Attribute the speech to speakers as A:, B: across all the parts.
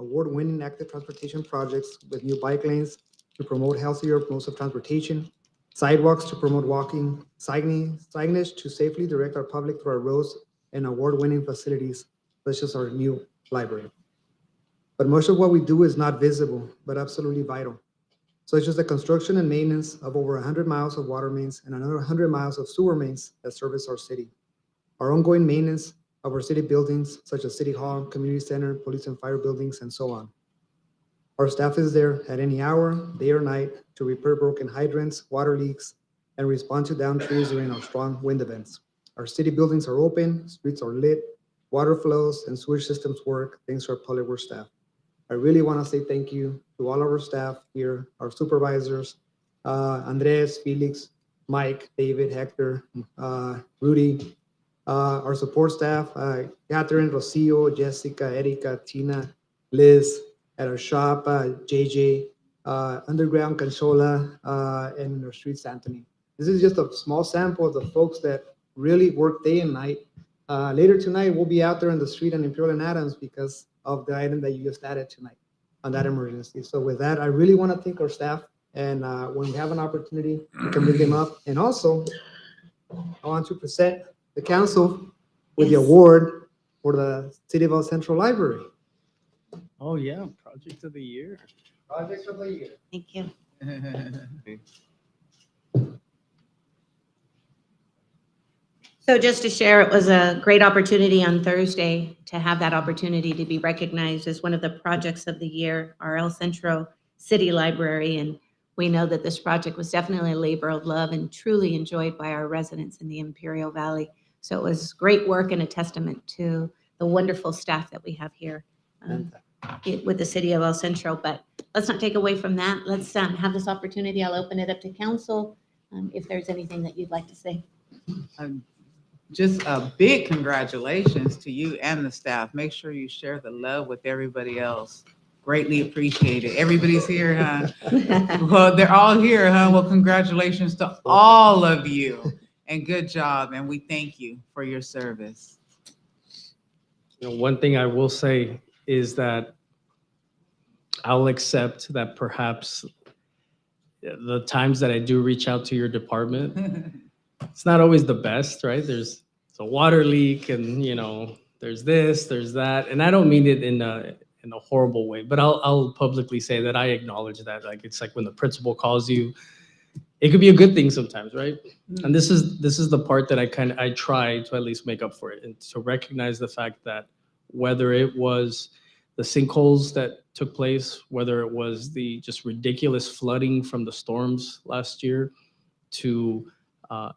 A: award-winning active transportation projects with new bike lanes to promote healthier modes of transportation, sidewalks to promote walking, signage to safely direct our public through our roads, and award-winning facilities such as our new library. But much of what we do is not visible, but absolutely vital, such as the construction and maintenance of over 100 miles of water mains and another 100 miles of sewer mains that service our city. Our ongoing maintenance of our city buildings, such as City Hall, Community Center, police and fire buildings, and so on. Our staff is there at any hour, day or night, to repair broken hydrants, water leaks, and respond to downed trees during our strong wind events. Our city buildings are open, streets are lit, water flows, and sewage systems work thanks to our public works staff. I really want to say thank you to all of our staff here, our supervisors, Andres, Felix, Mike, David, Hector, Rudy, our support staff, Catherine, Rocio, Jessica, Erika, Tina, Liz, at our shop, JJ, Underground, Consola, and our streets, Anthony. This is just a small sample of the folks that really work day and night. Later tonight, we'll be out there in the street on Imperial and Adams because of the item that you just added tonight on that emergency. So with that, I really want to thank our staff. And when we have an opportunity, we can bring them up. And also, I want to present the council with the award for the City of El Centro Library.
B: Oh, yeah, project of the year.
A: Project of the year.
C: Thank you. So just to share, it was a great opportunity on Thursday to have that opportunity to be recognized as one of the projects of the year, our El Centro City Library. And we know that this project was definitely a labor of love and truly enjoyed by our residents in the Imperial Valley. So it was great work and a testament to the wonderful staff that we have here with the City of El Centro. But let's not take away from that. Let's have this opportunity. I'll open it up to council if there's anything that you'd like to say.
D: Just a big congratulations to you and the staff. Make sure you share the love with everybody else. Greatly appreciated. Everybody's here, huh? Well, they're all here, huh? Well, congratulations to all of you and good job. And we thank you for your service.
B: You know, one thing I will say is that I'll accept that perhaps the times that I do reach out to your department, it's not always the best, right? There's a water leak and, you know, there's this, there's that. And I don't mean it in a horrible way, but I'll publicly say that I acknowledge that. Like, it's like when the principal calls you, it could be a good thing sometimes, right? And this is the part that I try to at least make up for it, and to recognize the fact that whether it was the sinkholes that took place, whether it was the just ridiculous flooding from the storms last year, to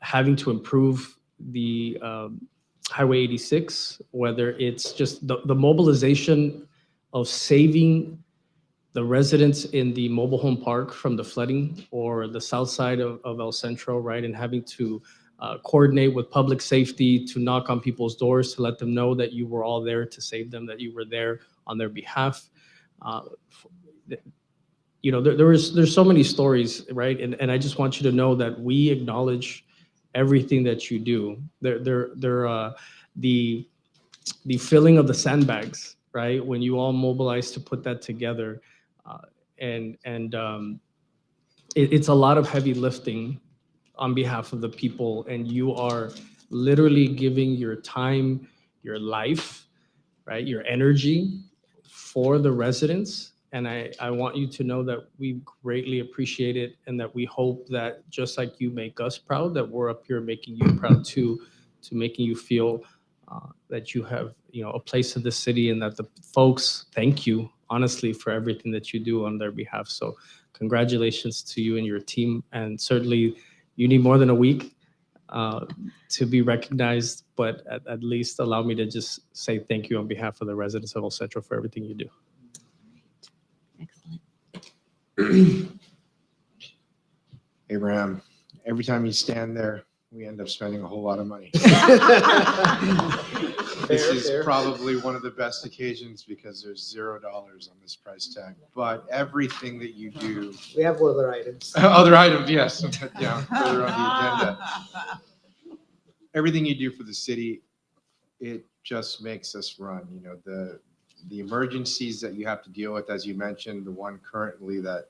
B: having to improve the Highway 86, whether it's just the mobilization of saving the residents in the mobile home park from the flooding, or the south side of El Centro, right? And having to coordinate with public safety to knock on people's doors to let them know that you were all there to save them, that you were there on their behalf. You know, there's so many stories, right? And I just want you to know that we acknowledge everything that you do. The filling of the sandbags, right? When you all mobilize to put that together, it's a lot of heavy lifting on behalf of the people, and you are literally giving your time, your life, right? Your energy for the residents. And I want you to know that we greatly appreciate it, and that we hope that just like you make us proud, that we're up here making you proud too, to making you feel that you have, you know, a place in the city, and that the folks thank you honestly for everything that you do on their behalf. So congratulations to you and your team. And certainly you need more than a week to be recognized, but at least allow me to just say thank you on behalf of the residents of El Centro for everything you do.
C: Excellent.
E: Abraham, every time you stand there, we end up spending a whole lot of money. This is probably one of the best occasions because there's $0 on this price tag. But everything that you do,
A: We have other items.
E: other items, yes, yeah, further on the agenda. Everything you do for the city, it just makes us run. You know, the emergencies that you have to deal with, as you mentioned, the one currently that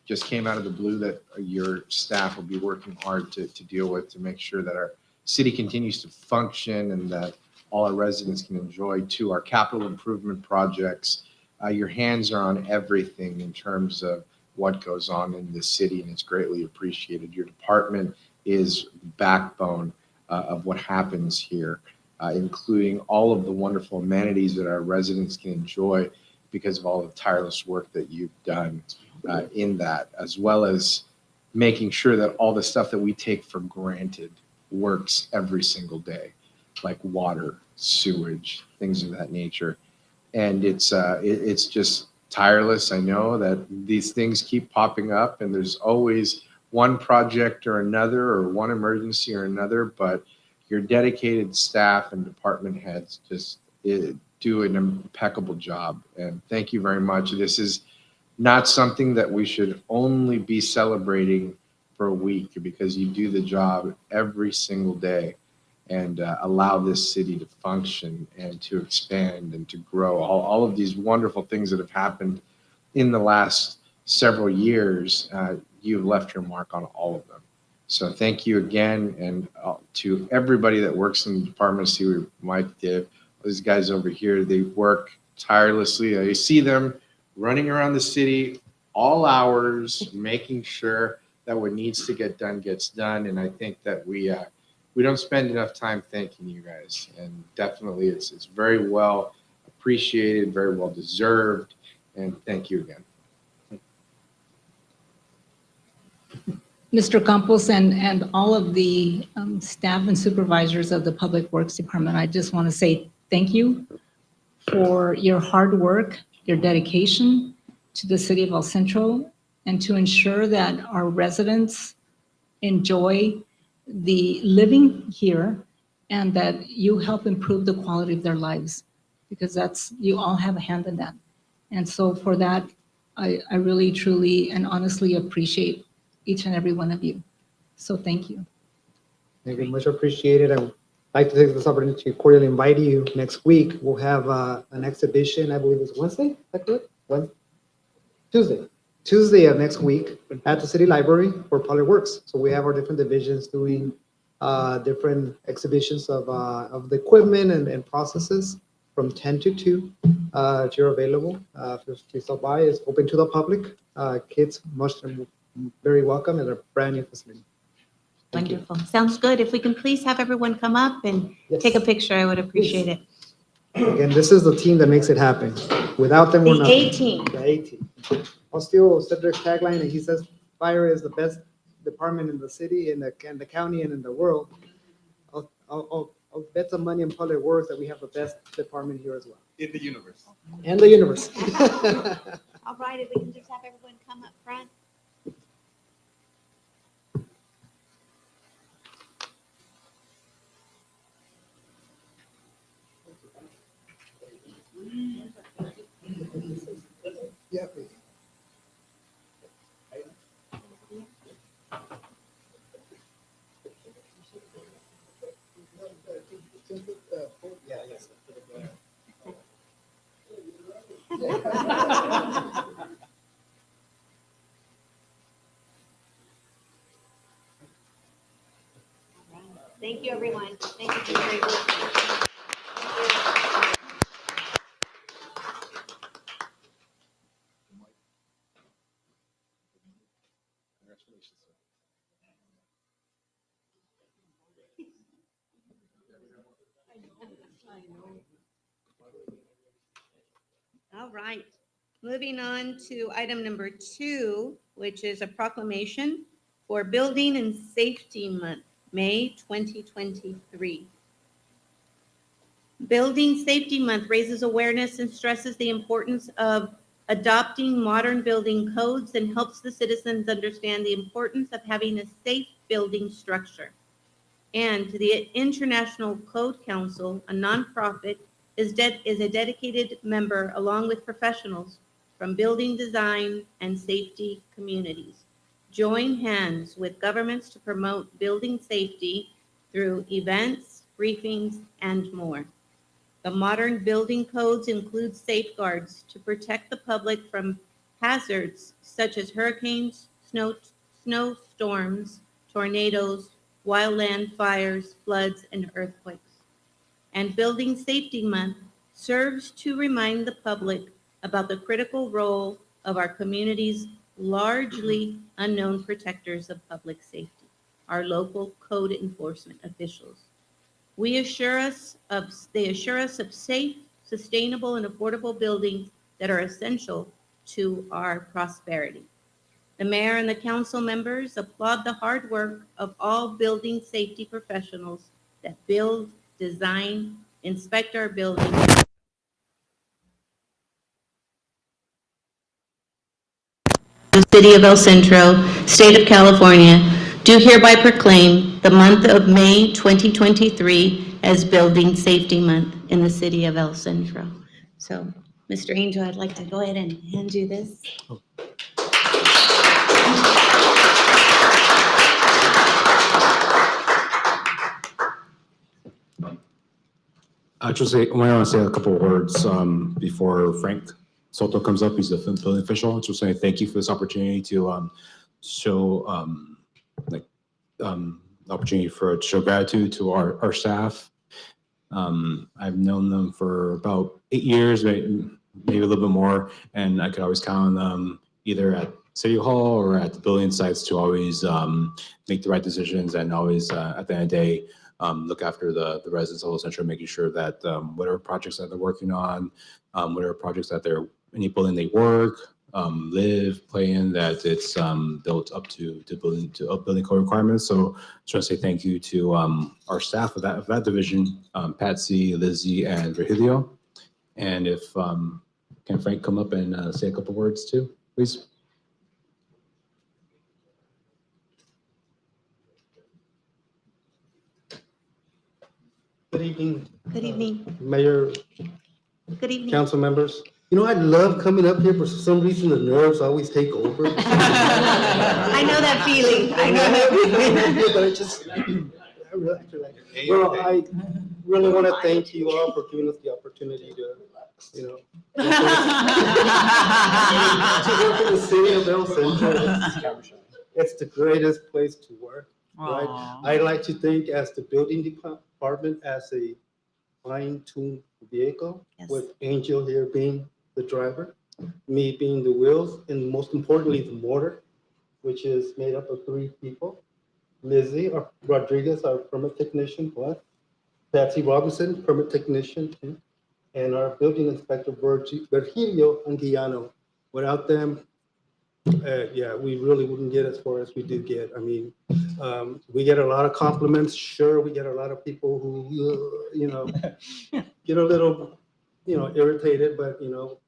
E: just came out of the blue that your staff will be working hard to deal with, to make sure that our city continues to function and that all our residents can enjoy, to our capital improvement projects. Your hands are on everything in terms of what goes on in the city, and it's greatly appreciated. Your department is the backbone of what happens here, including all of the wonderful amenities that our residents can enjoy because of all the tireless work that you've done in that, as well as making sure that all the stuff that we take for granted works every single day, like water, sewage, things of that nature. And it's just tireless. I know that these things keep popping up, and there's always one project or another, or one emergency or another, but your dedicated staff and department heads just do an impeccable job. And thank you very much. This is not something that we should only be celebrating for a week, because you do the job every single day and allow this city to function and to expand and to grow. All of these wonderful things that have happened in the last several years, you've left your mark on all of them. So thank you again, and to everybody that works in the department. See what Mike did. These guys over here, they work tirelessly. I see them running around the city all hours, making sure that what needs to get done gets done. And I think that we don't spend enough time thanking you guys. And definitely it's very well appreciated, very well deserved. And thank you again.
F: Mr. Campos and all of the staff and supervisors of the Public Works Department, I just want to say thank you for your hard work, your dedication to the city of El Centro, and to ensure that our residents enjoy the living here and that you help improve the quality of their lives, because you all have a hand in that. And so for that, I really, truly, and honestly appreciate each and every one of you. So thank you.
A: Thank you, much appreciated. I would like to take this opportunity to cordially invite you. Next week, we'll have an exhibition, I believe it's Wednesday, is that correct? Tuesday of next week at the City Library for Public Works. So we have our different divisions doing different exhibitions of the equipment and processes from 10 to 2. If you're available, please stop by. It's open to the public. Kids very welcome at a brand new facility. Thank you.
C: Wonderful. Sounds good. If we can please have everyone come up and
A: Yes.
C: take a picture, I would appreciate it.
A: Again, this is the team that makes it happen. Without them, we're
C: The
A: nothing.
C: A-team.
A: The A-team. I'll steal Cedric's tagline, and he says, fire is the best department in the city, in the county, and in the world. I'll bet some money in Public Works that we have the best department here as well.
G: In the universe.
A: And the universe.
C: All right, if we can just have everyone come up front.
A: Yeah, please. Yeah, yes.
C: Thank you, everyone. Thank you for your great work. All right, moving on to item number 2, which is a proclamation for Building and Safety Month, May 2023. Building Safety Month raises awareness and stresses the importance of adopting modern building codes and helps the citizens understand the importance of having a safe building structure. And the International Code Council, a nonprofit, is a dedicated member along with professionals from building design and safety communities. Join hands with governments to promote building safety through events, briefings, and more. The modern building codes include safeguards to protect the public from hazards such as hurricanes, snowstorms, tornadoes, wildland fires, floods, and earthquakes. And Building Safety Month serves to remind the public about the critical role of our community's largely unknown protectors of public safety, our local code enforcement officials. They assure us of safe, sustainable, and affordable buildings that are essential to our prosperity. The mayor and the council members applaud the hard work of all building safety professionals that build, design, inspect our buildings. The City of El Centro, State of California, do hereby proclaim the month of May 2023 as Building Safety Month in the City of El Centro. So, Mr. Angel, I'd like to go ahead and hand you this.
G: I want to say a couple of words before Frank Soto comes up. He's the building official. I just want to thank you for this opportunity to show opportunity to show gratitude to our staff. I've known them for about 8 years, maybe a little bit more, and I could always count on them either at City Hall or at the building sites to always make the right decisions and always at the end of the day look after the residents of El Centro, making sure that whatever projects that they're working on, whatever projects that they're, any building they work, live, play in, that it's built up to building code requirements. So just want to say thank you to our staff of that division, Patsy, Lizzie, and Virgilio. And if can Frank come up and say a couple words too, please?
H: Good evening.
C: Good evening.
H: Mayor,
C: Good evening.
H: council members. You know, I love coming up here, but for some reason the nerves always take over.
C: I know that feeling. I know that feeling.
H: But I just, I really feel like, well, I really want to thank you all for giving us the opportunity to, you know, to work in the city of El Centro. It's the greatest place to work. Right.
D: Aw.
H: I'd like to think as the building department as a fine-tuned vehicle,
C: Yes.
H: with Angel here being the driver, me being the wheels, and most importantly, the motor, which is made up of 3 people. Lizzie Rodriguez, our permit technician, 1. Patsy Robinson, permit technician, 2. And our building inspector, Virgilio Anguiano. Without them, yeah, we really wouldn't get as far as we do get. I mean, we get a lot of compliments. Sure, we get a lot of people who, you know, get a little, you know, irritated, but, you know,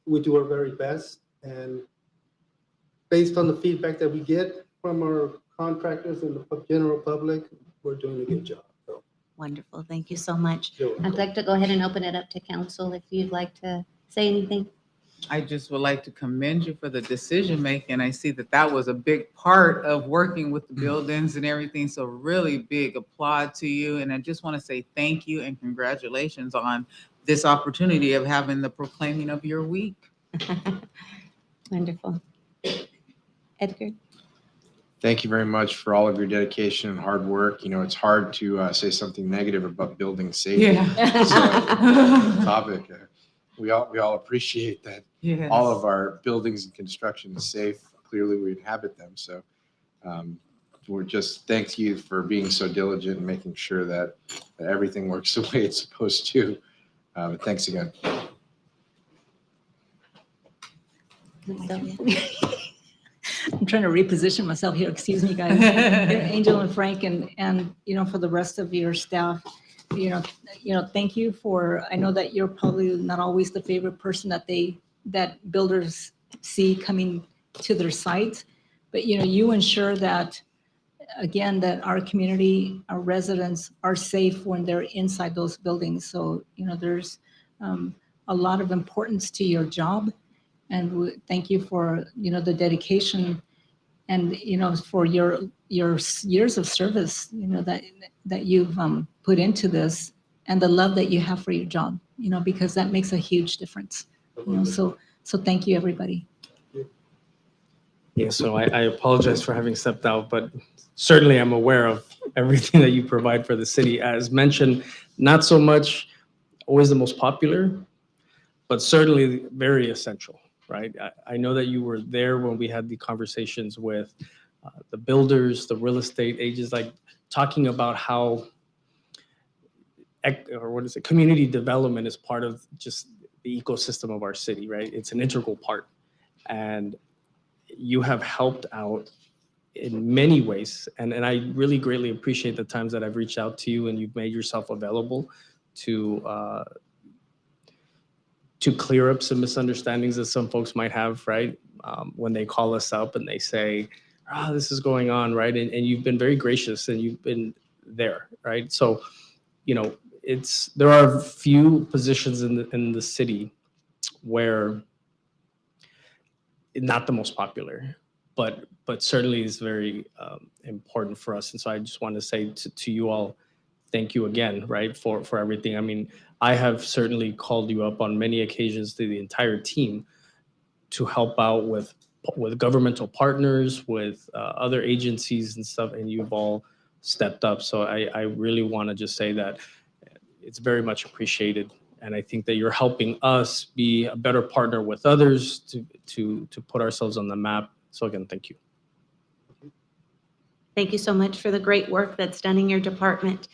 H: we do our very best. And based on the feedback that we get from our contractors and the general public, we're doing a good job. So,
C: Wonderful. Thank you so much.
H: you're
C: I'd
H: welcome.
C: like to go ahead and open it up to council if you'd like to say anything.
D: I just would like to commend you for the decision making. I see that that was a big part of working with the buildings and everything. So really big applaud to you. And I just want to say thank you and congratulations on this opportunity of having the proclaiming of your week.
C: Wonderful. Edgar?
E: Thank you very much for all of your dedication and hard work. You know, it's hard to say something negative about building safety. Topic. We all appreciate that.
D: Yes.
E: All of our buildings and construction is safe. Clearly, we inhabit them. So we're just thank you for being so diligent and making sure that everything works the way it's supposed to. Thanks again.
F: I'm trying to reposition myself here. Excuse me, guys. Angel and Frank and, you know, for the rest of your staff, you know, thank you for, I know that you're probably not always the favorite person that builders see coming to their site, but, you know, you ensure that, again, that our community, our residents are safe when they're inside those buildings. So, you know, there's a lot of importance to your job. And thank you for, you know, the dedication and, you know, for your years of service, you know, that you've put into this. and the love that you have for your job, because that makes a huge difference. So thank you, everybody.
B: Yeah, so I apologize for having stepped out, but certainly I'm aware of everything that you provide for the city. As mentioned, not so much always the most popular, but certainly very essential, right? I know that you were there when we had the conversations with the builders, the real estate agents, like talking about how, community development is part of just the ecosystem of our city, right? It's an integral part. And you have helped out in many ways. And I really greatly appreciate the times that I've reached out to you and you've made yourself available to clear up some misunderstandings that some folks might have, right? When they call us up and they say, this is going on, right? And you've been very gracious and you've been there, right? So, there are few positions in the city where not the most popular, but certainly is very important for us. And so I just want to say to you all, thank you again, right, for everything. I mean, I have certainly called you up on many occasions to the entire team to help out with governmental partners, with other agencies and stuff, and you've all stepped up. So I really want to just say that it's very much appreciated. And I think that you're helping us be a better partner with others to put ourselves on the map. So again, thank you.
C: Thank you so much for the great work that's done in your department.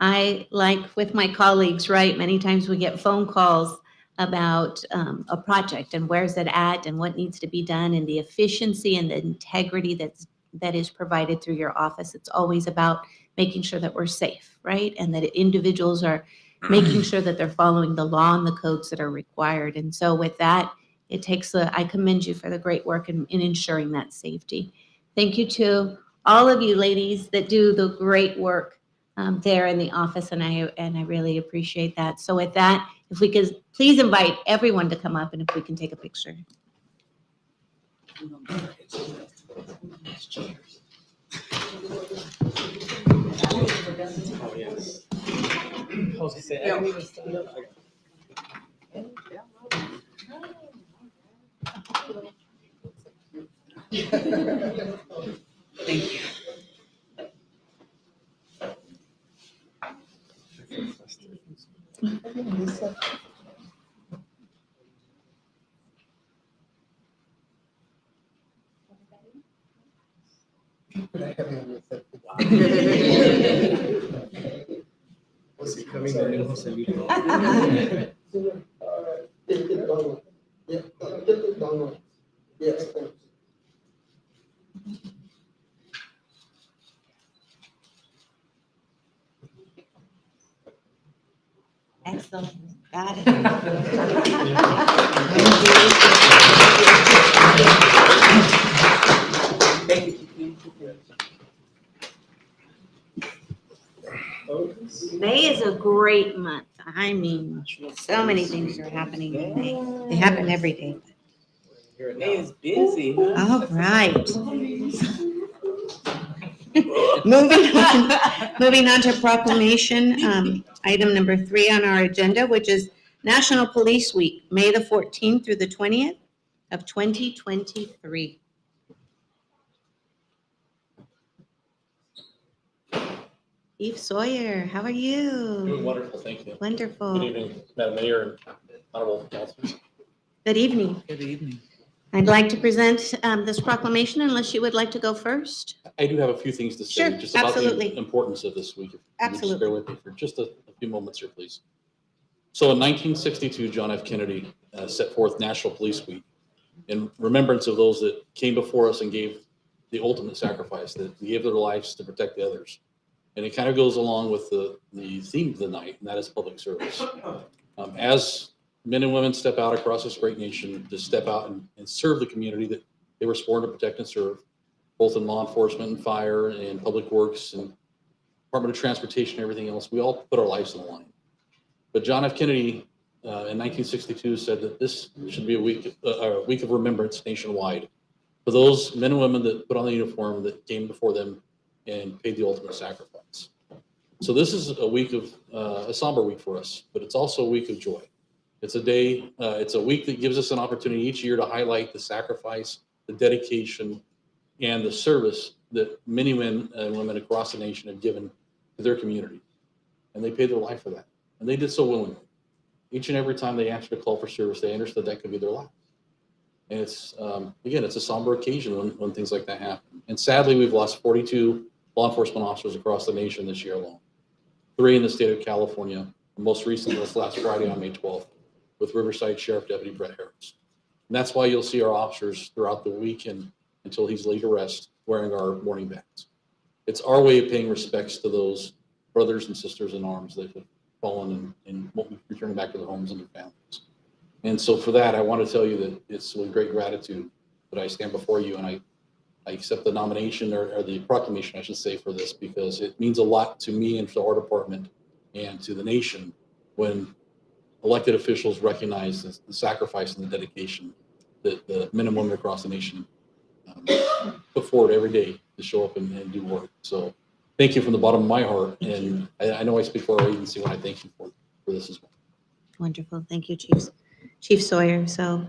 C: I, like with my colleagues, right, many times we get phone calls about a project and where's it at and what needs to be done and the efficiency and the integrity that is provided through your office. It's always about making sure that we're safe, right? And that individuals are making sure that they're following the law and the codes that are required. And so with that, I commend you for the great work in ensuring that safety. Thank you to all of you ladies that do the great work there in the office, and I really appreciate that. So with that, if we could please invite everyone to come up and if we can take a picture.
B: Oh, yes.
D: Thank you.
B: Was he coming in Joselito?
C: Excellent. Got it. May is a great month. I mean, so many things are happening in May. They happen every day.
D: May is busy, huh?
C: All right. Moving on to proclamation, item number 3 on our agenda, which is National Police Week, May the 14th through the 20th of 2023. Eve Sawyer, how are you?
I: Doing wonderful, thank you.
C: Wonderful.
I: Good evening, Madam Mayor and honorable councilors.
C: Good evening.
D: Good evening.
C: I'd like to present this proclamation unless you would like to go first.
I: I do have a few things to say
C: Sure,
I: just about
C: absolutely.
I: the importance of this week. If you would just
C: Absolutely.
I: bear with me for just a few moments here, please. So in 1962, John F. Kennedy set forth National Police Week in remembrance of those that came before us and gave the ultimate sacrifice, that gave their lives to protect the others. And it kind of goes along with the theme of the night, and that is public service. As men and women step out across this great nation to step out and serve the community that they were sworn to protect and serve, both in law enforcement and fire and public works and Department of Transportation and everything else, we all put our lives on the line. But John F. Kennedy in 1962 said that this should be a week of remembrance nationwide for those men and women that put on the uniform that came before them and paid the ultimate sacrifice. So this is a week of, a somber week for us, but it's also a week of joy. It's a day, it's a week that gives us an opportunity each year to highlight the sacrifice, the dedication, and the service that many men and women across the nation have given to their community. And they paid their life for that. And they did so willingly. Each and every time they answered a call for service, they understood that could be their life. And it's, again, it's a somber occasion when things like that happen. And sadly, we've lost 42 law enforcement officers across the nation this year alone. 3 in the state of California, most recently was last Friday on May 12th with Riverside Sheriff Deputy Brett Harris. And that's why you'll see our officers throughout the weekend until he's laid to rest wearing our mourning bands. It's our way of paying respects to those brothers and sisters in arms that have fallen and won't be returning back to their homes and their families. And so for that, I want to tell you that it's with great gratitude that I stand before you and I accept the nomination or the proclamation, I should say, for this, because it means a lot to me and to our department and to the nation when elected officials recognize the sacrifice and the dedication that the men and women across the nation put forward every day to show up and do work. So thank you from the bottom of my heart. And I know I speak for our agency when I thank you for this as well.
C: Wonderful. Thank you, Chief Sawyer. So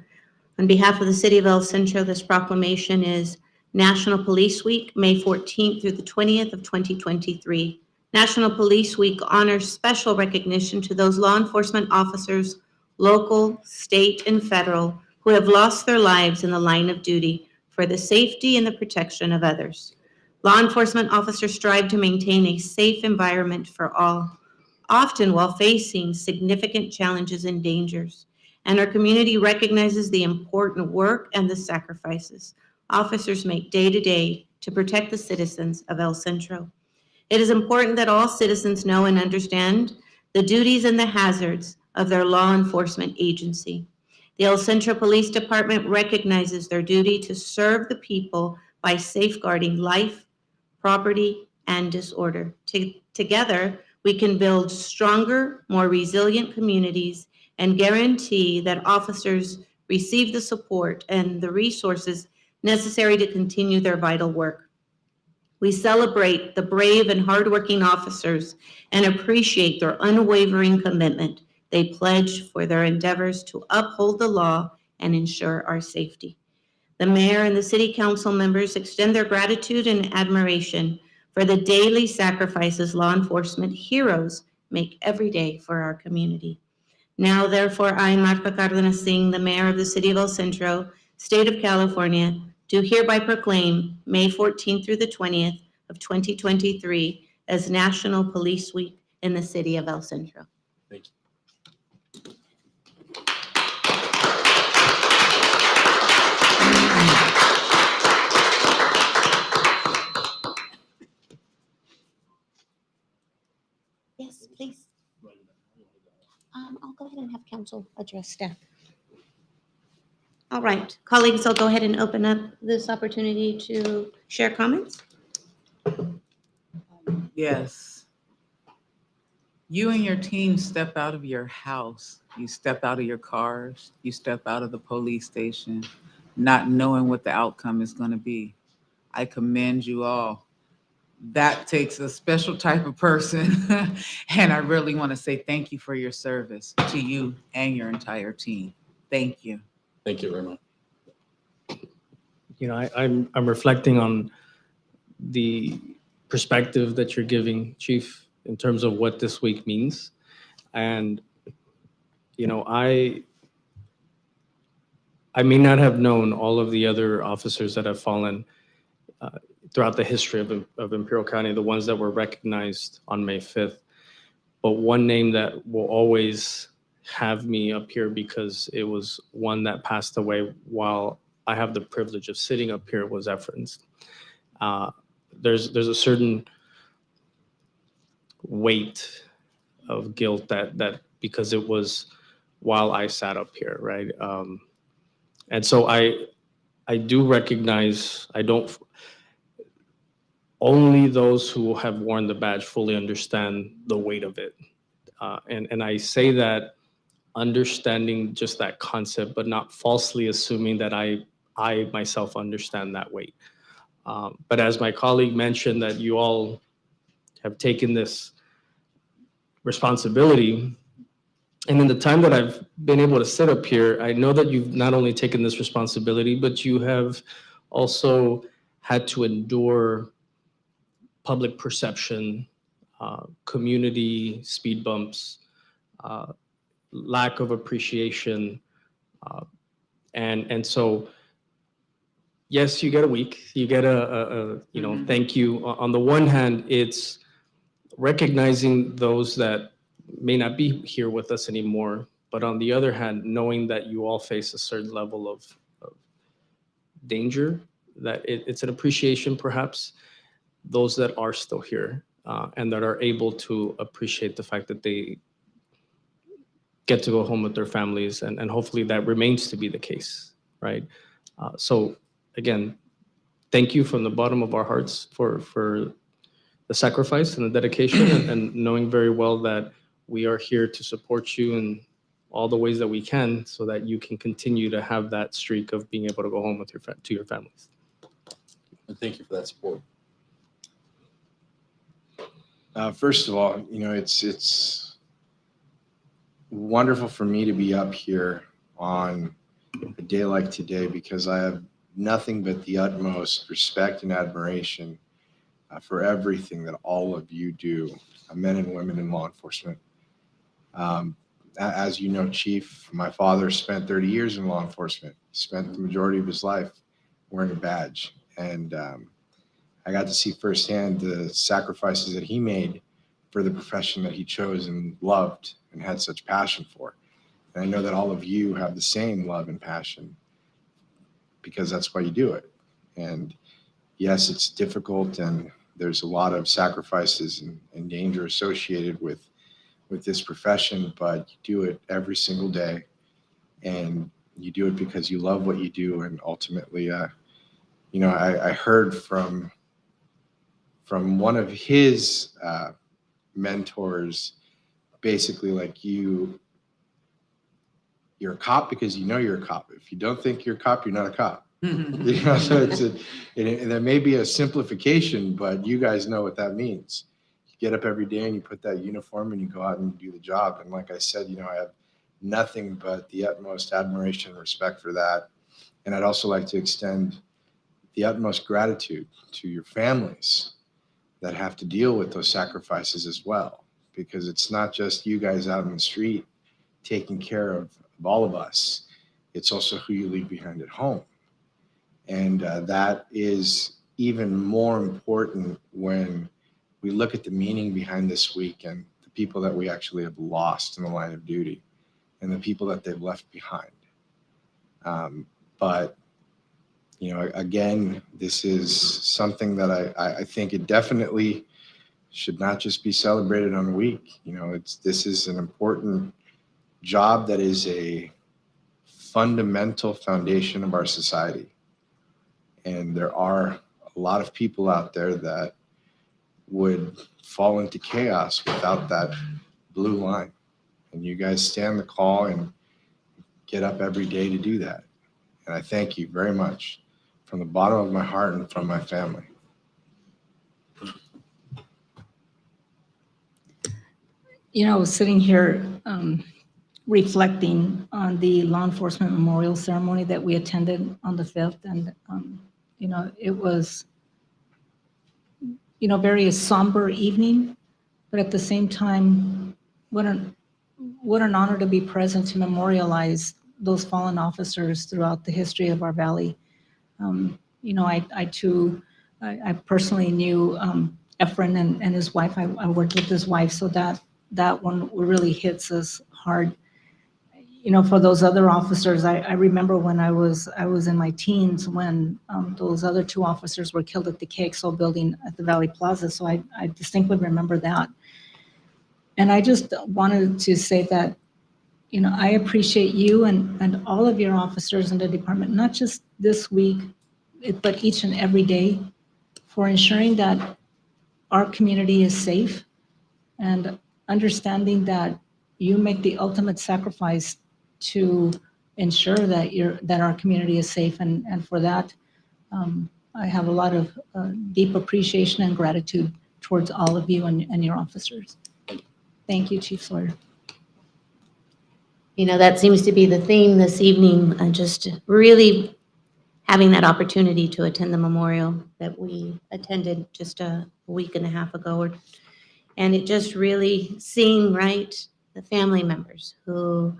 C: on behalf of the City of El Centro, this proclamation is National Police Week, May 14th through the 20th of 2023. National Police Week honors special recognition to those law enforcement officers, local, state, and federal, who have lost their lives in the line of duty for the safety and the protection of others. Law enforcement officers strive to maintain a safe environment for all, often while facing significant challenges and dangers. And our community recognizes the important work and the sacrifices officers make day to day to protect the citizens of El Centro. It is important that all citizens know and understand the duties and the hazards of their law enforcement agency. The El Centro Police Department recognizes their duty to serve the people by safeguarding life, property, and disorder. Together, we can build stronger, more resilient communities and guarantee that officers receive the support and the resources necessary to continue their vital work. We celebrate the brave and hardworking officers and appreciate their unwavering commitment they pledge for their endeavors to uphold the law and ensure our safety. The mayor and the city council members extend their gratitude and admiration for the daily sacrifices law enforcement heroes make every day for our community. Now, therefore, I, Marta Cardenas Singh, the mayor of the city of El Centro, state of California, do hereby proclaim May 14th through the 20th of 2023 as National Police Week in the city of El Centro.
I: Thank you.
C: Yes, please. I'll go ahead and have council address staff. All right, colleagues, I'll go ahead and open up this opportunity to share comments.
D: Yes. You and your team step out of your house. You step out of your cars. You step out of the police station, not knowing what the outcome is going to be. I commend you all. That takes a special type of person. And I really want to say thank you for your service to you and your entire team. Thank you.
I: Thank you very much.
B: You know, I'm reflecting on the perspective that you're giving, Chief, in terms of what this week means. And, you know, I may not have known all of the other officers that have fallen throughout the history of Imperial County, the ones that were recognized on May 5th. But one name that will always have me up here because it was one that passed away while I have the privilege of sitting up here was Efrins. There's a certain weight of guilt that because it was while I sat up here, right? And so I do recognize, only those who have worn the badge fully understand the weight of it. And I say that understanding just that concept, but not falsely assuming that I myself understand that weight. But as my colleague mentioned, that you all have taken this responsibility. And in the time that I've been able to sit up here, I know that you've not only taken this responsibility, but you have also had to endure public perception, community speed bumps, lack of appreciation. And so, yes, you get a week, you get a thank you. On the one hand, it's recognizing those that may not be here with us anymore, but on the other hand, knowing that you all face a certain level of danger, that it's an appreciation perhaps, those that are still here and that are able to appreciate the fact that they get to go home with their families, and hopefully that remains to be the case, right? So again, thank you from the bottom of our hearts for the sacrifice and the dedication and knowing very well that we are here to support you in all the ways that we can so that you can continue to have that streak of being able to go home with to your families.
I: And thank you for that support.
E: First of all, it's wonderful for me to be up here on a day like today because I have nothing but the utmost respect and admiration for everything that all of you do, men and women in law enforcement. As you know, Chief, my father spent 30 years in law enforcement. He spent the majority of his life wearing a badge. And I got to see firsthand the sacrifices that he made for the profession that he chose and loved and had such passion for. And I know that all of you have the same love and passion because that's why you do it. And yes, it's difficult and there's a lot of sacrifices and danger associated with this profession, but you do it every single day. And you do it because you love what you do. And ultimately, I heard from one of his mentors, basically like you're a cop because you know you're a cop. If you don't think you're a cop, you're not a cop. So that may be a simplification, but you guys know what that means. You get up every day and you put that uniform and you go out and do the job. And like I said, I have nothing but the utmost admiration and respect for that. And I'd also like to extend the utmost gratitude to your families that have to deal with those sacrifices as well, because it's not just you guys out in the street taking care of all of us. It's also who you leave behind at home. And that is even more important when we look at the meaning behind this week and the people that we actually have lost in the line of duty and the people that they've left behind. But again, this is something that I think it definitely should not just be celebrated on a week. This is an important job that is a fundamental foundation of our society. And there are a lot of people out there that would fall into chaos without that blue line. And you guys stand the call and get up every day to do that. And I thank you very much from the bottom of my heart and from my family.
F: I was sitting here reflecting on the law enforcement memorial ceremony that we attended on the 5th. And, it was, very somber evening, but at the same time, what an honor to be present to memorialize those fallen officers throughout the history of our valley. I personally knew Efren and his wife. I worked with his wife, so that one really hits us hard. For those other officers, I remember when I was in my teens when those other 2 officers were killed at the KXO building at the Valley Plaza. So I distinctly remember that. And I just wanted to say that, I appreciate you and all of your officers in the department, not just this week, but each and every day, for ensuring that our community is safe and understanding that you make the ultimate sacrifice to ensure that our community is safe. And for that, I have a lot of deep appreciation and gratitude towards all of you and your officers. Thank you, Chief Sawyer.
C: You know, that seems to be the theme this evening, just really having that opportunity to attend the memorial that we attended just a week and a half ago. And it just really seeing, right, the family members who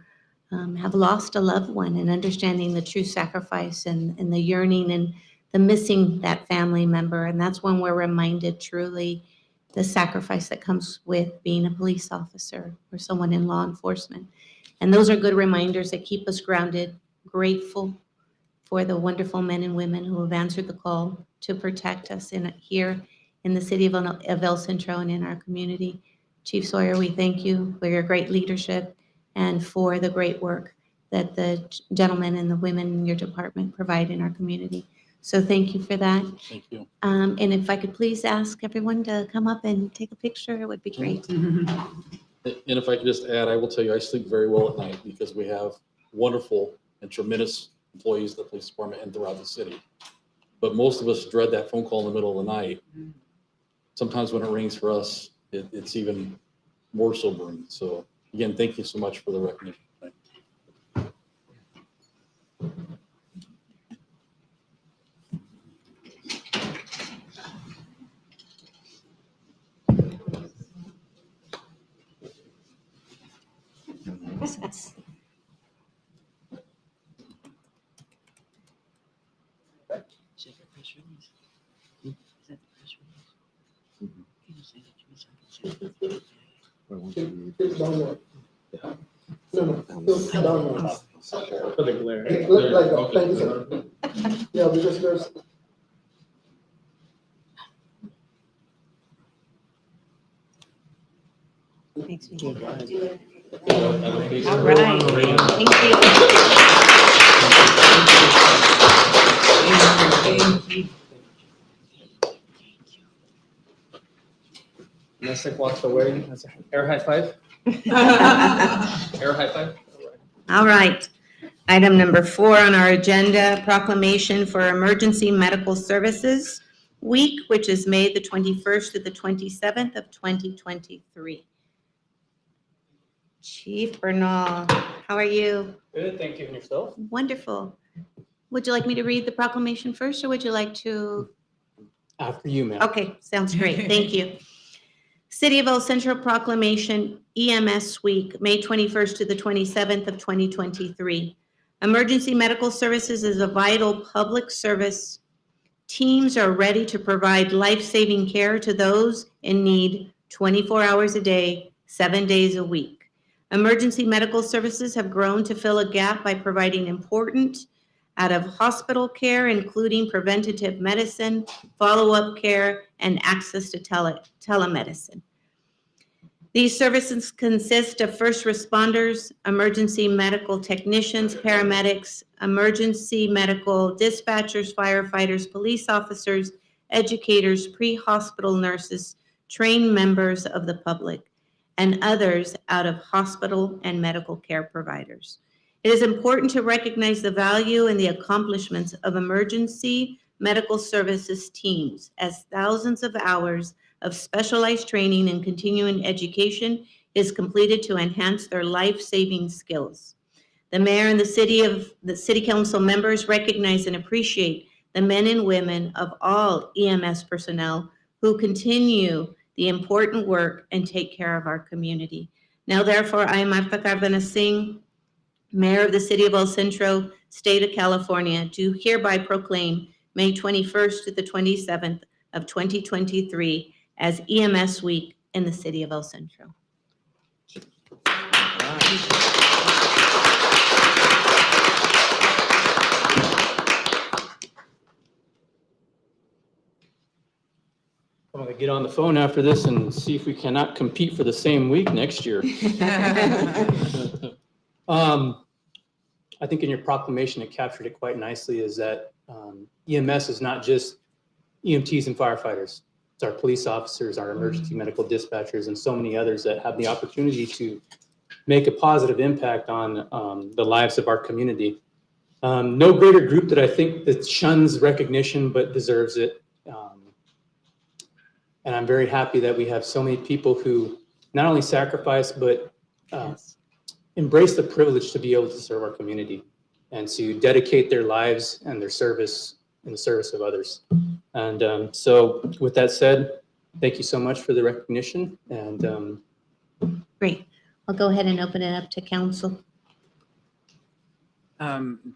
C: have lost a loved one and understanding the true sacrifice and the yearning and the missing that family member. And that's when we're reminded truly the sacrifice that comes with being a police officer or someone in law enforcement. And those are good reminders that keep us grounded, grateful for the wonderful men and women who have answered the call to protect us here in the city of El Centro and in our community. Chief Sawyer, we thank you for your great leadership and for the great work that the gentlemen and the women in your department provide in our community. So thank you for that.
I: Thank you.
C: And if I could please ask everyone to come up and take a picture, it would be great.
I: And if I could just add, I will tell you, I sleep very well at night because we have wonderful and tremendous employees of the police department and throughout the city. But most of us dread that phone call in the middle of the night. Sometimes when it rings for us, it's even more sobering. So again, thank you so much for the recognition.
H: Downward. No, downward.
B: For the glare.
H: Like that, thank you, sir. Yeah, because there's.
C: All right, thank you.
B: Nesek walks away. That's an air high five. Air high five.
C: All right. Item number 4 on our agenda, proclamation for Emergency Medical Services Week, which is May the 21st to the 27th of 2023. Chief Bernal, how are you?
B: Good, thank you. And yourself?
C: Wonderful. Would you like me to read the proclamation first, or would you like to?
B: After you, ma'am.
C: Okay, sounds great. Thank you. City of El Centro Proclamation EMS Week, May 21st to the 27th of 2023. Emergency medical services is a vital public service. Teams are ready to provide life-saving care to those in need 24 hours a day, 7 days a week. Emergency medical services have grown to fill a gap by providing important out-of-hospital care, including preventative medicine, follow-up care, and access to telemedicine. These services consist of first responders, emergency medical technicians, paramedics, emergency medical dispatchers, firefighters, police officers, educators, pre-hospital nurses, trained members of the public, and others out of hospital and medical care providers. It is important to recognize the value and the accomplishments of emergency medical services teams, as thousands of hours of specialized training and continuing education is completed to enhance their life-saving skills. The mayor and the city council members recognize and appreciate the men and women of all EMS personnel who continue the important work and take care of our community. Now, therefore, I, Marta Cárdenas Singh, Mayor of the City of El Centro, State of California, do hereby proclaim May 21st to the 27th of 2023 as EMS Week in the City of El Centro.
B: I'm gonna get on the phone after this and see if we cannot compete for the same week next year. I think in your proclamation, it captured it quite nicely, is that EMS is not just EMTs and firefighters. It's our police officers, our emergency medical dispatchers, and so many others that have the opportunity to make a positive impact on the lives of our community. No greater group that I think that shuns recognition but deserves it. And I'm very happy that we have so many people who
J: not only sacrifice, but
C: Yes.
J: embrace the privilege to be able to serve our community and to dedicate their lives and their service in the service of others. And so with that said, thank you so much for the recognition. And
C: Great. I'll go ahead and open it up to council.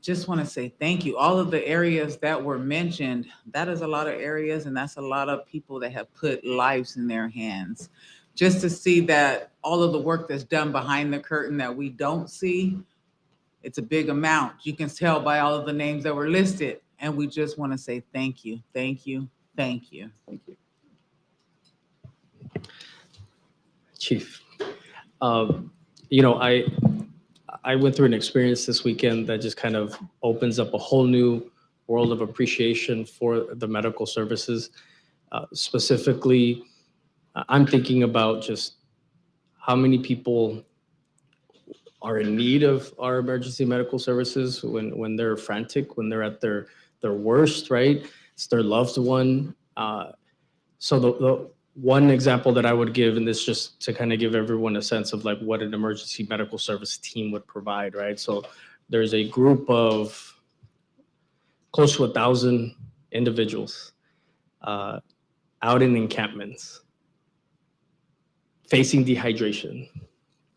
D: Just want to say thank you. All of the areas that were mentioned, that is a lot of areas, and that's a lot of people that have put lives in their hands. Just to see that all of the work that's done behind the curtain that we don't see, it's a big amount. You can tell by all of the names that were listed, and we just want to say thank you, thank you, thank you.
J: thank you. Chief, you know, I went through an experience this weekend that just kind of opens up a whole new world of appreciation for the medical services. Specifically, I'm thinking about just how many people are in need of our emergency medical services when they're frantic, when they're at their worst, right? It's their loved one. So the one example that I would give, and this just to kind of give everyone a sense of like what an emergency medical service team would provide, right? So there's a group of close to 1,000 individuals out in encampments facing dehydration.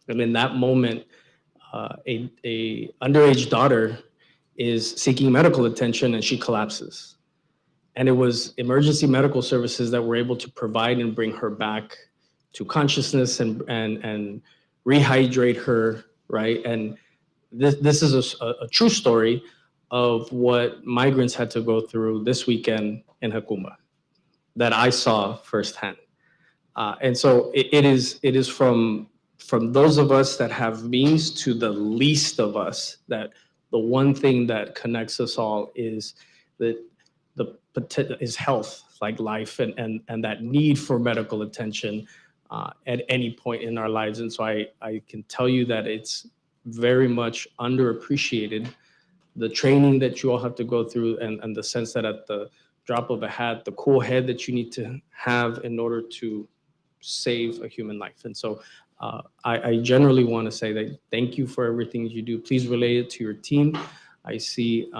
J: And in that moment, a underage daughter is seeking medical attention and she collapses. And it was emergency medical services that were able to provide and bring her back to consciousness and rehydrate her, right? And this is a true story of what migrants had to go through this weekend in Hakuma that I saw firsthand. And so it is from those of us that have means to the least of us that the one thing that connects us all is that is health, like life, and that need for medical attention at any point in our lives. And so I can tell you that it's very much underappreciated, the training that you all have to go through and the sense that at the drop of a hat, the cool head that you need to have in order to save a human life. And so I generally want to say that thank you for everything you do. Please relay it to your team. I see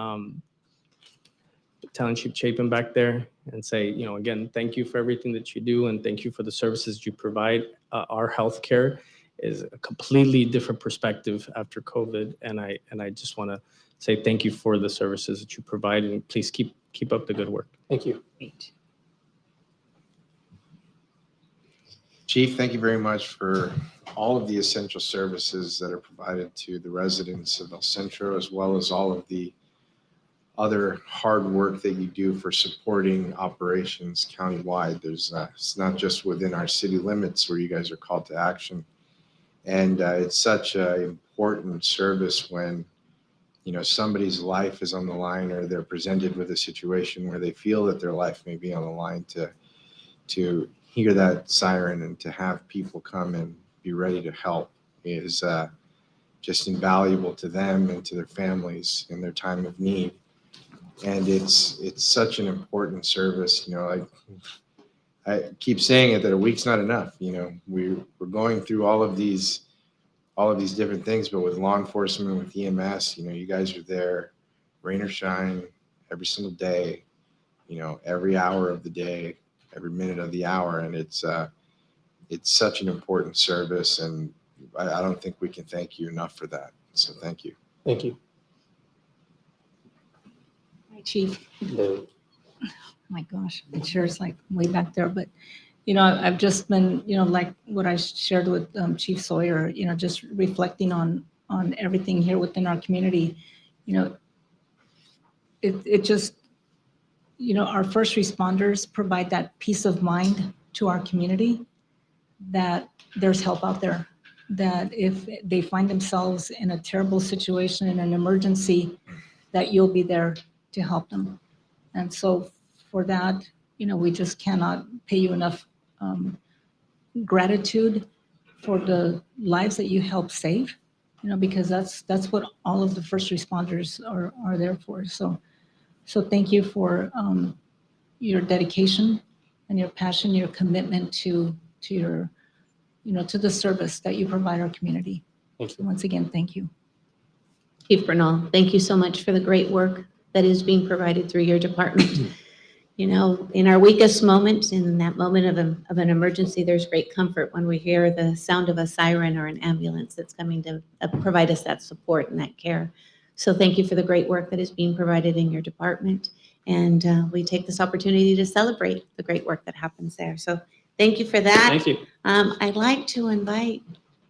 J: Talent Chief Chapin back there and say, you know, again, thank you for everything that you do and thank you for the services you provide. Our healthcare is a completely different perspective after COVID, and I just want to say thank you for the services that you provide, and please keep up the good work. Thank you.
C: Great.
E: Chief, thank you very much for all of the essential services that are provided to the residents of El Centro, as well as all of the other hard work that you do for supporting operations countywide. There's it's not just within our city limits where you guys are called to action. And it's such an important service when, you know, somebody's life is on the line or they're presented with a situation where they feel that their life may be on the line, to hear that siren and to have people come and be ready to help is just invaluable to them and to their families in their time of need. And it's such an important service. You know, I keep saying it that a week's not enough. You know, we're going through all of these different things, but with law enforcement, with EMS, you know, you guys are there, rain or shine, every single day, you know, every hour of the day, every minute of the hour, and it's such an important service, and I don't think we can thank you enough for that. So thank you.
J: Thank you.
F: Hi, Chief. Oh my gosh, my chair's like way back there, but you know, I've just been, you know, like what I shared with Chief Sawyer, you know, just reflecting on everything here within our community. You know, it just, you know, our first responders provide that peace of mind to our community that there's help out there, that if they find themselves in a terrible situation, in an emergency, that you'll be there to help them. And so for that, you know, we just cannot pay you enough gratitude for the lives that you help save, you know, because that's what all of the first responders are there for. So thank you for your dedication and your passion, your commitment to your to the service that you provide our community.
I: Thank you.
F: Once again, thank you.
C: Chief Bernal, thank you so much for the great work that is being provided through your department. In our weakest moments, in that moment of an emergency, there's great comfort when we hear the sound of a siren or an ambulance that's coming to provide us that support and that care. So thank you for the great work that is being provided in your department. And we take this opportunity to celebrate the great work that happens there. So thank you for that.
J: Thank you.
C: I'd like to invite,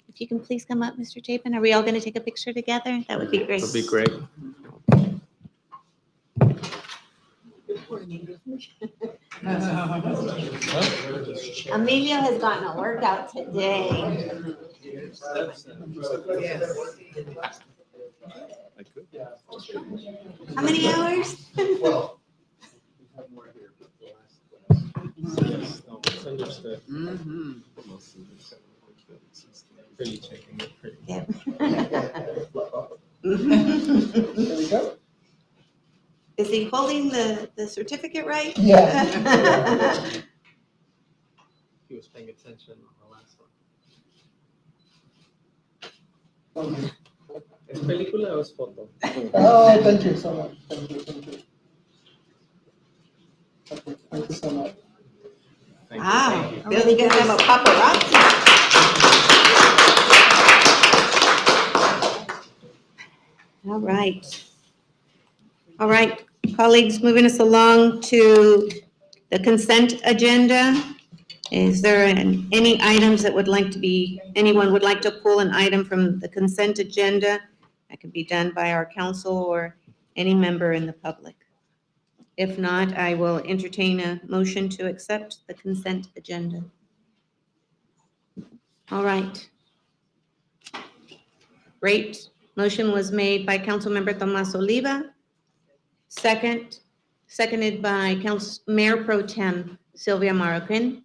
C: if you can please come up, Mr. Chapin. Are we all going to take a picture together? That would be great.
J: That'd be great.
C: Emilio has gotten a workout today. How many hours?
D: Mhm.
C: Yeah. Is he holding the certificate right?
A: Yeah.
J: He was paying attention on the last one. ¿Es película o es foto?
A: Oh, thank you so much. Thank you. Thank you so much.
C: Wow, really good to have a paparazzi. All right. All right, colleagues, moving us along to the consent agenda. Is there any items that anyone would like to pull an item from the consent agenda? That could be done by our council or any member in the public. If not, I will entertain a motion to accept the consent agenda. All right. Great. Motion was made by Councilmember Tomas Oliva. Seconded by Mayor Pro Tem Sylvia Marroquin.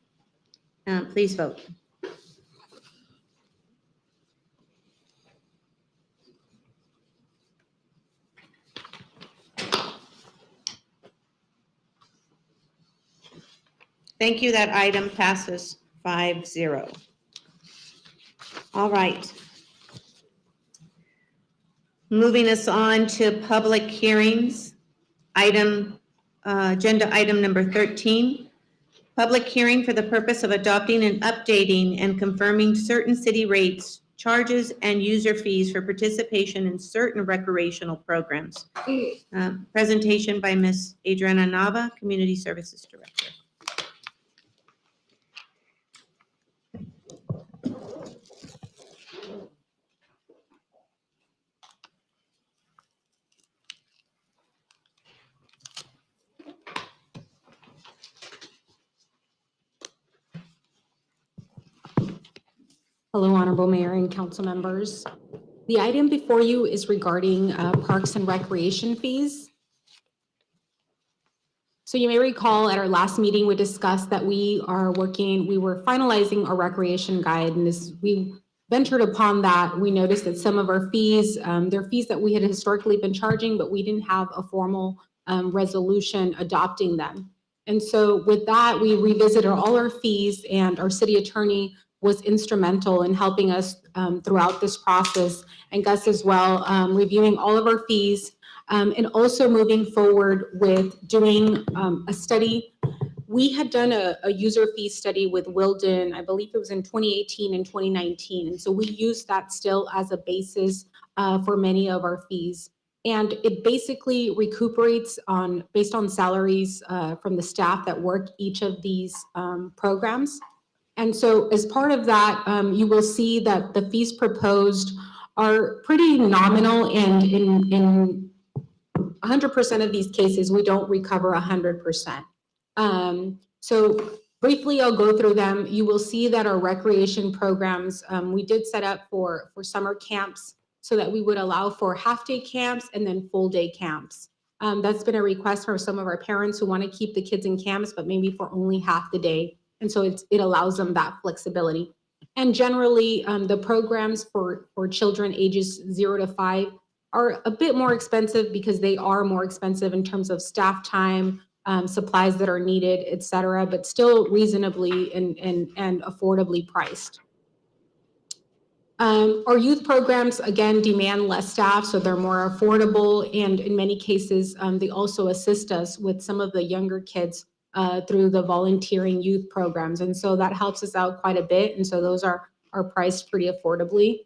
C: Please vote. Thank you. That item passes 5-0. All right. Moving us on to public hearings. Agenda item number 13. Public hearing for the purpose of adopting and updating and confirming certain city rates, charges, and user fees for participation in certain recreational programs. Presentation by Ms. Adriana Nava, Community Services Director.
K: Hello, Honorable Mayor and council members. The item before you is regarding parks and recreation fees. So you may recall at our last meeting, we discussed that we were finalizing our recreation guide, and as we ventured upon that, we noticed that some of our fees, they're fees that we had historically been charging, but we didn't have a formal resolution adopting them. And so with that, we revisited all our fees, and our city attorney was instrumental in helping us throughout this process, and Gus as well, reviewing all of our fees, and also moving forward with doing a study. We had done a user fee study with Wilden, I believe it was in 2018 and 2019. And so we used that still as a basis for many of our fees. And it basically recuperates based on salaries from the staff that work each of these programs. And so as part of that, you will see that the fees proposed are pretty nominal, and in 100% of these cases, we don't recover 100%. So briefly, I'll go through them. You will see that our recreation programs, we did set up for summer camps so that we would allow for half-day camps and then full-day camps. That's been a request from some of our parents who want to keep the kids in camps, but maybe for only half the day. And so it allows them that flexibility. And generally, the programs for children ages 0 to 5 are a bit more expensive because they are more expensive in terms of staff time, supplies that are needed, et cetera, but still reasonably and affordably priced. Our youth programs, again, demand less staff, so they're more affordable. And in many cases, they also assist us with some of the younger kids through the volunteering youth programs. And so that helps us out quite a bit. And so those are priced pretty affordably.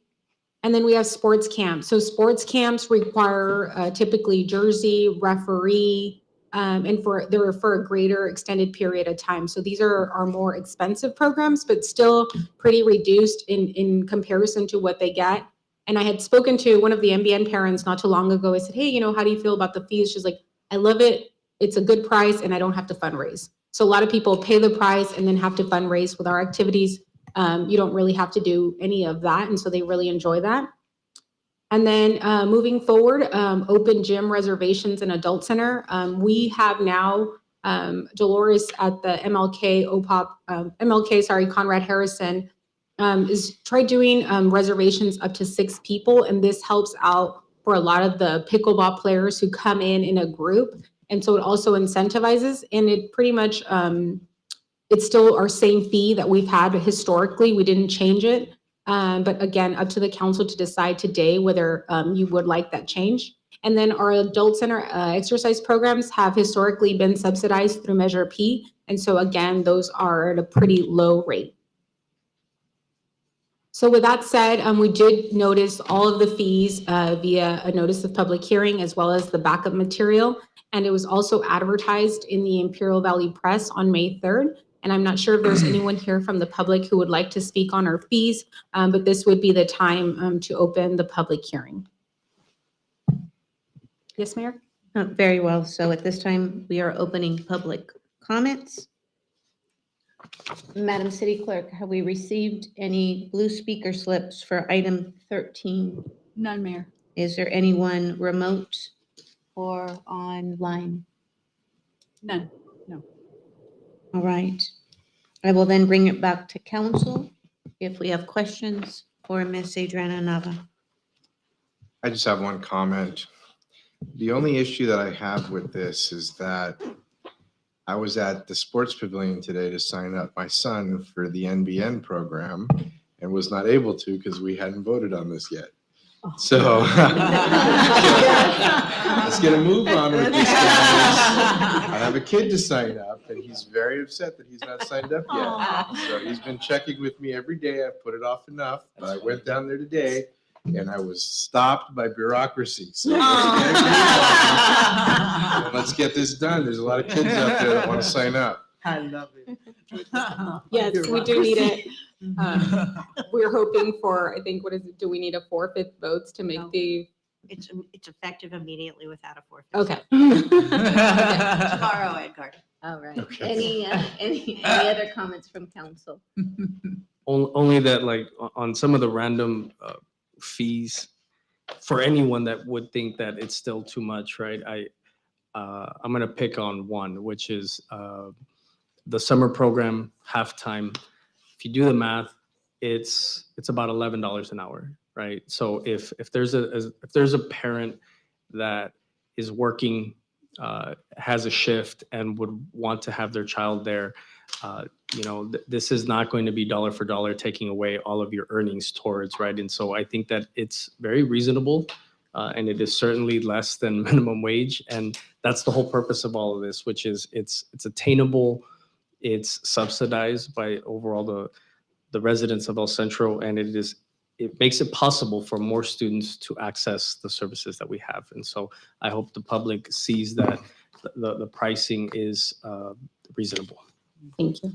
K: And then we have sports camps. So sports camps require typically jersey, referee, and they're for a greater extended period of time. So these are more expensive programs, but still pretty reduced in comparison to what they get. And I had spoken to one of the MBN parents not too long ago. I said, hey, how do you feel about the fees? She's like, I love it. It's a good price and I don't have to fundraise. So a lot of people pay the price and then have to fundraise with our activities. You don't really have to do any of that. And so they really enjoy that. And then moving forward, open gym reservations and adult center. We have now Dolores at the MLK, Conrad Harrison, is try doing reservations up to 6 people. And this helps out for a lot of the pickleball players who come in a group. And so it also incentivizes, and it pretty much, it's still our same fee that we've had historically. We didn't change it. But again, up to the council to decide today whether you would like that change. And then our adult center exercise programs have historically been subsidized through Measure P. And so again, those are at a pretty low rate. So with that said, we did notice all of the fees via a notice of public hearing as well as the backup material. And it was also advertised in the Imperial Valley Press on May 3rd. And I'm not sure if there's anyone here from the public who would like to speak on our fees, but this would be the time to open the public hearing. Yes, Mayor?
C: Very well. So at this time, we are opening public comments. Madam City Clerk, have we received any blue speaker slips for item 13?
F: None, Mayor.
C: Is there anyone remote or online?
F: None.
C: All right. I will then bring it back to council if we have questions for Ms. Adriana Nava.
E: I just have one comment. The only issue that I have with this is that I was at the sports pavilion today to sign up my son for the NBN program and was not able to because we hadn't voted on this yet. So let's get a move on with this, guys. I have a kid to sign up and he's very upset that he's not signed up yet. So he's been checking with me every day. I've put it off enough, but I went down there today and I was stopped by bureaucracy. So let's get this done. There's a lot of kids out there that want to sign up.
D: I love it.
K: Yes, we do need it. We're hoping for, I think, do we need a 4/5 votes to make
L: No.
K: the,
L: It's effective immediately without a forfeit.
K: okay.
L: Tomorrow, Edgar.
C: All right.
E: Okay.
C: Any other comments from council?
J: Only that, like, on some of the random fees, for anyone that would think that it's still too much, right? I'm gonna pick on one, which is the summer program halftime. If you do the math, it's about $11 an hour, right? So if there's a parent that is working, has a shift and would want to have their child there, this is not going to be dollar for dollar taking away all of your earnings towards, right? And so I think that it's very reasonable, and it is certainly less than minimum wage. And that's the whole purpose of all of this, which is it's attainable, it's subsidized by overall the residents of El Centro, and it makes it possible for more students to access the services that we have. And so I hope the public sees that the pricing is reasonable.
C: Thank you.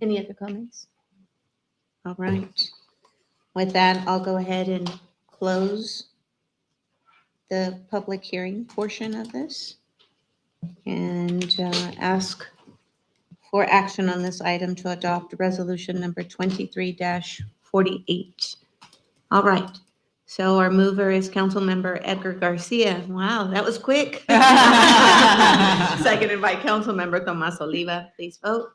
C: Any other comments? All right. With that, I'll go ahead and close the public hearing portion of this and ask for action on this item to adopt resolution number 23-48. All right. So our mover is Councilmember Edgar Garcia. Wow, that was quick. Seconded by Councilmember Tomas Oliva. Please vote.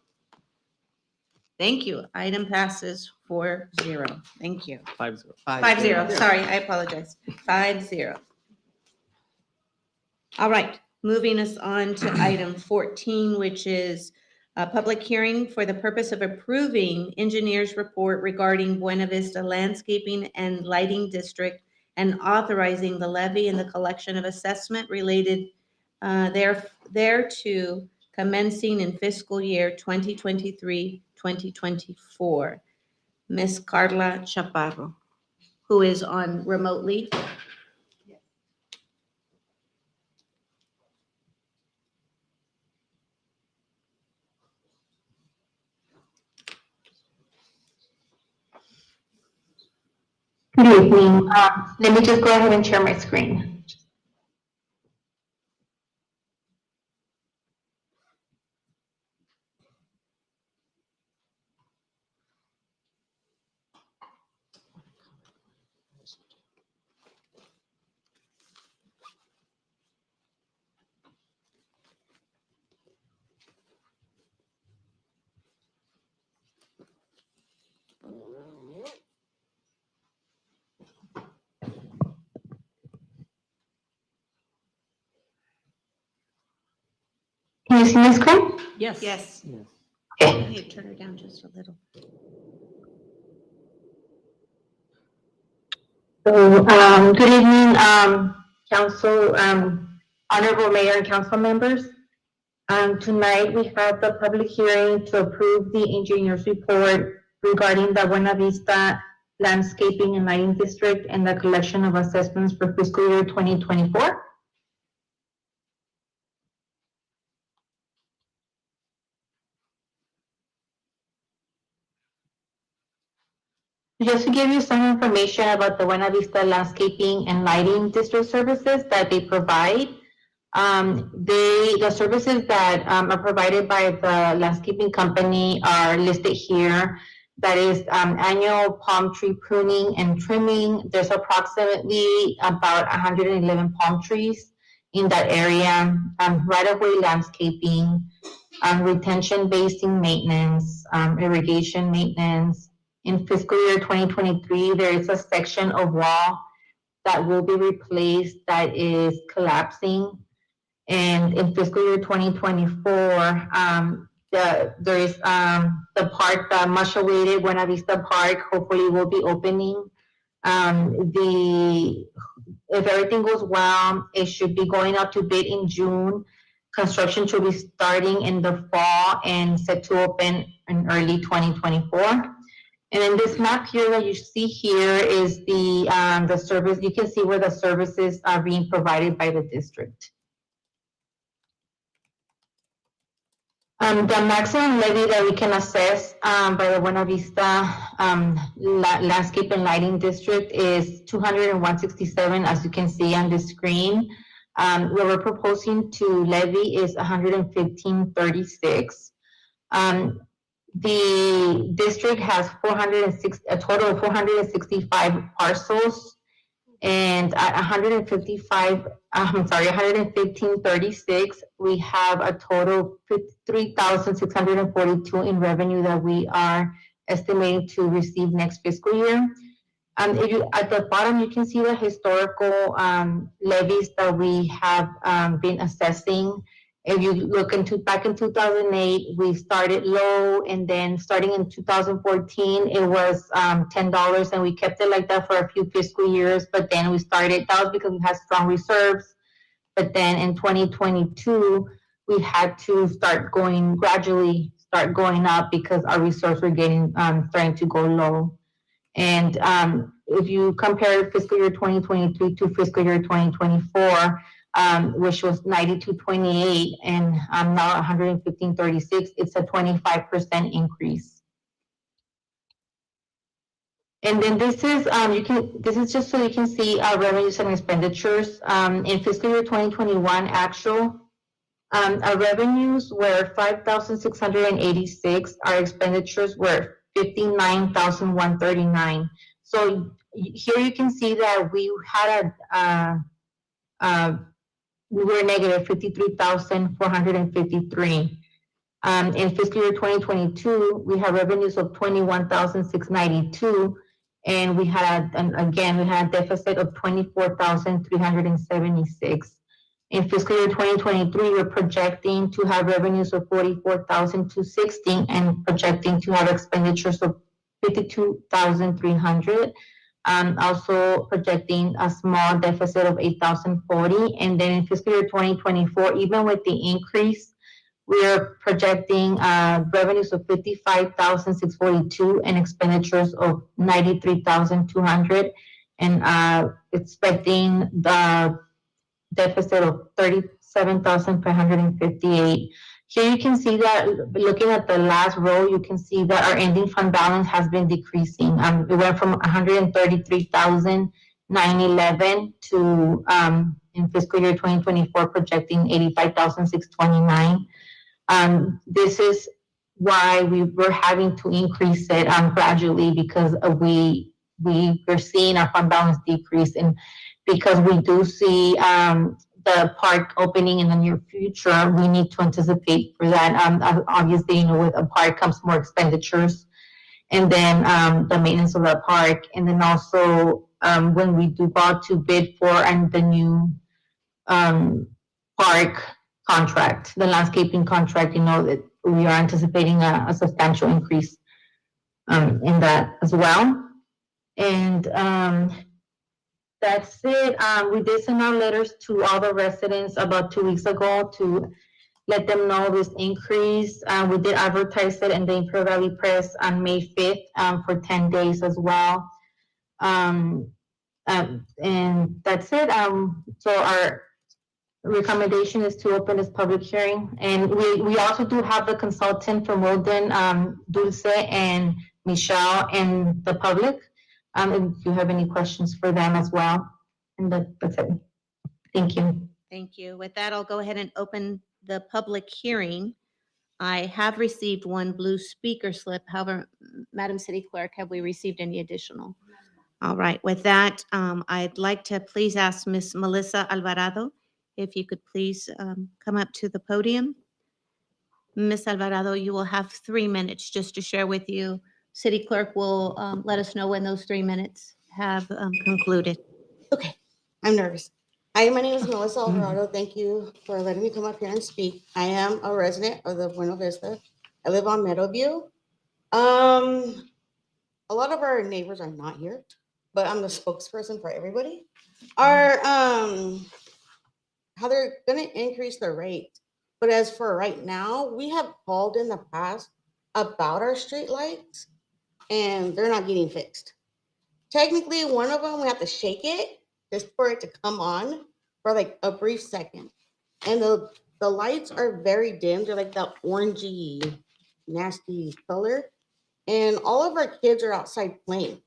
C: Thank you. Item passes 4-0. Thank you.
J: 5-0.
C: 5-0. Sorry, I apologize. 5-0. All right, moving us on to item 14, which is A public hearing for the purpose of approving engineer's report regarding Buena Vista Landscaping and Lighting District and authorizing the levy and the collection of assessment related thereto commencing in fiscal year 2023-2024. Ms. Carla Chaparro, who is on remote leave.
M: Good evening. Let me just go ahead and share my screen. Can you see my screen?
F: Yes.
C: Yes.
M: Okay.
C: Hey, turn her down just a little.
M: So, good evening, council, honorable mayor and council members. Tonight we have the public hearing to approve the engineer's report regarding the Buena Vista Landscaping and Lighting District and the collection of assessments for fiscal year 2024. Just to give you some information about the Buena Vista Landscaping and Lighting District services that they provide. The services that are provided by the landscaping company are listed here. That is annual palm tree pruning and trimming. There's approximately about 111 palm trees in that area. Right-of-way landscaping, retention basin maintenance, irrigation maintenance. In fiscal year 2023, there is a section of wall that will be replaced that is collapsing. And in fiscal year 2024, there is the park, the much awaited Buena Vista Park, hopefully will be opening. If everything goes well, it should be going out to bid in June. Construction should be starting in the fall and set to open in early 2024. And in this map here that you see here is the service. You can see where the services are being provided by the district. The maximum levy that we can assess by the Buena Vista Landscape and Lighting District is 201.67, as you can see on the screen. What we're proposing to levy is 115.36. The district has a total of 465 parcels, and at 115.36, we have a total of 3,642 in revenue that we are estimating to receive next fiscal year. If you, at the bottom, you can see the historical levies that we have been assessing. If you look back in 2008, we started low, and then starting in 2014, it was $10, and we kept it like that for a few fiscal years. But then we started, that was because we had strong reserves. But then in 2022, we had to gradually start going up because our reserves were starting to go low. And if you compare fiscal year 2023 to fiscal year 2024, which was 92.28 and now 115.36, it's a 25% increase. And then this is just so you can see our revenues and expenditures. In fiscal year 2021 actual, our revenues were 5,686. Our expenditures were 59,139. So here you can see that we had we were negative 53,453. In fiscal year 2022, we had revenues of 21,692, and we had a deficit of 24,376. In fiscal year 2023, we're projecting to have revenues of 44,260 and projecting to have expenditures of 52,300. Also projecting a small deficit of 8,040. And then in fiscal year 2024, even with the increase, we are projecting revenues of 55,642 and expenditures of 93,200, and expecting the deficit of 37,558. Here you can see that, looking at the last row, you can see that our ending fund balance has been decreasing. It went from 133,911 to in fiscal year 2024 projecting 85,629. This is why we were having to increase it gradually, because we're seeing our fund balance decrease, and because we do see the park opening in the near future, we need to anticipate for that. Obviously, with a park comes more expenditures, and then the maintenance of the park, and then also when we do go out to bid for the new park contract, the landscaping contract, that we are anticipating a substantial increase in that as well. And that's it. We did send out letters to all the residents about 2 weeks ago to let them know this increase. We did advertise it in the Imperial Valley Press on May 5th for 10 days as well. And that's it. So our recommendation is to open this public hearing. And we also do have the consultant from Wilden, Dulce and Michelle, and the public. If you have any questions for them as well. And that's it. Thank you.
C: Thank you. With that, I'll go ahead and open the public hearing. I have received one blue speaker slip. However, Madam City Clerk, have we received any additional? All right. With that, I'd like to please ask Miss Melissa Alvarado, if you could please come up to the podium. Miss Alvarado, you will have 3 minutes just to share with you. City Clerk will let us know when those 3 minutes have concluded.
N: Okay, I'm nervous. Hi, my name is Melissa Alvarado. Thank you for letting me come up here and speak. I am a resident of the Buena Vista. I live on Meadowview. A lot of our neighbors are not here, but I'm the spokesperson for everybody. How they're gonna increase the rate. But as for right now, we have called in the past about our street lights, and they're not getting fixed. Technically, one of them, we have to shake it just for it to come on for like a brief second. And the lights are very dim. They're like that orangey, nasty color. And all of our kids are outside playing.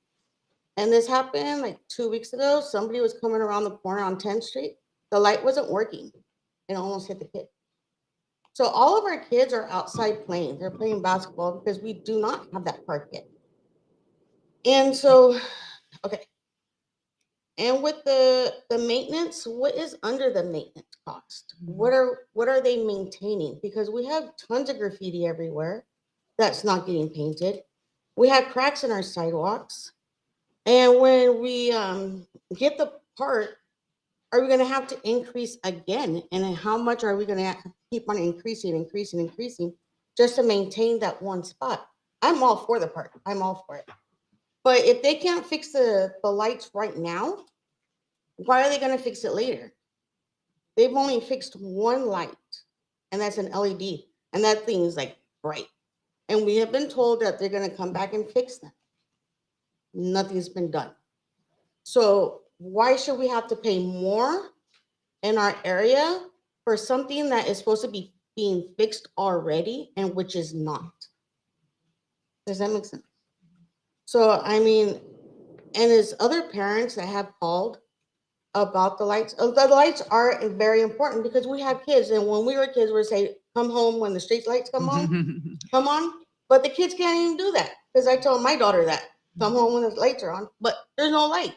N: And this happened like 2 weeks ago. Somebody was coming around the corner on 10th Street. The light wasn't working and almost hit the kid. So all of our kids are outside playing. They're playing basketball because we do not have that park yet. And so, okay. And with the maintenance, what is under the maintenance cost? What are they maintaining? Because we have tons of graffiti everywhere that's not getting painted. We have cracks in our sidewalks. And when we get the park, are we going to have to increase again? And then how much are we going to keep on increasing just to maintain that one spot? I'm all for the park. I'm all for it. But if they can't fix the lights right now, why are they going to fix it later? They've only fixed one light, and that's an LED. And that thing is like bright. And we have been told that they're going to come back and fix them. Nothing's been done. So why should we have to pay more in our area for something that is supposed to be being fixed already and which is not? Does that make sense? So, I mean, and there's other parents that have called about the lights. The lights are very important because we have kids. And when we were kids, we would say, come home when the street lights come on, come on. But the kids can't even do that because I told my daughter that, come home when the lights are on, but there's no light.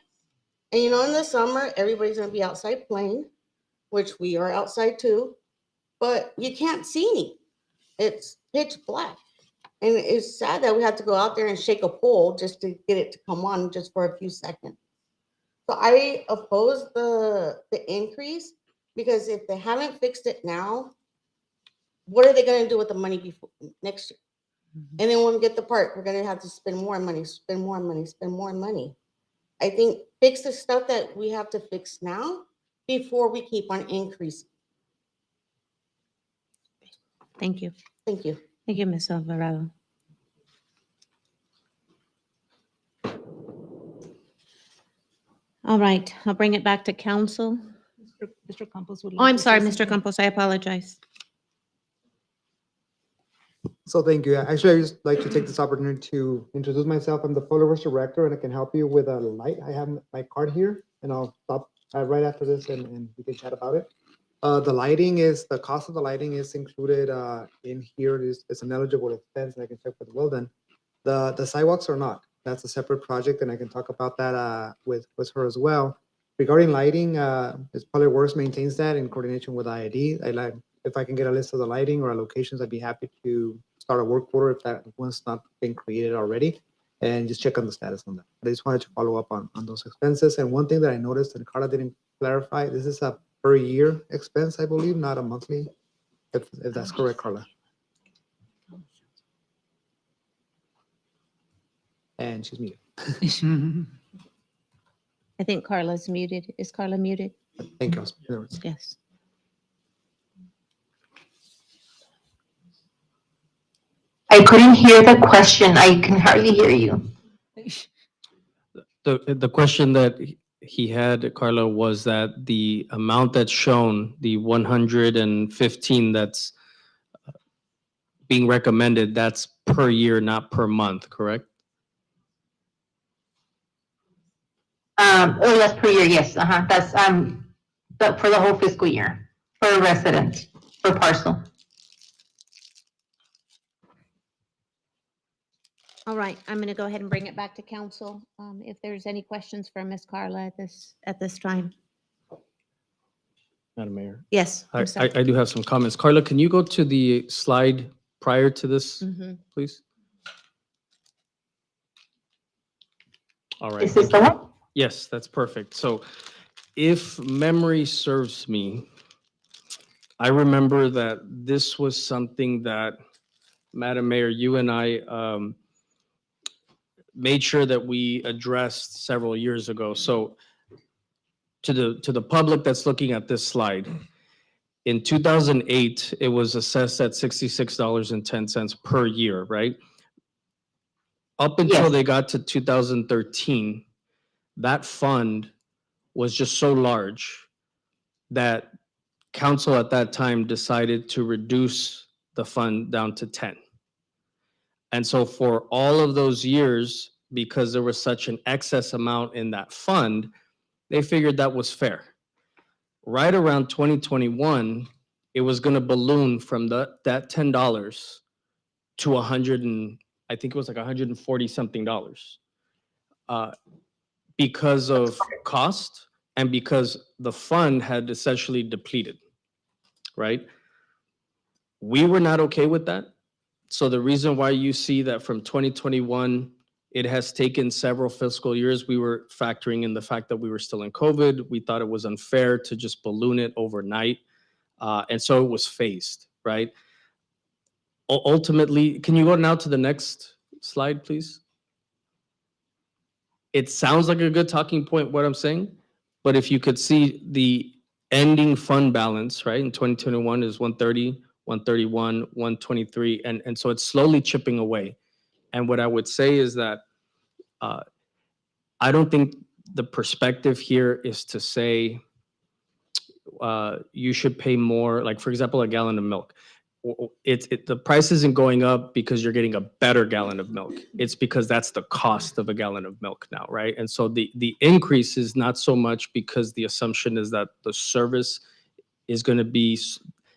N: And in the summer, everybody's gonna be outside playing, which we are outside too, but you can't see any. It's pitch black. And it's sad that we have to go out there and shake a pole just to get it to come on just for a few seconds. So I oppose the increase Because if they haven't fixed it now, what are they gonna do with the money before, next year? And then when we get the park, we're gonna have to spend more money, spend more money, spend more money. I think fix the stuff that we have to fix now before we keep on increasing.
C: Thank you.
N: Thank you.
C: Thank you, Ms. Alvarado. All right, I'll bring it back to council.
F: Mr. Campos would like
C: Oh, I'm
F: to say
C: sorry, Mr.
F: something.
C: Campos, I apologize.
A: So thank you. Actually, I just like to take this opportunity to introduce myself. I'm the Public Works Director, and I can help you with a light. I have my card here, and I'll stop right after this, and we can chat about it. The lighting is, the cost of the lighting is included in here. It's an eligible expense, and I can check with Wilden. The sidewalks are not. That's a separate project, and I can talk about that with her as well. Regarding lighting, it's Public Works maintains that in coordination with IID. If I can get a list of the lighting or locations, I'd be happy to start a work order if that one's not been created already, and just check on the status on that. I just wanted to follow up on those expenses. And one thing that I noticed, and Carla didn't clarify, this is a per year expense, I believe, not a monthly, if that's correct, Carla. And she's muted.
C: I think Carla's muted. Is Carla muted?
A: Thank you.
C: Yes.
M: I couldn't hear the question. I can hardly hear you.
J: The question that he had, Carla, was that the amount that's shown, the 115 that's being recommended, that's per year, not per month, correct?
M: Oh, that's per year, yes, that's, for the whole fiscal year, per resident, per parcel.
C: All right, I'm going to go ahead and bring it back to council. If there's any questions for Ms. Carla at this time.
J: Madam Mayor.
C: Yes,
J: I
C: I'm sorry.
J: do have some comments. Carla, can you go to the slide prior to this,
C: Mhm.
J: please? All right.
M: Is this
J: thank
M: the
J: you.
M: one?
J: Yes, that's perfect. So if memory serves me, I remember that this was something that, Madam Mayor, you and I made sure that we addressed several years ago. So to the public that's looking at this slide, in 2008, it was assessed at $66.10 per year, right? Up until
M: Yes.
J: they got to 2013, that fund was just so large that council at that time decided to reduce the fund down to 10. And so for all of those years, because there was such an excess amount in that fund, they figured that was fair. Right around 2021, it was going to balloon from that $10 to 100 and I think it was like 140 something dollars because of cost and because the fund had essentially depleted, right? We were not okay with that. So the reason why you see that from 2021, it has taken several fiscal years, we were factoring in the fact that we were still in COVID. We thought it was unfair to just balloon it overnight. And so it was phased, right? Ultimately, can you go now to the next slide, please? It sounds like a good talking point, what I'm saying, but if you could see the ending fund balance, right, in 2021 is 130, 131, 123, and so it's slowly chipping away. And what I would say is that I don't think the perspective here is to say you should pay more, like for example, a gallon of milk. The price isn't going up because you're getting a better gallon of milk. It's because that's the cost of a gallon of milk now, right? And so the increase is not so much because the assumption is that the service is going to be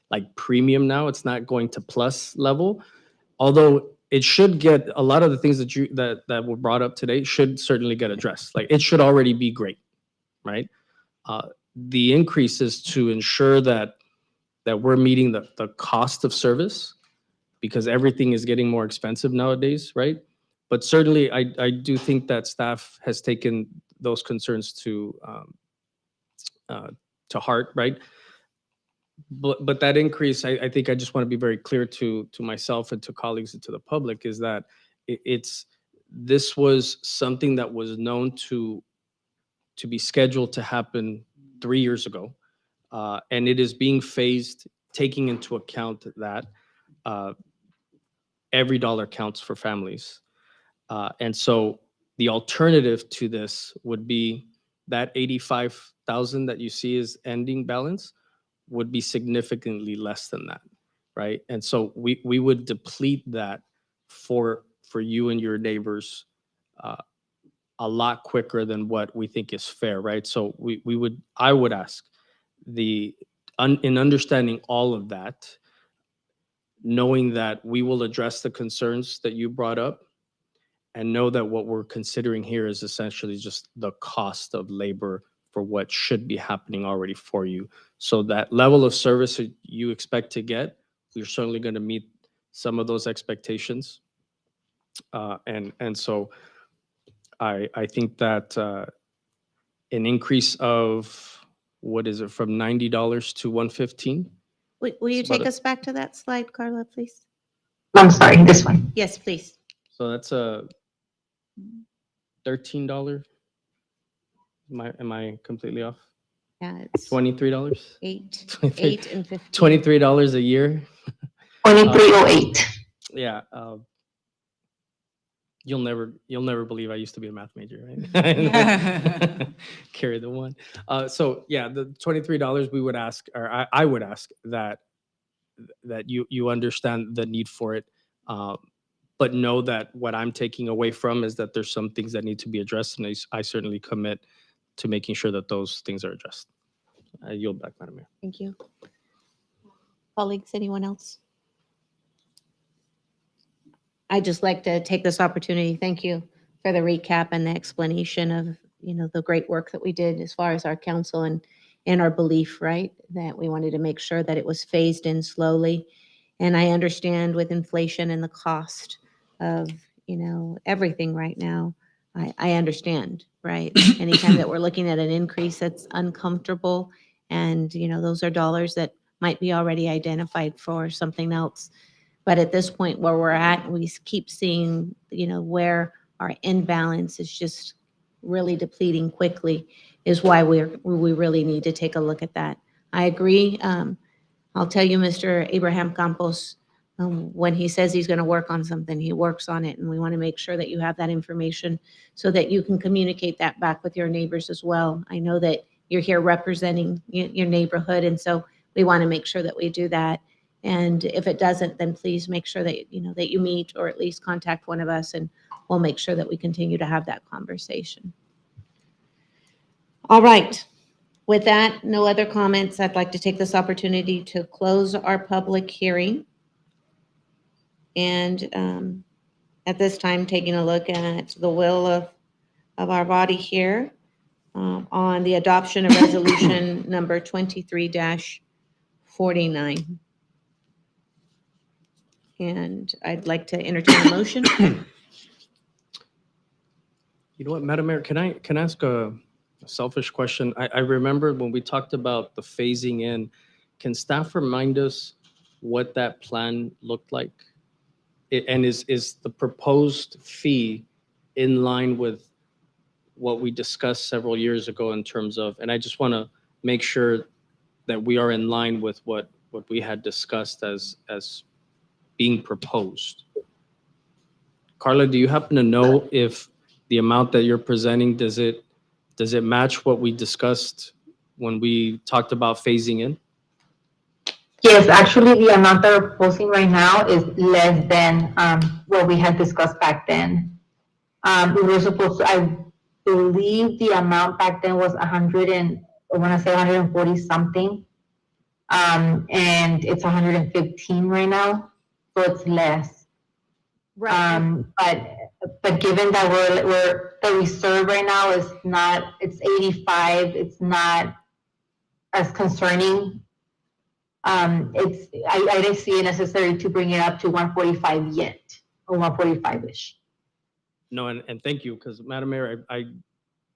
J: like premium now. It's not going to plus level, although it should get a lot of the things that were brought up today should certainly get addressed. Like it should already be great, right? The increase is to ensure that we're meeting the cost of service because everything is getting more expensive nowadays, right? But certainly, I do think that staff has taken those concerns to heart, right? But that increase, I think I just want to be very clear to myself and to colleagues and to the public is that this was something that was known to be scheduled to happen 3 years ago. And it is being phased, taking into account that uh, every dollar counts for families. And so the alternative to this would be that 85,000 that you see as ending balance would be significantly less than that, right? And so we would deplete that for you and your neighbors a lot quicker than what we think is fair, right? So I would ask in understanding all of that, knowing that we will address the concerns that you brought up, and know that what we're considering here is essentially just the cost of labor for what should be happening already for you. So that level of service that you expect to get, we're certainly going to meet some of those expectations. And so I think that an increase of, what is it, from $90 to $115?
C: Will you
J: It's about
C: take
J: a-
C: us back to that slide, Carla, please?
M: I'm sorry, this one.
C: Yes, please.
J: So that's a $13. Am I completely off?
C: Yeah, it's
J: $23?
C: 8 and 15.
J: $23 a year.
M: 2308.
J: Yeah. You'll never believe I used to be a math major, right? Carry the one. So yeah, the $23 we would ask, or I would ask that you understand the need for it, but know that what I'm taking away from is that there's some things that need to be addressed, and I certainly commit to making sure that those things are addressed. I yield back, Madam Mayor.
C: Thank you. Colleagues, anyone else? I'd just like to take this opportunity, thank you for the recap and the explanation of, the great work that we did as far as our council and our belief, right? That we wanted to make sure that it was phased in slowly. And I understand with inflation and the cost of, everything right now, I understand, right? Anytime that we're looking at an increase that's uncomfortable and, those are dollars that might be already identified for something else. But at this point where we're at, we keep seeing, where our imbalance is just really depleting quickly is why we really need to take a look at that. I agree. I'll tell you, Mr. Abraham Campos, when he says he's going to work on something, he works on it. And we want to make sure that you have that information so that you can communicate that back with your neighbors as well. I know that you're here representing your neighborhood. And so we want to make sure that we do that. And if it doesn't, then please make sure that, that you meet or at least contact one of us, and we'll make sure that we continue to have that conversation. All right. With that, no other comments. I'd like to take this opportunity to close our public hearing. And at this time, taking a look at the will of our body here on the adoption of resolution number 23-49. And I'd like to entertain a motion.
J: You know what, Madam Mayor, can I ask a selfish question? I remember when we talked about the phasing in, can staff remind us what that plan looked like? And is the proposed fee in line with what we discussed several years ago in terms of, and I just want to make sure that we are in line with what we had discussed as being proposed. Carla, do you happen to know if the amount that you're presenting, does it match what we discussed when we talked about phasing in?
M: Yes, actually, the amount that we're proposing right now is less than what we had discussed back then. We were supposed to, I believe the amount back then was 100 and, I want to say 140 something. And it's 115 right now, so it's less.
C: Right.
M: But given that the reserve right now is not, it's 85, it's not as concerning. I didn't see it necessary to bring it up to 145 yet, or 145-ish.
J: No, and thank you, because Madam Mayor, I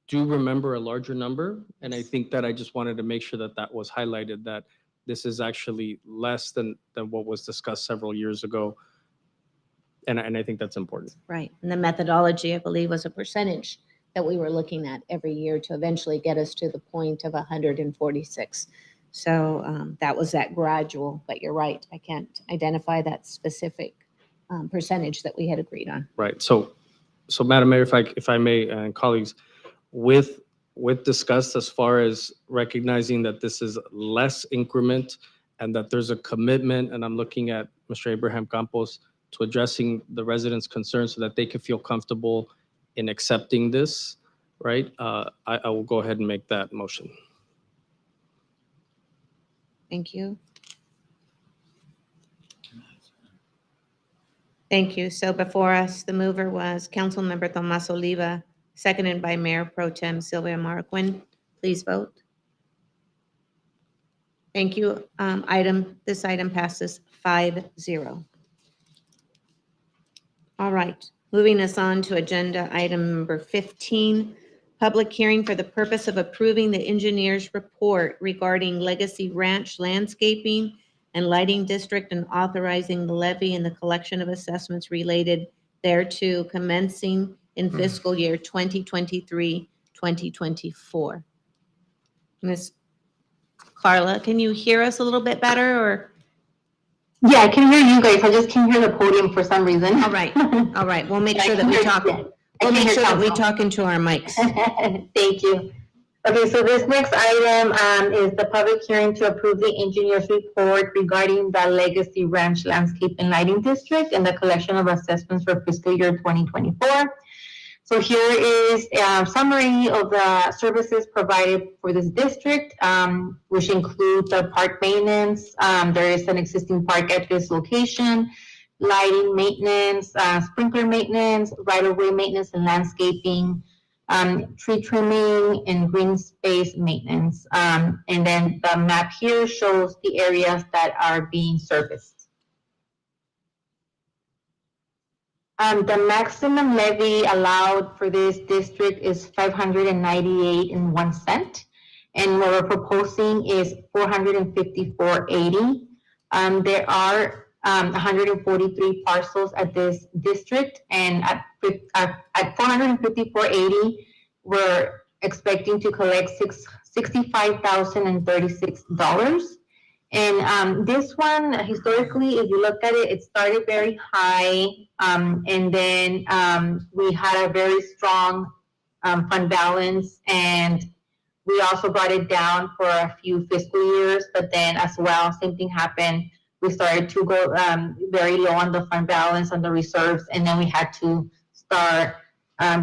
J: do remember a larger number, and I think that I just wanted to make sure that was highlighted, that this is actually less than what was discussed several years ago. And I think that's important.
C: Right. And the methodology, I believe, was a percentage that we were looking at every year to eventually get us to the point of 146. So that was that gradual, but you're right. I can't identify that specific percentage that we had agreed on.
J: Right. So Madam Mayor, if I may, and colleagues, with discussed as far as recognizing that this is less increment and that there's a commitment, and I'm looking at Mr. Abraham Campos to addressing the residents' concerns so that they can feel comfortable in accepting this, right? I will go ahead and make that motion.
C: Thank you. Thank you. So before us, the mover was Councilmember Tomas Oliva, seconded by Mayor Pro Tem Sylvia Marroquin. Please vote. Thank you. This item passes 5-0. All right, moving us on to agenda item number 15, public hearing for the purpose of approving the engineer's report regarding Legacy Ranch landscaping and lighting district and authorizing the levy and the collection of assessments related thereto commencing in fiscal year 2023-2024. Ms. Carla, can you hear us a little bit better, or?
M: Yeah, I can hear you guys. I just can't hear the podium for some reason.
C: All right, we'll make sure that we talk. We'll make sure that we talk into our mics.
M: Thank you. Okay, so this next item is the public hearing to approve the engineer's report regarding the Legacy Ranch Landscape and Lighting District and the collection of assessments for fiscal year 2024. So here is a summary of the services provided for this district, which includes the park maintenance. There is an existing park at this location, lighting maintenance, sprinkler maintenance, right-of-way maintenance and landscaping, tree trimming, and green space maintenance. And then the map here shows the areas that are being serviced. The maximum levy allowed for this district is $598.01, and what we're proposing is $454.80. There are 143 parcels at this district, and at $454.80, we're expecting to collect $65,036. And this one, historically, if you look at it, it started very high, and then we had a very strong fund balance, and we also brought it down for a few fiscal years, but then as well, same thing happened. We started to go very low on the fund balance, on the reserves, and then we had to start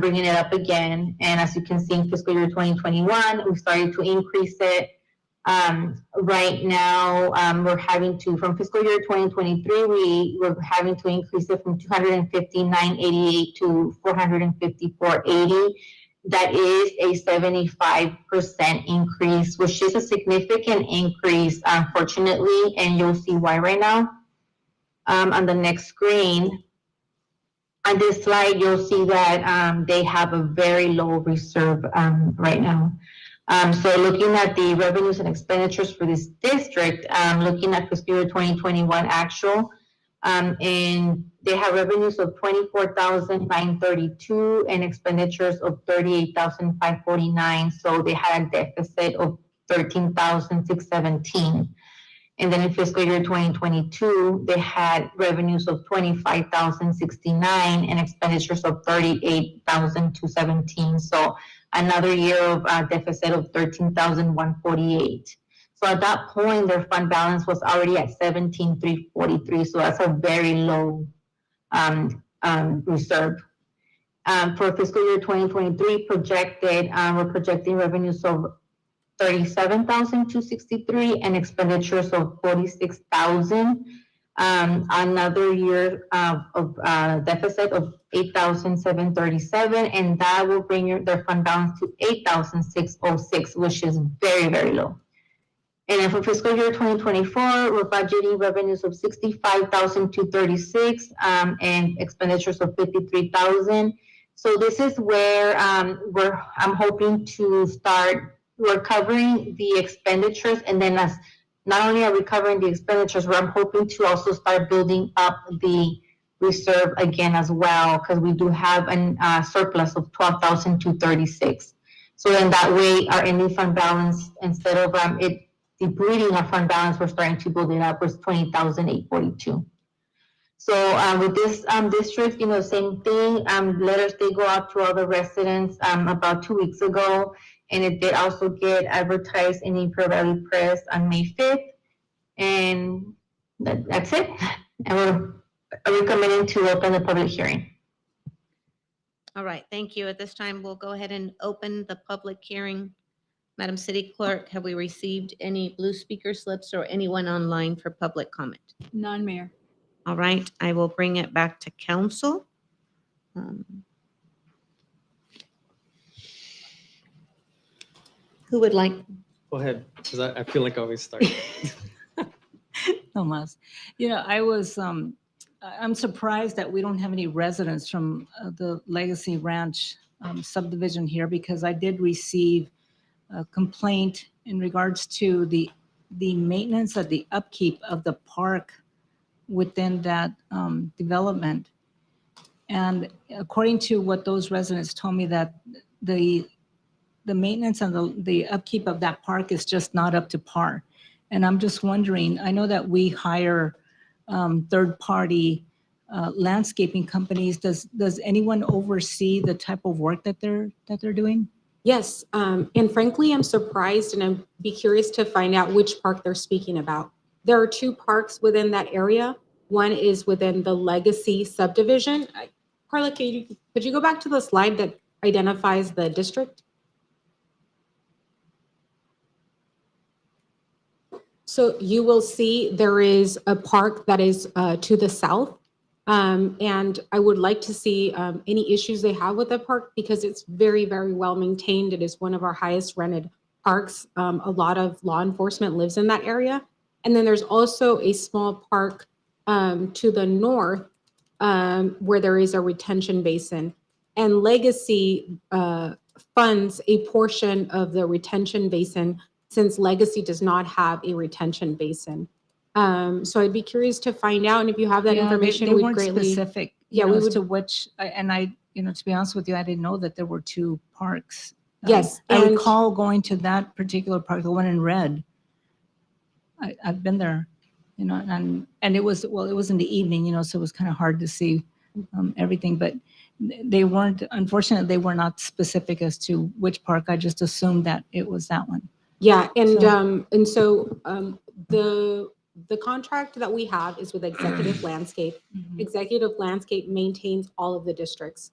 M: bringing it up again. And as you can see in fiscal year 2021, we started to increase it. Right now, we're having to, from fiscal year 2023, we're having to increase it from $259.88 to $454.80. That is a 75% increase, which is a significant increase, unfortunately, and you'll see why right now. On the next screen, on this slide, you'll see that they have a very low reserve right now. So looking at the revenues and expenditures for this district, looking at fiscal year 2021 actual, and they have revenues of $24,932 and expenditures of $38,549. So they had a deficit of $13,617. And then in fiscal year 2022, they had revenues of $25,069 and expenditures of $38,217. So another year of deficit of $13,148. So at that point, their fund balance was already at $17,343. So that's a very low reserve. For fiscal year 2023 projected, we're projecting revenues of $37,263 and expenditures of $46,000. Another year of deficit of $8,737, and that will bring their fund balance to $8,606, which is very, very low. And then for fiscal year 2024, we're budgeting revenues of $65,236 and expenditures of $53,000. So this is where I'm hoping to start recovering the expenditures, and then as not only are we covering the expenditures, but I'm hoping to also start building up the reserve again as well, because we do have a surplus of 12,236. So in that way, our ending fund balance, instead of it depleting our fund balance, we're starting to build it up, was 20,842. So with this district, same thing. Letters did go out to all the residents about 2 weeks ago, and it did also get advertised in the Imperial Valley Press on May 5th. And that's it. And we're recommending to open the public hearing.
C: All right, thank you. At this time, we'll go ahead and open the public hearing. Madam City Clerk, have we received any blue speaker slips or anyone online for public comment?
F: None, Mayor.
C: All right, I will bring it back to council. Who would like?
B: Go ahead, because I feel like I always start.
F: No mas. I'm surprised that we don't have any residents from the Legacy Ranch subdivision here, because I did receive a complaint in regards to the maintenance of the upkeep of the park within that development. And according to what those residents told me, that the maintenance and the upkeep of that park is just not up to par. And I'm just wondering, I know that we hire third-party landscaping companies. Does anyone oversee the type of work that they're doing?
K: Yes, and frankly, I'm surprised, and I'd be curious to find out which park they're speaking about. There are 2 parks within that area. One is within the Legacy subdivision. Carla, could you go back to the slide that identifies the district? So you will see there is a park that is to the south. And I would like to see any issues they have with the park, because it's very, very well maintained. It is one of our highest rented parks. A lot of law enforcement lives in that area. And then there's also a small park to the north where there is a retention basin. And Legacy funds a portion of the retention basin, since Legacy does not have a retention basin. So I'd be curious to find out, and if you have that information,
F: they
K: we'd
F: weren't
K: greatly.
F: specific.
K: Yeah,
F: We
K: we
F: as
K: would.
F: to which, and I, to be honest with you, I didn't know that there were 2 parks.
K: Yes,
F: I
K: and-
F: recall going to that particular park, the one in red. I've been there, and it was in the evening, so it was kind of hard to see everything, but unfortunately, they were not specific as to which park. I just assumed that it was that one.
K: Yeah, and
F: So-
K: the contract that we have is with Executive Landscape. Executive Landscape maintains all of the districts,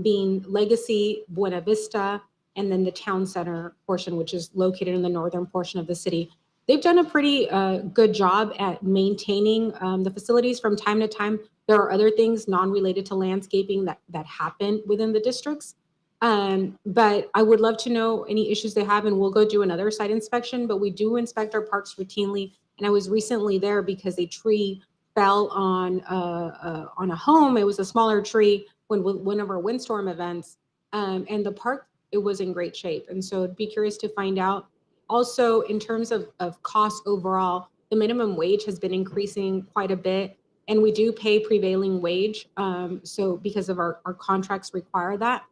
K: being Legacy, Buena Vista, and then the town center portion, which is located in the northern portion of the city. They've done a pretty good job at maintaining the facilities. From time to time, there are other things non-related to landscaping that happen within the districts. But I would love to know any issues they have, and we'll go do another site inspection. But we do inspect our parks routinely. And I was recently there because a tree fell on a home. It was a smaller tree when one of our windstorm events, and the park, it was in great shape. And so I'd be curious to find out. Also, in terms of cost overall, the minimum wage has been increasing quite a bit, and we do pay prevailing wage. So because of our contracts require that.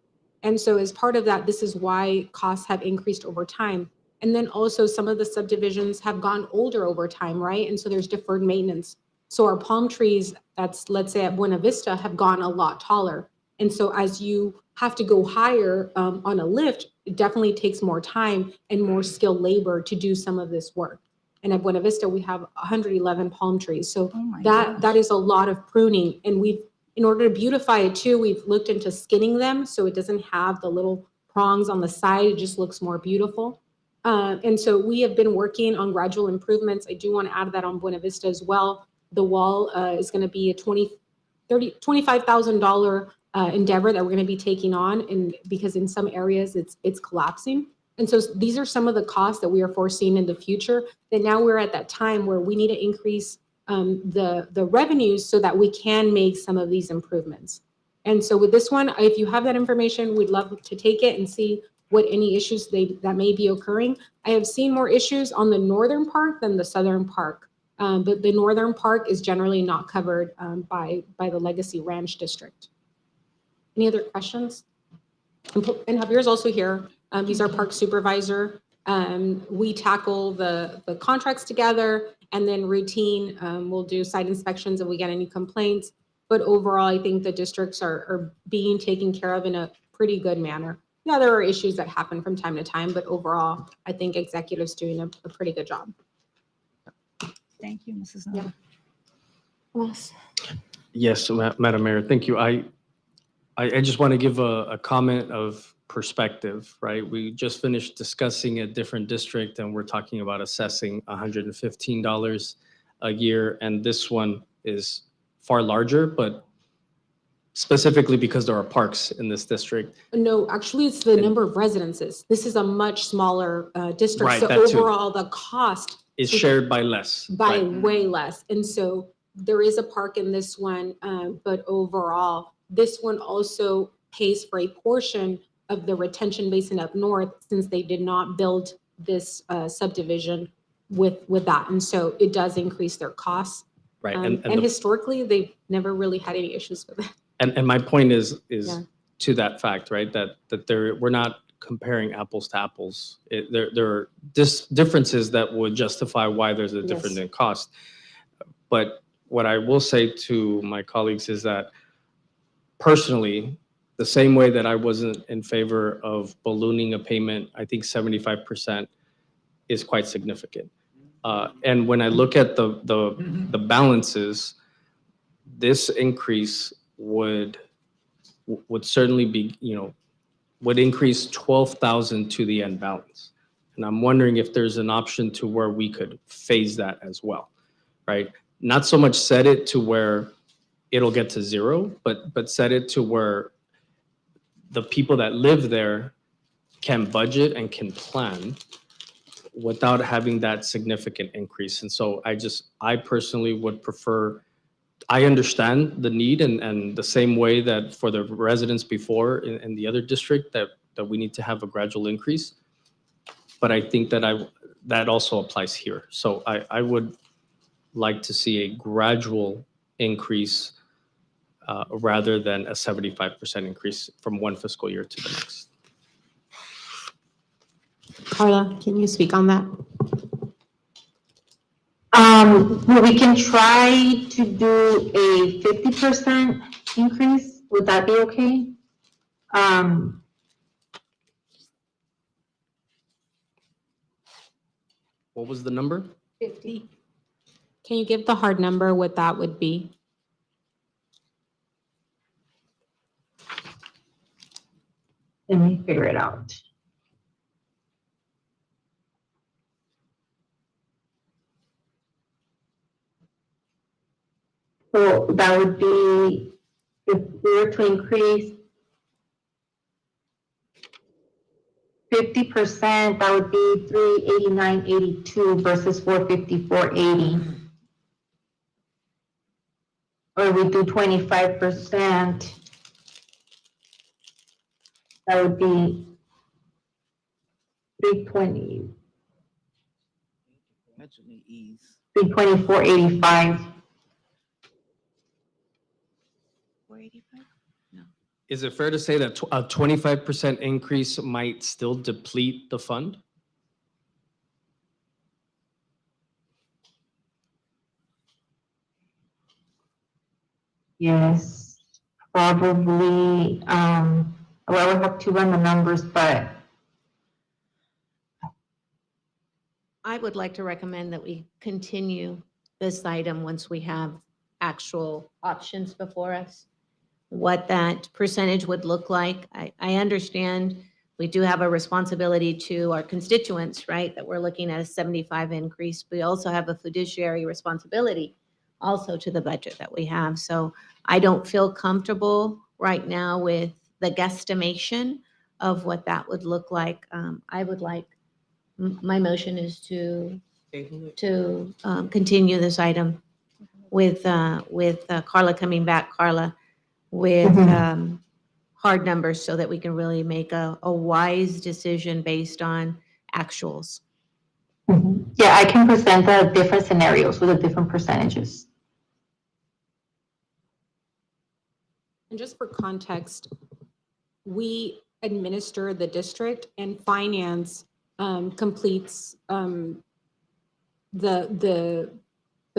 K: And so as part of that, this is why costs have increased over time. And then also some of the subdivisions have gone older over time, right? And so there's deferred maintenance. So our palm trees, that's, let's say at Buena Vista, have gone a lot taller. And so as you have to go higher on a lift, it definitely takes more time and more skilled labor to do some of this work. And at Buena Vista, we have 111 palm trees. So that is a lot of pruning. And in order to beautify it too, we've looked into skinning them so it doesn't have the little prongs on the side. It just looks more beautiful. And so we have been working on gradual improvements. I do want to add that on Buena Vista as well. The wall is going to be a $25,000 endeavor that we're going to be taking on, and because in some areas it's collapsing. And so these are some of the costs that we are foreseeing in the future, that now we're at that time where we need to increase the revenues so that we can make some of these improvements. And so with this one, if you have that information, we'd love to take it and see what any issues that may be occurring. I have seen more issues on the northern park than the southern park. But the northern park is generally not covered by the Legacy Ranch District. Any other questions? And Javier's also here. He's our park supervisor. We tackle the contracts together, and then routine, we'll do site inspections if we get any complaints. But overall, I think the districts are being taken care of in a pretty good manner. Yeah, there are issues that happen from time to time, but overall, I think executive's doing a pretty good job.
F: Thank you, Mrs.
K: Yeah.
F: Nava.
K: Yes.
J: Yes, Madam Mayor, thank you. I just want to give a comment of perspective, right? We just finished discussing a different district and we're talking about assessing $115 a year. And this one is far larger, but specifically because there are parks in this district.
K: No, actually, it's the number of residences. This is a much smaller district.
J: Right,
K: So
J: that too.
K: overall, the cost
J: Is shared by less.
K: by
J: right?
K: way less. And so there is a park in this one, but overall, this one also pays for a portion of the retention basin up north since they did not build this subdivision with that. And so it does increase their costs.
J: Right.
K: And historically, they've never really had any issues with it.
J: And my point is
K: Yeah.
J: to that fact, right? That we're not comparing apples to apples. There are differences that would justify why there's a difference
K: Yes.
J: in cost. But what I will say to my colleagues is that personally, the same way that I wasn't in favor of ballooning a payment, I think 75% is quite significant. And when I look at the balances, this increase would certainly be, would increase 12,000 to the end balance. And I'm wondering if there's an option to where we could phase that as well, right? Not so much set it to where it'll get to zero, but set it to where the people that live there can budget and can plan without having that significant increase. And so I personally would prefer, I understand the need and the same way that for the residents before in the other district that we need to have a gradual increase. But I think that also applies here. So I would like to see a gradual increase rather than a 75% increase from one fiscal year to the next.
C: Carla, can you speak on that?
M: Well, we can try to do a 50% increase. Would that be okay?
J: What was the number?
K: 50. Can you give the hard number what that would be?
M: Let me figure it out. So that would be, if we were to increase 50%, that would be 389.82 versus 454.80. Or we do 25%, that would be 320,
D: Gradually ease.
M: 324.85.
L: 485?
J: Is it fair to say that a 25% increase might still deplete the fund?
M: Yes, probably, well, I would have to run the numbers, but
C: I would like to recommend that we continue this item once we have actual options before us. What that percentage would look like. I understand we do have a responsibility to our constituents, right? That we're looking at a 75 increase. We also have a fiduciary responsibility also to the budget that we have. So I don't feel comfortable right now with the guesstimation of what that would look like. I would like, my motion is to continue this item with Carla coming back, Carla, with hard numbers so that we can really make a wise decision based on actuals.
M: Yeah, I can present the different scenarios with the different percentages.
K: And just for context, we administer the district and finance completes the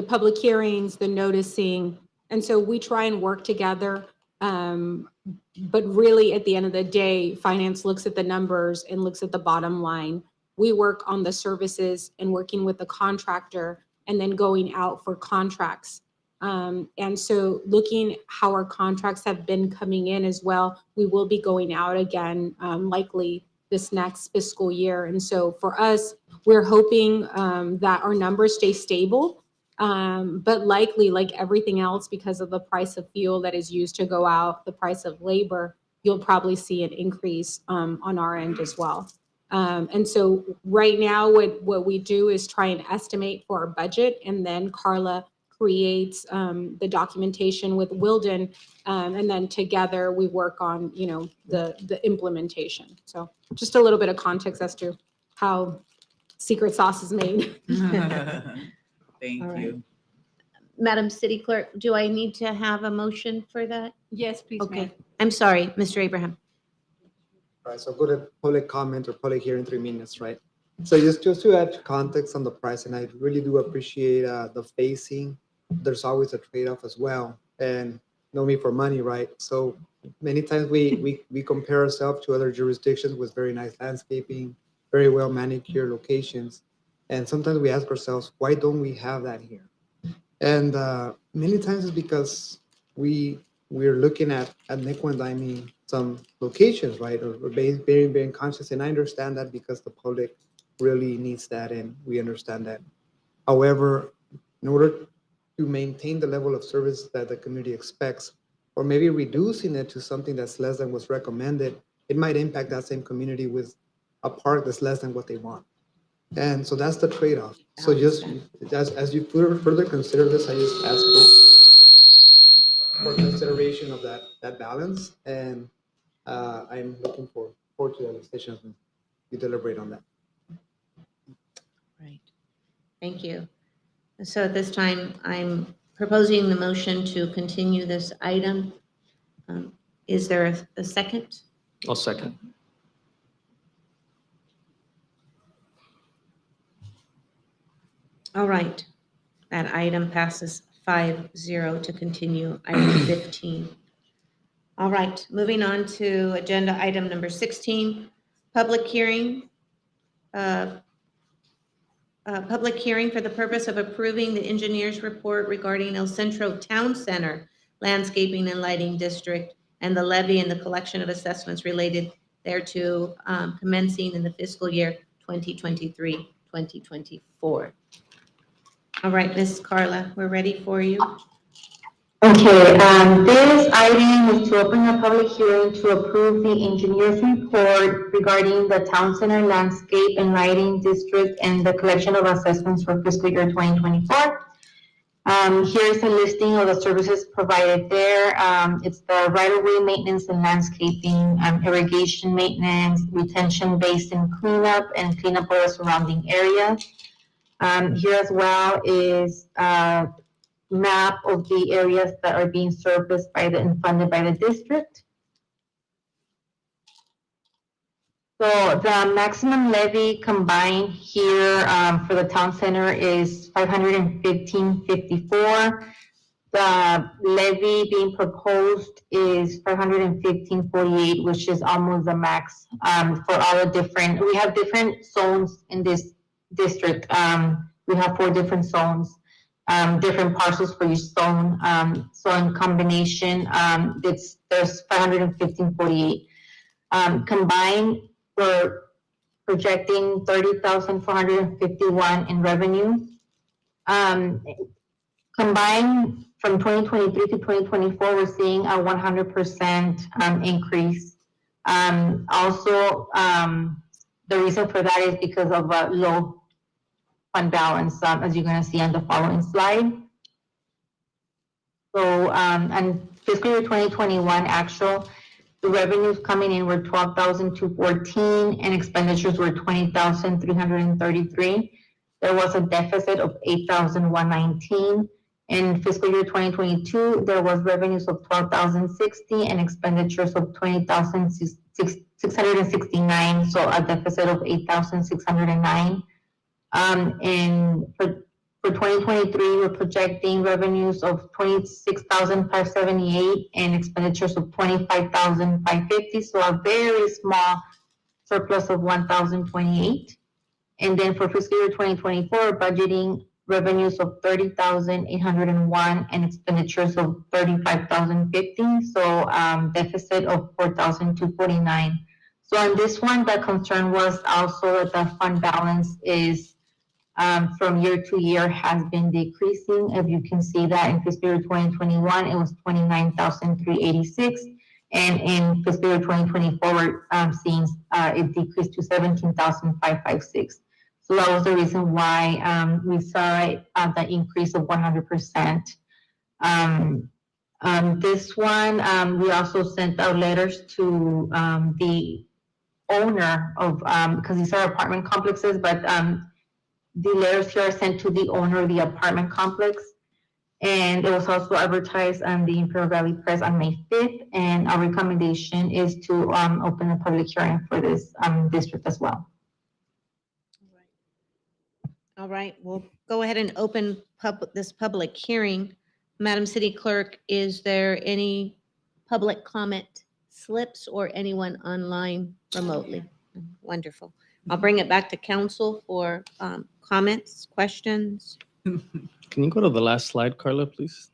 K: public hearings, the noticing. And so we try and work together. But really, at the end of the day, finance looks at the numbers and looks at the bottom line. We work on the services and working with the contractor and then going out for contracts. And so looking how our contracts have been coming in as well, we will be going out again, likely this next fiscal year. And so for us, we're hoping that our numbers stay stable, but likely, like everything else, because of the price of fuel that is used to go out, the price of labor, you'll probably see an increase on our end as well. And so right now, what we do is try and estimate for our budget, and then Carla creates the documentation with Wilden, and then together we work on, the implementation. So just a little bit of context as to how secret sauce is made.
D: Thank
C: All right.
D: you.
C: Madam City Clerk, do I need to have a motion for that?
F: Yes, please,
C: Okay,
F: ma'am.
C: I'm sorry, Mr. Abraham.
A: All right, so go to public comment or public hearing, 3 minutes, right? So just to add context on the price, and I really do appreciate the phasing. There's always a trade-off as well, and no me for money, right? So many times we compare ourselves to other jurisdictions with very nice landscaping, very well manicured locations, and sometimes we ask ourselves, why don't we have that here? And many times it's because we're looking at nickel and diming some locations, right? Or being conscious, and I understand that because the public really needs that, and we understand that. However, in order to maintain the level of service that the community expects, or maybe reducing it to something that's less than what's recommended, it might impact that same community with a park that's less than what they want. And so that's the trade-off. So just as you further consider this, I just ask for consideration of that balance, and I'm looking forward to the decision when you deliberate on that.
C: Right. Thank you. So at this time, I'm proposing the motion to continue this item. Is there a second?
J: I'll second.
C: All right. That item passes 5-0 to continue item 15. All right, moving on to agenda item number 16, public hearing. Public hearing for the purpose of approving the engineer's report regarding El Centro Town Center Landscaping and Lighting District and the levy and the collection of assessments related thereto, commencing in the fiscal year 2023-2024. All right, Ms. Carla, we're ready for you.
M: Okay, this item is to open a public hearing to approve the engineer's report regarding the Town Center Landscape and Lighting District and the collection of assessments for fiscal year 2024. Here's a listing of the services provided there. It's the right-of-way maintenance and landscaping, irrigation maintenance, retention basin cleanup, and cleanup of the surrounding area. Here as well is map of the areas that are being serviced by and funded by the district. So the maximum levy combined here for the town center is $515.54. The levy being proposed is $515.48, which is almost the max for all the different. We have different zones in this district. We have 4 different zones. Different parcels for each zone. So in combination, there's $515.48. Combined, we're projecting $30,451 in revenue. Combined from 2023 to 2024, we're seeing a 100% increase. Also, the reason for that is because of a low fund balance, as you're going to see on the following slide. So, and fiscal year 2021 actual, The revenues coming in were 12,214 and expenditures were 20,333. There was a deficit of 8,119. In fiscal year 2022, there was revenues of 12,060 and expenditures of 20,669, so a deficit of 8,609. And for 2023, we're projecting revenues of 26,578 and expenditures of 25,550, so a very small surplus of 1,028. And then for fiscal year 2024, budgeting revenues of 30,801 and expenditures of 35,050, so deficit of 4,249. So on this one, the concern was also that the fund balance is from year to year has been decreasing. If you can see that in fiscal year 2021, it was 29,386. And in fiscal year 2024, we're seeing it decreased to 17,556. So that was the reason why we saw the increase of 100%. This one, we also sent out letters to the owner of, because these are apartment complexes, but the letters here are sent to the owner of the apartment complex. And it was also advertised on the Imperial Valley Press on May 5th. And our recommendation is to open a public hearing for this district as well.
C: All right, we'll go ahead and open this public hearing. Madam City Clerk, is there any public comment slips or anyone online remotely? Wonderful. I'll bring it back to council for comments, questions.
B: Can you go to the last slide, Carla, please?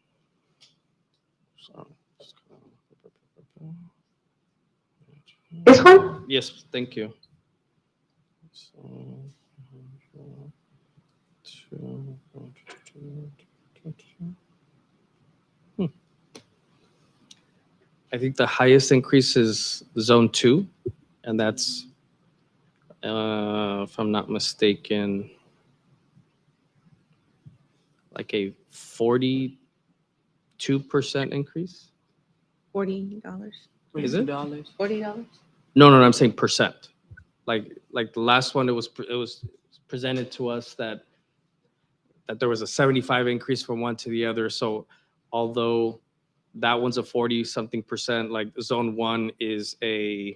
M: This one?
B: Yes, thank you. I think the highest increase is zone 2, and that's, if I'm not mistaken, like a 42% increase.
C: $40.
B: Is it?
C: $40?
B: No, I'm saying percent. Like the last one, it was presented to us that there was a 75 increase from one to the other. So although that one's a 40 something percent, like zone 1 is a,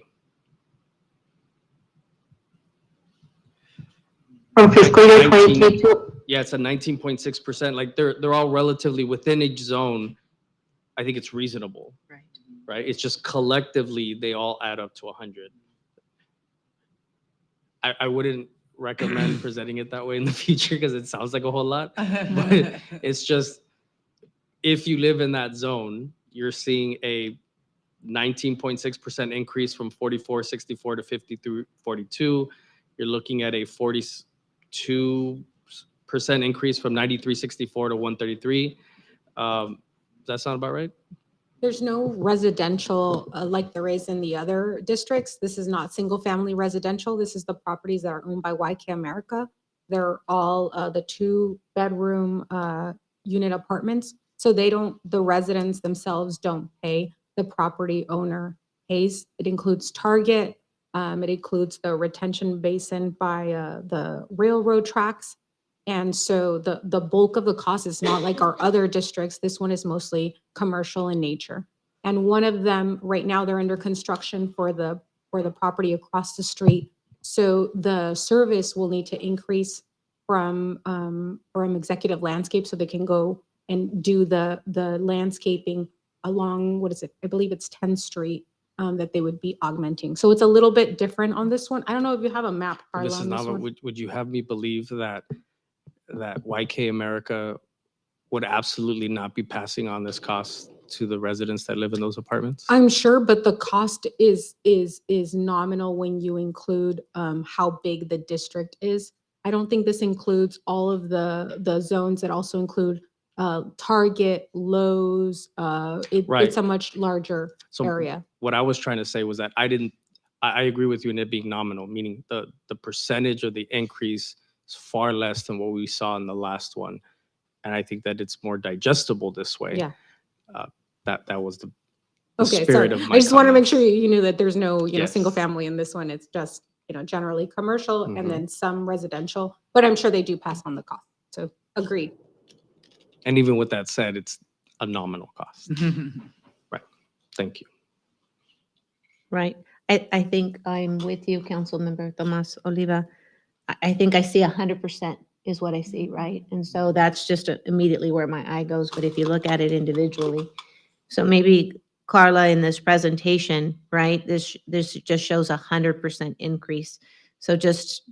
M: From fiscal year
B: 19
M: 2022.
B: yeah, it's a 19.6%. Like they're all relatively within each zone. I think it's reasonable. Right? It's just collectively they all add up to 100. I wouldn't recommend presenting it that way in the future because it sounds like a whole lot. But it's just, if you live in that zone, you're seeing a 19.6% increase from 4464 to 5342. You're looking at a 42% increase from 9364 to 133. Does that sound about right?
K: There's no residential like there is in the other districts. This is not single-family residential. This is the properties that are owned by YK America. They're all the 2-bedroom unit apartments. So the residents themselves don't pay. The property owner pays. It includes Target. It includes the retention basin by the railroad tracks. And so the bulk of the cost is not like our other districts. This one is mostly commercial in nature. And one of them, right now, they're under construction for the property across the street. So the service will need to increase from executive landscape so they can go and do the landscaping along, what is it? I believe it's 10th Street that they would be augmenting. So it's a little bit different on this one. I don't know if you have a map, Carla,
B: Mrs.
K: on this
B: Nava,
K: one.
B: would you have me believe that YK America would absolutely not be passing on this cost to the residents that live in those apartments?
K: I'm sure, but the cost is nominal when you include how big the district is. I don't think this includes all of the zones that also include Target, Lowe's.
B: Right.
K: It's a much larger
B: So
K: area.
B: what I was trying to say was that I agree with you in it being nominal, meaning the percentage of the increase is far less than what we saw in the last one. And I think that it's more digestible this way.
K: Yeah.
B: That was the
K: Okay,
B: spirit
K: sorry.
B: of my
K: I just want to make
B: comments.
K: sure you knew that there's no, single
B: Yes.
K: family in this one. It's just, generally commercial
B: Mhm.
K: and then some residential, but I'm sure they do pass on the cost. So agreed.
B: And even with that said, it's a nominal cost. Thank you.
C: Right. I think I'm with you, Councilmember Tomas Oliva. I think I see 100% is what I see, right? And so that's just immediately where my eye goes. But if you look at it individually, so maybe Carla, in this presentation, right, this just shows 100% increase. So just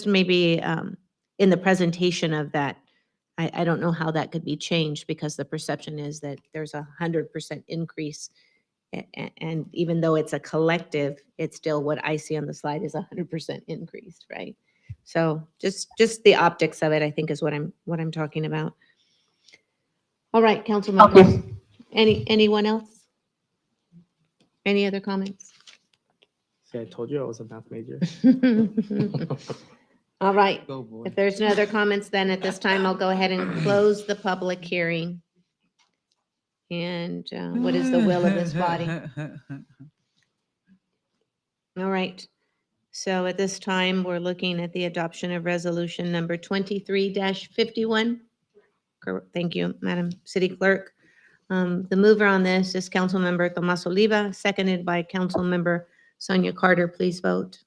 C: maybe in the presentation of that, I don't know how that could be changed because the perception is that there's 100% increase. And even though it's a collective, it's still what I see on the slide is 100% increased, right? So just the optics of it, I think, is what I'm talking about. All right, council members. Anyone else? Any other comments?
B: See, I told you I was a math major.
C: All right.
D: Go, boy.
C: If there's no other comments, then at this time, I'll go ahead and close the public hearing. And what is the will of this body? All right. So at this time, we're looking at the adoption of resolution number 23-51. Thank you, Madam City Clerk. The mover on this is Councilmember Tomas Oliva, seconded by Councilmember Sonia Carter. Please vote.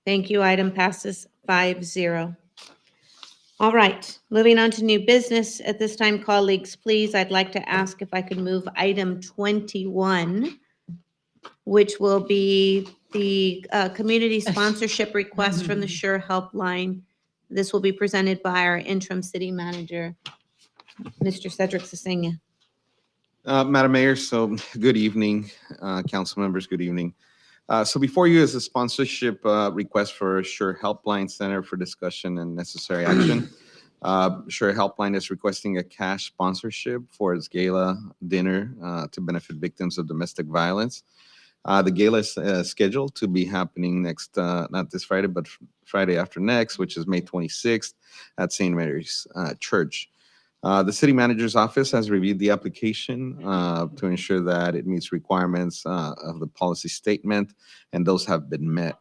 C: Thank you. Item passes 5-0. All right, moving on to new business. At this time, colleagues, please, I'd like to ask if I could move item 21, which will be the community sponsorship request from the Sure Helpline. This will be presented by our interim city manager, Mr. Cedric Sesenia.
O: Madam Mayor, so good evening, council members, good evening. So before you is a sponsorship request for Sure Helpline Center for discussion and necessary action. Sure Helpline is requesting a cash sponsorship for its gala dinner to benefit victims of domestic violence. The gala is scheduled to be happening next, not this Friday, but Friday after next, which is May 26th at St. Mary's Church. The city manager's office has reviewed the application to ensure that it meets requirements of the policy statement, and those have been met.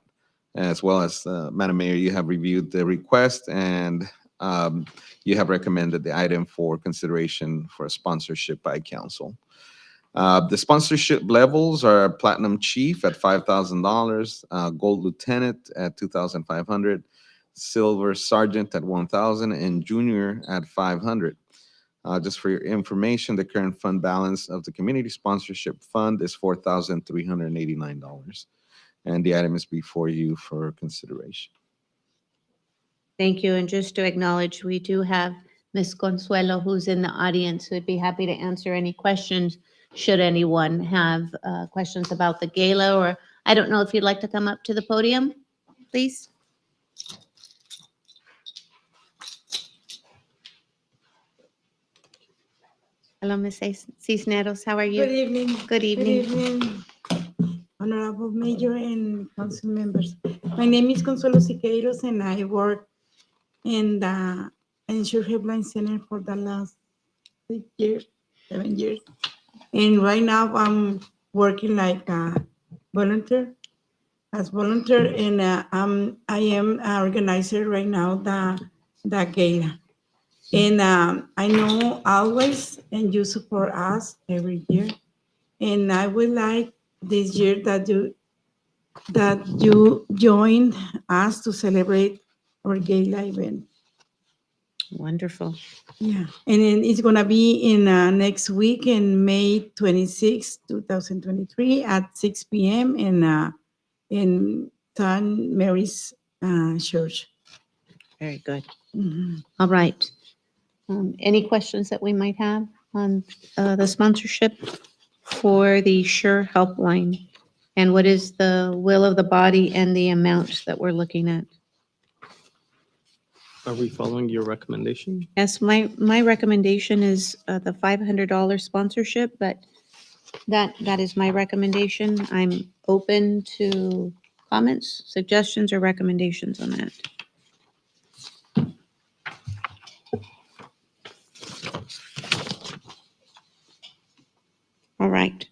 O: As well as, Madam Mayor, you have reviewed the request and you have recommended the item for consideration for a sponsorship by council. The sponsorship levels are Platinum Chief at $5,000, Gold Lieutenant at $2,500, Silver Sergeant at $1,000, and Junior at $500. Just for your information, the current fund balance of the Community Sponsorship Fund is $4,389. And the item is before you for consideration.
C: Thank you. And just to acknowledge, we do have Ms. Consuelo, who's in the audience, who'd be happy to answer any questions, should anyone have questions about the gala, or I don't know if you'd like to come up to the podium, please. Hello, Ms. Cisneros, how are you?
P: Good evening.
C: Good evening.
P: Good evening, Honorable Mayor and council members. My name is Consuelo Siqueiros and I work in the Sure Helpline Center for the last 6 years, 7 years. And right now I'm working like a volunteer, and I am an organizer right now, the gala. And I know always, and you support us every year. And I would like this year that you joined us to celebrate our gala event.
C: Wonderful.
P: Yeah, and then it's gonna be in next week in May 26, 2023 at 6 p.m. In St. Mary's Church.
C: Very good.
P: Mhm.
C: All right. Any questions that we might have on the sponsorship for the Sure Helpline? And what is the will of the body and the amount that we're looking at?
B: Are we following your recommendation?
C: Yes, my recommendation is the $500 sponsorship, but that is my recommendation. I'm open to comments, suggestions, or recommendations on that. All right.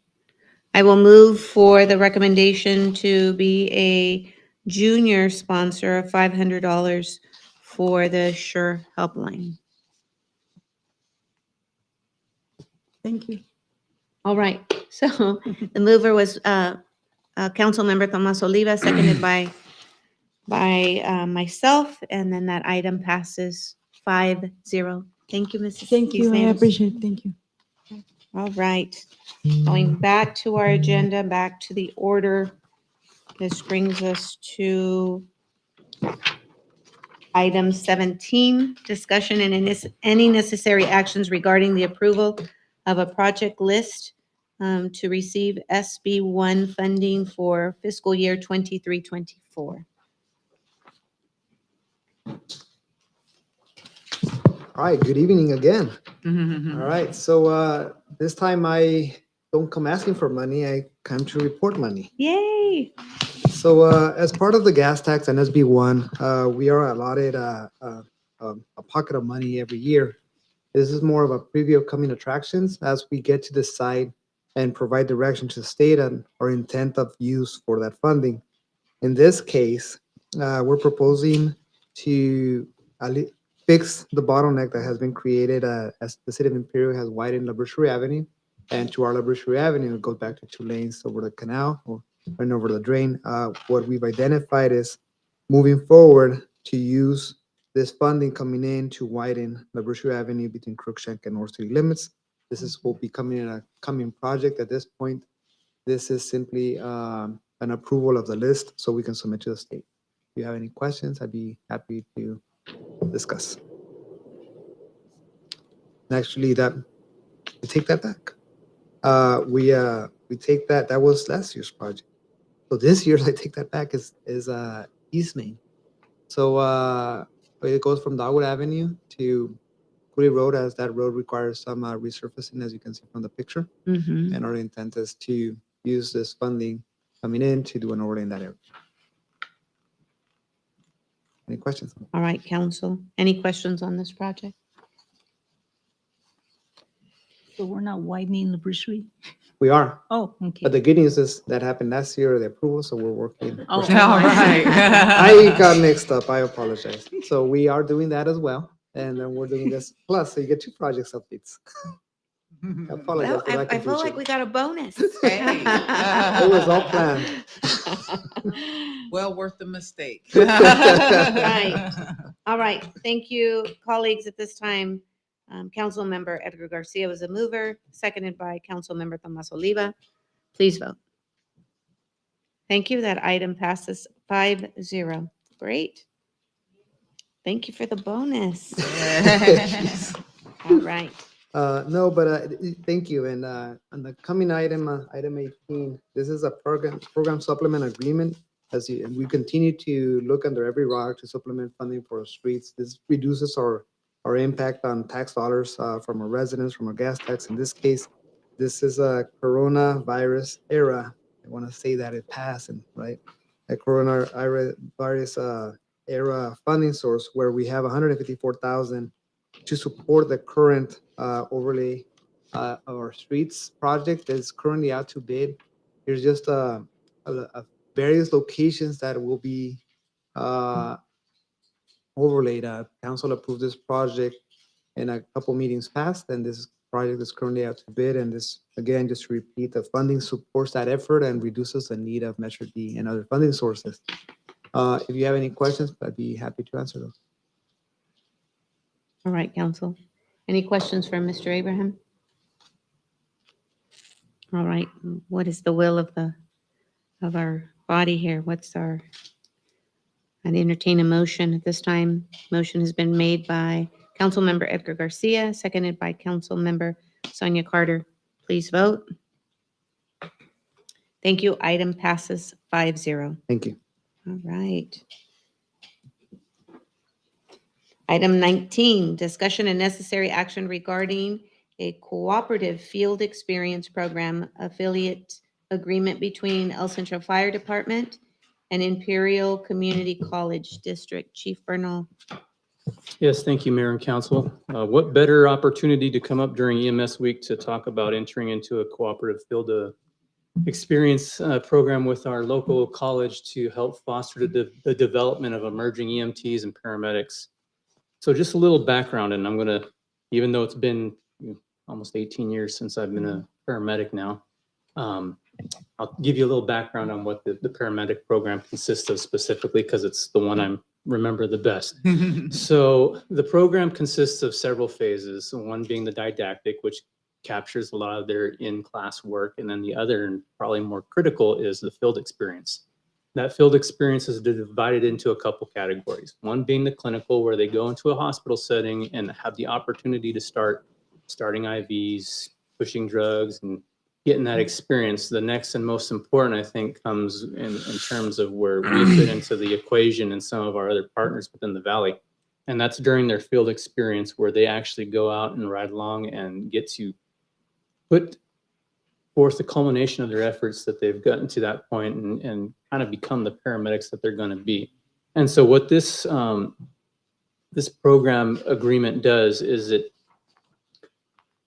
C: I will move for the recommendation to be a junior sponsor of $500 for the Sure Helpline.
P: Thank you.
C: All right, so the mover was Councilmember Tomas Oliva, seconded by myself, and then that item passes 5-0. Thank you, Mrs.
P: Thank you. I
C: Cisneros.
P: appreciate it. Thank you.
C: All right, going back to our agenda, back to the order. This brings us to item 17, discussion and any necessary actions regarding the approval of a project list to receive SB1 funding for fiscal year 23-24.
A: All right, good evening again. All right, so this time I don't come asking for money, I come to report money.
C: Yay!
A: So as part of the gas tax and SB1, we are allotted a pocket of money every year. This is more of a preview of coming attractions as we get to decide and provide direction to the state on our intent of use for that funding. In this case, we're proposing to fix the bottleneck that has been created as the city of Imperial has widened Laboratory Avenue. And to our Laboratory Avenue, it goes back to 2 lanes over the canal and over the drain. What we've identified is moving forward to use this funding coming in to widen Laboratory Avenue between Crookshank and North City limits. This will be coming in a coming project at this point. This is simply an approval of the list so we can submit to the state. If you have any questions, I'd be happy to discuss. And actually, we take that back. We take that was last year's project. So this year's, I take that back, is East Main. So it goes from Dogwood Avenue to Cooley Road, as that road requires some resurfacing, as you can see from the picture.
C: Mhm.
A: And our intent is to use this funding coming in to do an overlay in that area. Any questions?
C: All right, council. Any questions on this project?
F: So we're not widening the Laboratory?
A: We are.
F: Oh, okay.
A: But the good news is that happened last year, the approval, so we're working.
F: Oh,
D: All right.
A: I got mixed up. I apologize. So we are doing that as well. And then we're doing this plus, so you get 2 projects updates. I apologize
C: Well,
A: for that
C: I feel like
A: confusion.
C: we got a bonus.
D: Hey.
A: It was all planned.
D: Well worth the mistake.
C: Right. All right, thank you, colleagues. At this time, Councilmember Edgar Garcia was a mover, seconded by Councilmember Tomas Oliva. Please vote. Thank you. That item passes 5-0. Great. Thank you for the bonus. All right.
A: No, but thank you. And on the coming item, item 18, this is a program supplement agreement. And we continue to look under every rock to supplement funding for our streets. This reduces our impact on tax dollars from our residents, from our gas tax. In this case, this is a coronavirus era. I want to say that it passed, and right, a coronavirus era funding source where we have 154,000 to support the current overlay of our streets project that is currently out to bid. There's just various locations that will be overlaid. Council approved this project in a couple meetings past, and this project is currently out to bid. And this, again, just to repeat, the funding supports that effort and reduces the need of Measure D and other funding sources. If you have any questions, I'd be happy to answer those.
C: All right, council. Any questions for Mr. Abraham? All right, what is the will of our body here? I'd entertain a motion at this time. Motion has been made by Councilmember Edgar Garcia, seconded by Councilmember Sonia Carter. Please vote. Thank you. Item passes 5-0.
A: Thank you.
C: All right. Item 19, discussion and necessary action regarding a cooperative field experience program affiliate agreement between El Centro Fire Department and Imperial Community College District. Chief Bernal.
J: Yes, thank you, Mayor and Council. What better opportunity to come up during EMS week to talk about entering into a cooperative field experience program with our local college to help foster the development of emerging EMTs and paramedics. So just a little background, and I'm gonna, even though it's been almost 18 years since I've been a paramedic now, I'll give you a little background on what the paramedic program consists of specifically, because it's the one I remember the best. So the program consists of several phases, one being the didactic, which captures a lot of their in-class work, and then the other, and probably more critical, is the field experience. That field experience is divided into a couple categories. One being the clinical, where they go into a hospital setting and have the opportunity to starting IVs, pushing drugs, and getting that experience. The next and most important, I think, comes in terms of where we fit into the equation and some of our other partners within the Valley. And that's during their field experience, where they actually go out and ride along and get to put forth the culmination of their efforts that they've gotten to that point and kind of become the paramedics that they're going to be. And so what this this program agreement does is it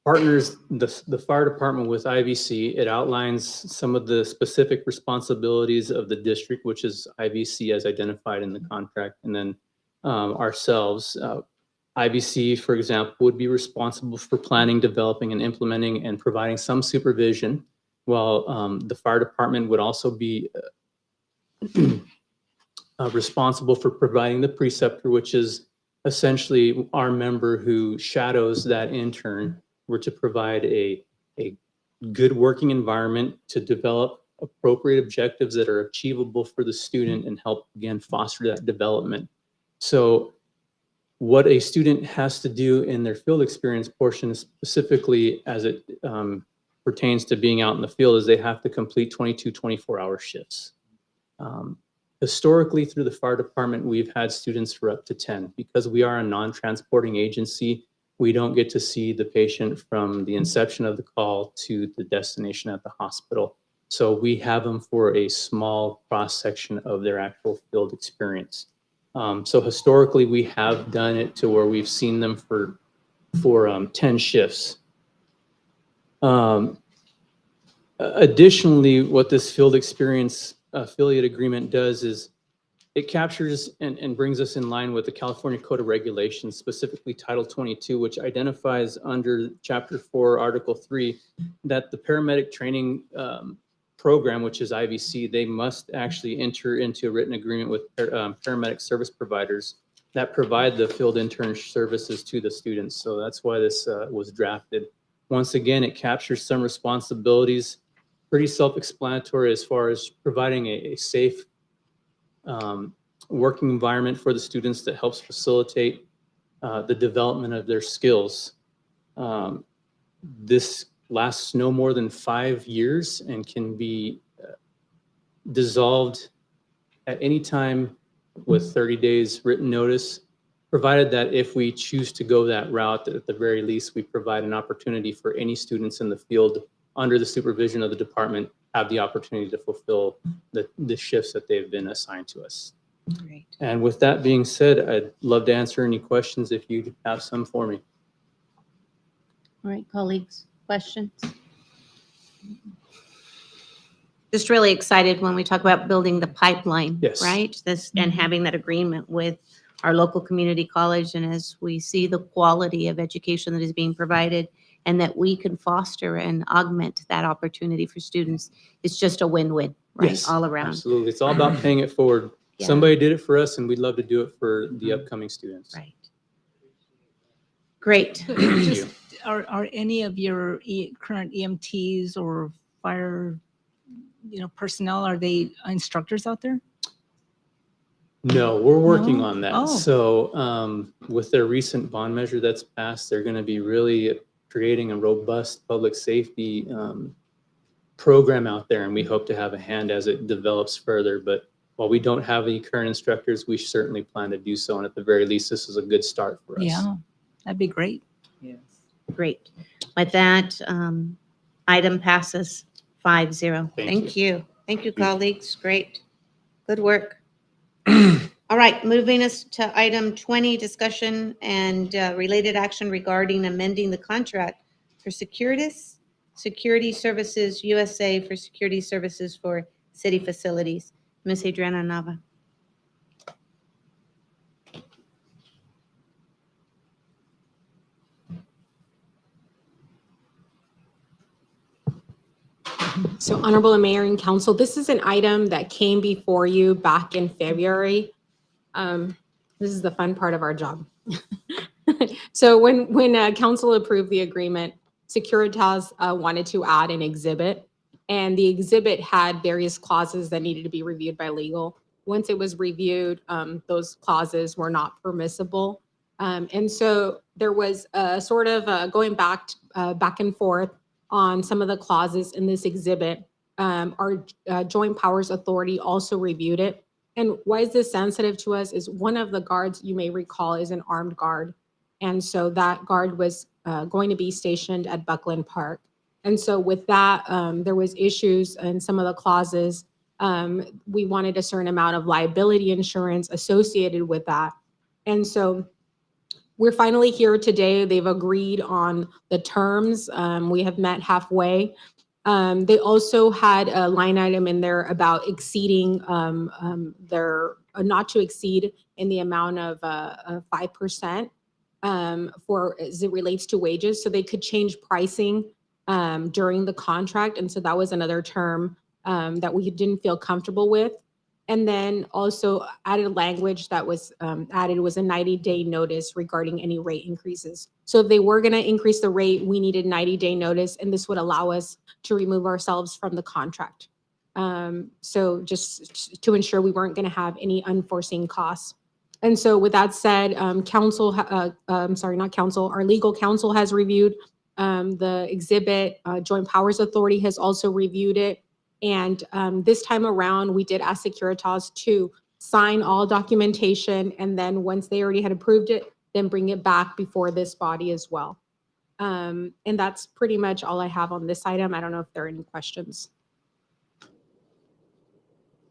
J: partners the fire department with IVC. It outlines some of the specific responsibilities of the district, which is IVC as identified in the contract, and then ourselves. IVC, for example, would be responsible for planning, developing, and implementing and providing some supervision, while the fire department would also be responsible for providing the preceptor, which is essentially our member who shadows that intern. We're to provide a good working environment to develop appropriate objectives that are achievable for the student and help, again, foster that development. So what a student has to do in their field experience portion, specifically as it pertains to being out in the field, is they have to complete 22 24-hour shifts. Historically, through the fire department, we've had students for up to 10. Because we are a non-transporting agency, we don't get to see the patient from the inception of the call to the destination at the hospital. So we have them for a small cross-section of their actual field experience. So historically, we have done it to where we've seen them for 10 shifts. Additionally, what this field experience affiliate agreement does is it captures and brings us in line with the California Code of Regulations, specifically Title 22, which identifies under Chapter 4, Article 3, that the paramedic training program, which is IVC, they must actually enter into a written agreement with paramedic service providers that provide the field intern services to the students. So that's why this was drafted. Once again, it captures some responsibilities, pretty self-explanatory as far as providing a safe working environment for the students that helps facilitate the development of their skills. This lasts no more than 5 years and can be dissolved at any time with 30 days written notice, provided that if we choose to go that route, at the very least, we provide an opportunity for any students in the field under the supervision of the department have the opportunity to fulfill the shifts that they've been assigned to us.
C: Great.
J: And with that being said, I'd love to answer any questions if you have some for me.
C: All right, colleagues, questions? Just really excited when we talk about building the pipeline,
J: Yes.
C: right? This, and having that agreement with our local community college. And as we see the quality of education that is being provided and that we can foster and augment that opportunity for students, it's just a win-win, right?
J: Yes,
C: All around.
J: absolutely. It's all about paying it forward.
C: Yeah.
J: Somebody did it for us, and we'd love to do it for the upcoming students.
C: Right. Great.
F: Just, are any of your current EMTs or fire, personnel, are they instructors out there?
J: No, we're working
F: No?
J: on that.
F: Oh.
J: So with their recent bond measure that's passed, they're going to be really creating a robust public safety program out there, and we hope to have a hand as it develops further. But while we don't have any current instructors, we certainly plan to do so. And at the very least, this is a good start for us.
F: Yeah, that'd be great.
D: Yes.
C: Great. With that, item passes 5-0.
J: Thank
C: Thank you. Thank you, colleagues. Great. Good work. All right, moving us to item 20, discussion and related action regarding amending the contract for Securitas Security Services USA for security services for city facilities. Ms. Adriana Nava.
K: So Honorable Mayor and Council, this is an item that came before you back in February. This is the fun part of our job. So when council approved the agreement, Securitas wanted to add an exhibit, and the exhibit had various clauses that needed to be reviewed by legal. Once it was reviewed, those clauses were not permissible. And so there was a sort of going back and forth on some of the clauses in this exhibit. Our Joint Powers Authority also reviewed it. And why is this sensitive to us is one of the guards, you may recall, is an armed guard. And so that guard was going to be stationed at Buckland Park. And so with that, there was issues in some of the clauses. We wanted a certain amount of liability insurance associated with that. And so we're finally here today. They've agreed on the terms. We have met halfway. They also had a line item in there about exceeding their not to exceed in the amount of 5% for as it relates to wages. So they could change pricing during the contract. And so that was another term that we didn't feel comfortable with. And then also added language that was added was a 90-day notice regarding any rate increases. So if they were going to increase the rate, we needed 90-day notice, and this would allow us to remove ourselves from the contract. So just to ensure we weren't going to have any unforeseen costs. And so with that said, our legal counsel has reviewed the exhibit. Joint Powers Authority has also reviewed it. And this time around, we did ask Securitas to sign all documentation. And then once they already had approved it, then bring it back before this body as well. And that's pretty much all I have on this item. I don't know if there are any questions.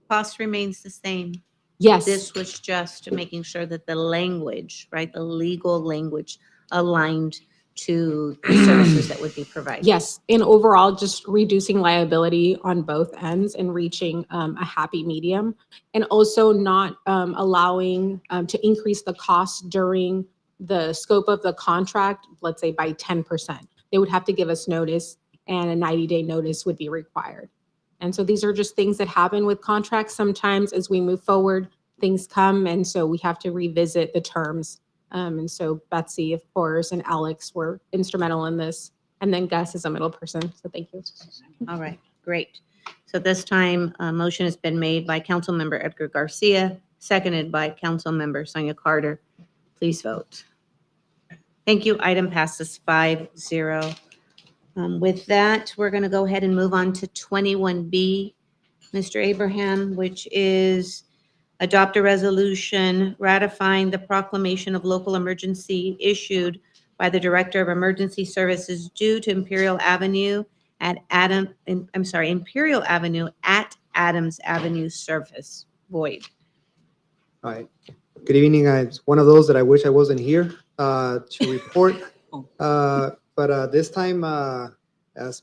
C: Cost remains the same.
K: Yes.
C: This was just making sure that the language, right, the legal language aligned to the services that would be provided.
K: Yes, and overall, just reducing liability on both ends and reaching a happy medium, and also not allowing to increase the cost during the scope of the contract, let's say by 10%. They would have to give us notice, and a 90-day notice would be required. And so these are just things that happen with contracts. Sometimes as we move forward, things come, and so we have to revisit the terms. And so Betsy, of course, and Alex were instrumental in this. And then Gus is a middle person. So thank you.
C: All right, great. So this time, a motion has been made by Councilmember Edgar Garcia, seconded by Councilmember Sonia Carter. Please vote. Thank you. Item passes 5-0. With that, we're going to go ahead and move on to 21B, Mr. Abraham, which is adopt a resolution ratifying the proclamation of local emergency issued by the Director of Emergency Services due to Imperial Avenue at Imperial Avenue at Adams Avenue surface void.
A: All right. Good evening. It's one of those that I wish I wasn't here to report. But this time, as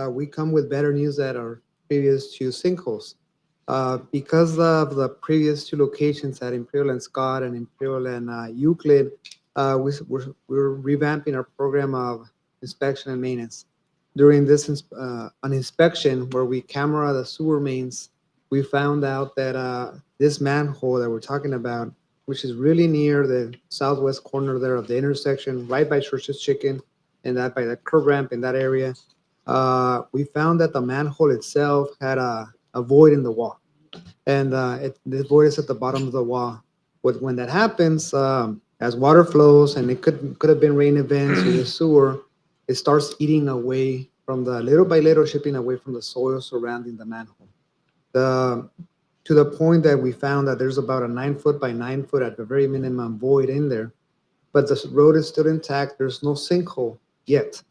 A: we come with better news that are previous to sinkholes. Because of the previous two locations at Imperial and Scott and Imperial and Euclid, we're revamping our program of inspection and maintenance. During this an inspection where we camera the sewer mains, we found out that this manhole that we're talking about, which is really near the southwest corner there of the intersection, right by Church's Chicken, and that by the curb ramp in that area, we found that the manhole itself had a void in the wall. And the void is at the bottom of the wall. When that happens, as water flows, and it could have been rain events or the sewer, it starts eating away from the little by little, chipping away from the soil surrounding the manhole. To the point that we found that there's about a 9-foot by 9-foot at the very minimum void in there, but the road is still intact. There's no sinkhole yet.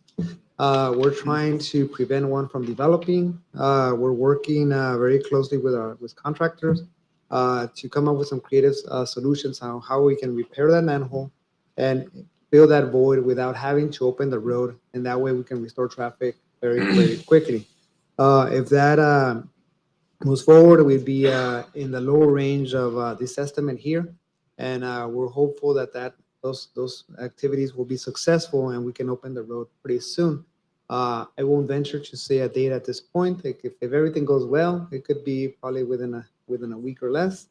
A: We're trying to prevent one from developing. We're working very closely with contractors to come up with some creative solutions on how we can repair that manhole and fill that void without having to open the road. And that way we can restore traffic very, very quickly. If that moves forward, we'd be in the lower range of this estimate here. And we're hopeful that those activities will be successful and we can open the road pretty soon. I won't venture to say a date at this point. Like if everything goes well, it could be probably within a week or less.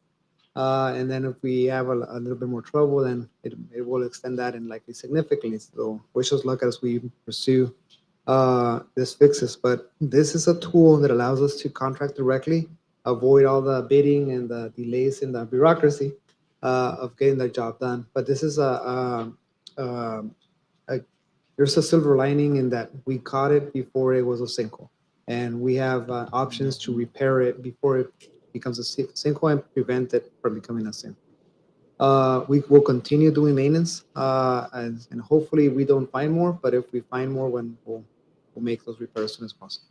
A: And then if we have a little bit more trouble, then it will extend that and likely significantly. So wish us luck as we pursue this fixes. But this is a tool that allows us to contract directly, avoid all the bidding and the delays in the bureaucracy of getting the job done. But this is there's a silver lining in that we caught it before it was a sinkhole, and we have options to repair it before it becomes a sinkhole and prevent it from becoming a sinkhole. We will continue doing maintenance, and hopefully we don't find more. But if we find more, we'll make those repairs as soon as possible.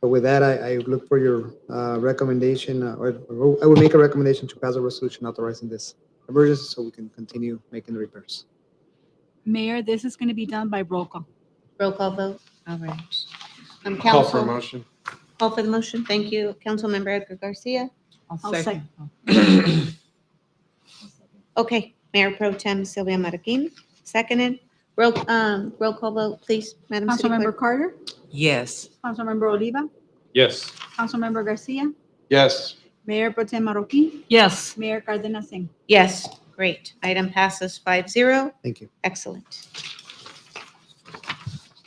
A: So with that, I look for your recommendation, or I will make a recommendation to pass a resolution authorizing this emergency so we can continue making the repairs.
Q: Mayor, this is going to be done by roll call.
C: Roll call vote. All right.
E: Call for a
C: Council,
E: motion.
C: call for the motion. Thank you. Councilmember Edgar Garcia.
D: I'll second.
C: Okay, Mayor Pro Tem Sylvia Marroquin, seconded. Roll call vote, please, Madam City
Q: Councilmember
C: Clerk.
Q: Carter,
D: Yes.
Q: Councilmember Oliva,
I: Yes.
Q: Councilmember Garcia,
E: Yes.
Q: Mayor Pro Tem Marroquin,
F: Yes.
Q: Mayor Cardenas Singh.
C: Yes, great. Item passes 5-0.
A: Thank you.
C: Excellent.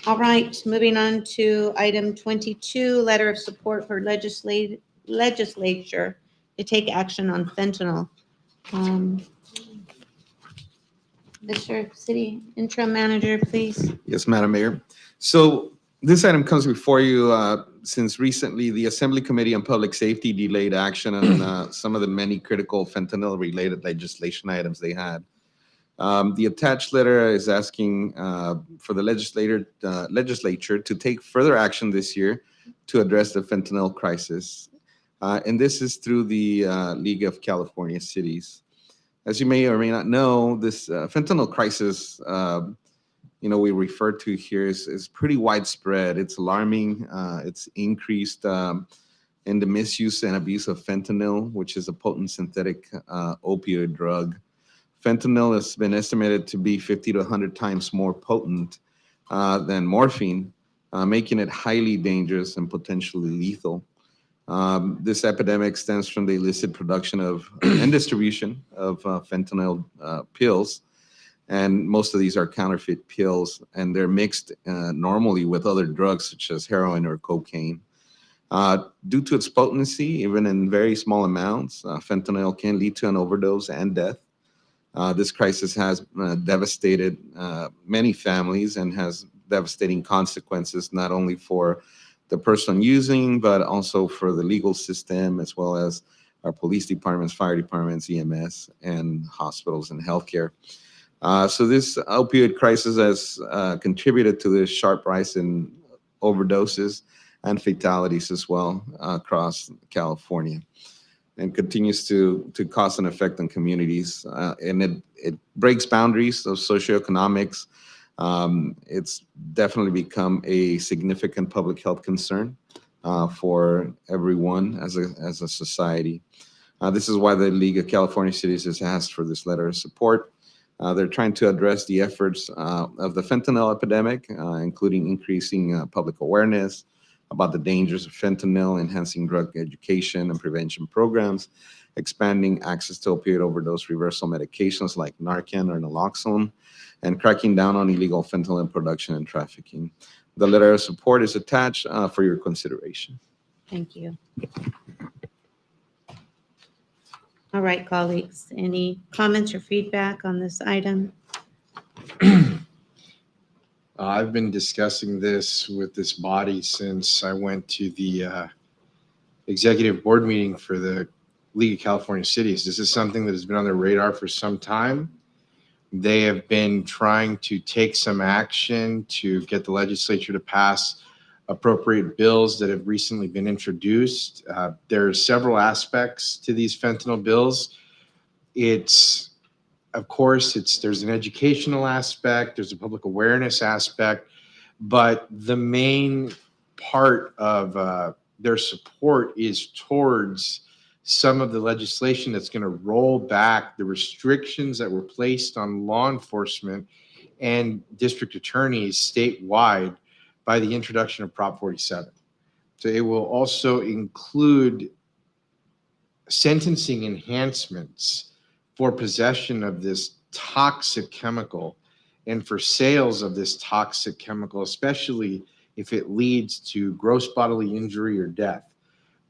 C: All right, moving on to item 22, letter of support for legislature to take action on fentanyl. Mr. City Interim Manager, please.
O: Yes, Madam Mayor. So this item comes before you since recently the Assembly Committee on Public Safety delayed action on some of the many critical fentanyl-related legislation items they had. The attached letter is asking for the legislature to take further action this year to address the fentanyl crisis. And this is through the League of California Cities. As you may or may not know, this fentanyl crisis, we refer to here is pretty widespread. It's alarming. It's increased in the misuse and abuse of fentanyl, which is a potent synthetic opioid drug. Fentanyl has been estimated to be 50 to 100 times more potent than morphine, making it highly dangerous and potentially lethal. This epidemic stems from the illicit production of and distribution of fentanyl pills. And most of these are counterfeit pills, and they're mixed normally with other drugs such as heroin or cocaine. Due to its potency, even in very small amounts, fentanyl can lead to an overdose and death. This crisis has devastated many families and has devastating consequences, not only for the person using, but also for the legal system, as well as our police departments, fire departments, EMS, and hospitals and healthcare. So this opioid crisis has contributed to the sharp rise in overdoses and fatalities as well across California, and continues to cause an effect on communities. And it breaks boundaries of socioeconomics. It's definitely become a significant public health concern for everyone as a society. This is why the League of California Cities has asked for this letter of support. They're trying to address the efforts of the fentanyl epidemic, including increasing public awareness about the dangers of fentanyl, enhancing drug education and prevention programs, expanding access to opioid overdose reversal medications like Narcan or naloxone, and cracking down on illegal fentanyl production and trafficking. The letter of support is attached for your consideration.
C: Thank you. All right, colleagues, any comments or feedback on this item?
E: I've been discussing this with this body since I went to the executive board meeting for the League of California Cities. This is something that has been on their radar for some time. They have been trying to take some action to get the legislature to pass appropriate bills that have recently been introduced. There are several aspects to these fentanyl bills. Of course, there's an educational aspect, there's a public awareness aspect, but the main part of their support is towards some of the legislation that's going to roll back the restrictions that were placed on law enforcement and district attorneys statewide by the introduction of Prop 47. So it will also include sentencing enhancements for possession of this toxic chemical and for sales of this toxic chemical, especially if it leads to gross bodily injury or death.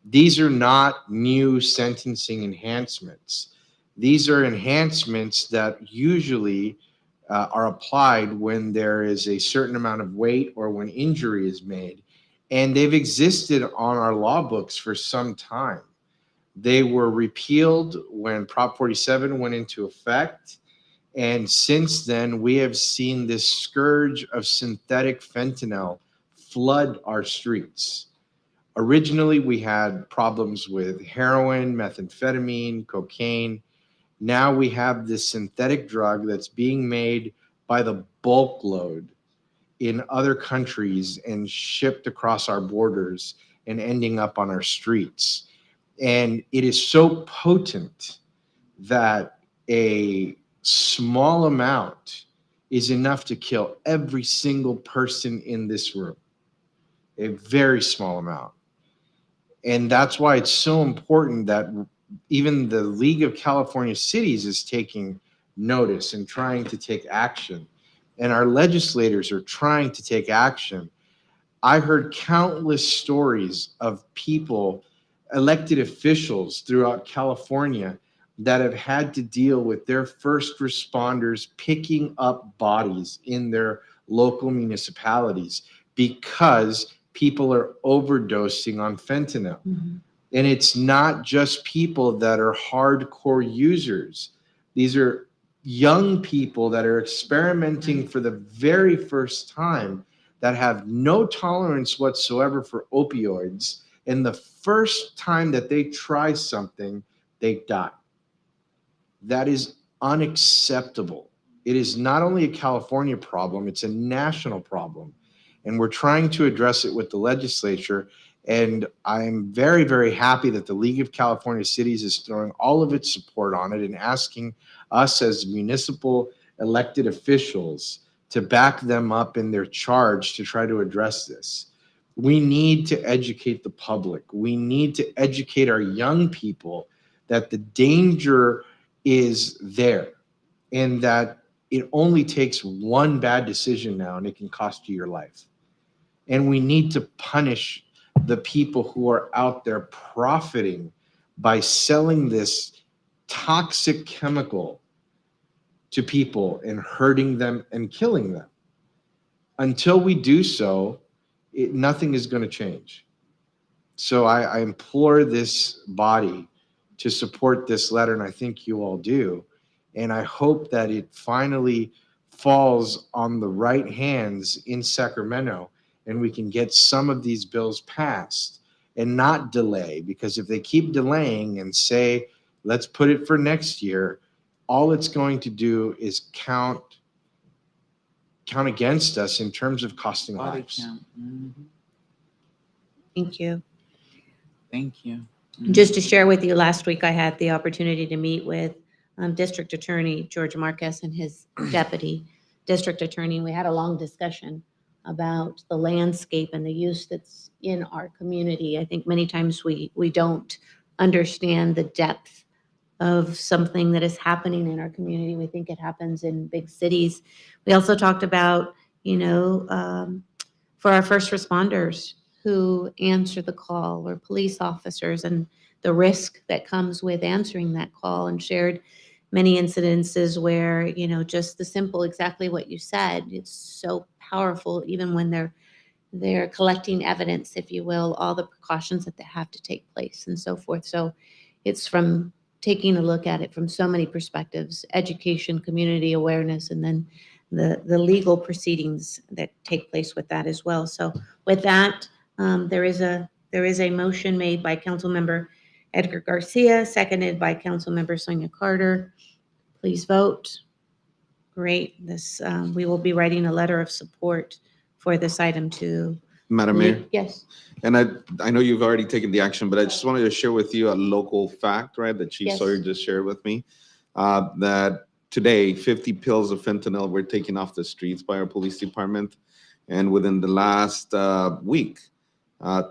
E: These are not new sentencing enhancements. These are enhancements that usually are applied when there is a certain amount of weight or when injury is made. And they've existed on our law books for some time. They were repealed when Prop 47 went into effect. And since then, we have seen this scourge of synthetic fentanyl flood our streets. Originally, we had problems with heroin, methamphetamine, cocaine. Now we have this synthetic drug that's being made by the bulk load in other countries and shipped across our borders and ending up on our streets. And it is so potent that a small amount is enough to kill every single person in this room. A very small amount. And that's why it's so important that even the League of California Cities is taking notice and trying to take action. And our legislators are trying to take action. I heard countless stories of people, elected officials throughout California, that have had to deal with their first responders picking up bodies in their local municipalities because people are overdosing on fentanyl.
C: Mm-hmm.
E: And it's not just people that are hardcore users. These are young people that are experimenting for the very first time, that have no tolerance whatsoever for opioids. And the first time that they try something, they die. That is unacceptable. It is not only a California problem, it's a national problem. And we're trying to address it with the legislature. And I'm very, very happy that the League of California Cities is throwing all of its support on it and asking us as municipal elected officials to back them up in their charge to try to address this. We need to educate the public. We need to educate our young people that the danger is there and that it only takes one bad decision now and it can cost you your life. And we need to punish the people who are out there profiting by selling this toxic chemical to people and hurting them and killing them. Until we do so, nothing is going to change. So I implore this body to support this letter, and I think you all do. And I hope that it finally falls on the right hands in Sacramento and we can get some of these bills passed and not delay, because if they keep delaying and say, let's put it for next year, all it's going to do is count against us in terms of costing
D: Body
E: lives.
D: count. Mhm.
C: Thank you.
D: Thank you.
C: Just to share with you, last week I had the opportunity to meet with District Attorney George Marquez and his deputy district attorney. We had a long discussion about the landscape and the use that's in our community. I think many times we don't understand the depth of something that is happening in our community. We think it happens in big cities. We also talked about, for our first responders who answer the call, or police officers, and the risk that comes with answering that call, and shared many incidences where, just the simple, exactly what you said, it's so powerful, even when they're collecting evidence, if you will, all the precautions that they have to take place and so forth. So it's from taking a look at it from so many perspectives: education, community awareness, and then the legal proceedings that take place with that as well. So with that, There is a motion made by Councilmember Edgar Garcia, seconded by Councilmember Sonia Carter. Please vote. Great. We will be writing a letter of support for this item to.
O: Madam Mayor,
C: Yes.
O: and I know you've already taken the action, but I just wanted to share with you a local fact, right, that Chief
C: Yes.
O: Sawyer just shared with me. That today, 50 pills of fentanyl were taken off the streets by our police department. And within the last week,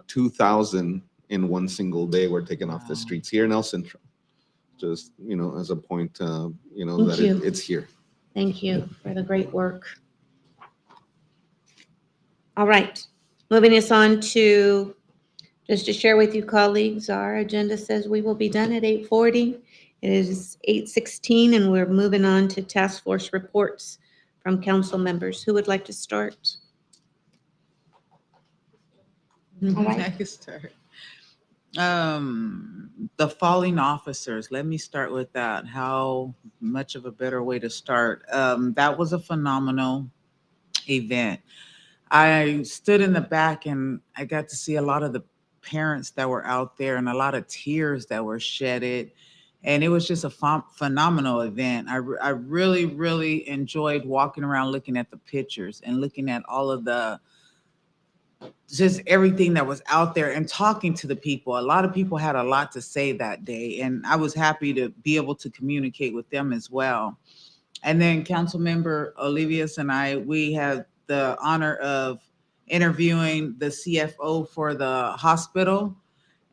O: 2,000 in one single day were taken off the streets here in El Centro. Just, as a point,
C: Thank
O: that
C: you.
O: it's here.
C: Thank you for the great work. All right, moving us on to, just to share with you colleagues, our agenda says we will be done at 8:40. It is 8:16 and we're moving on to task force reports from council members. Who would like to start? All right.
D: I can start. The falling officers, let me start with that. How much of a better way to start? That was a phenomenal event. I stood in the back and I got to see a lot of the parents that were out there and a lot of tears that were shedded. And it was just a phenomenal event. I really, really enjoyed walking around looking at the pictures and looking at all of just everything that was out there and talking to the people. A lot of people had a lot to say that day, and I was happy to be able to communicate with them as well. And then Councilmember Olivias and we had the honor of interviewing the CFO for the hospital,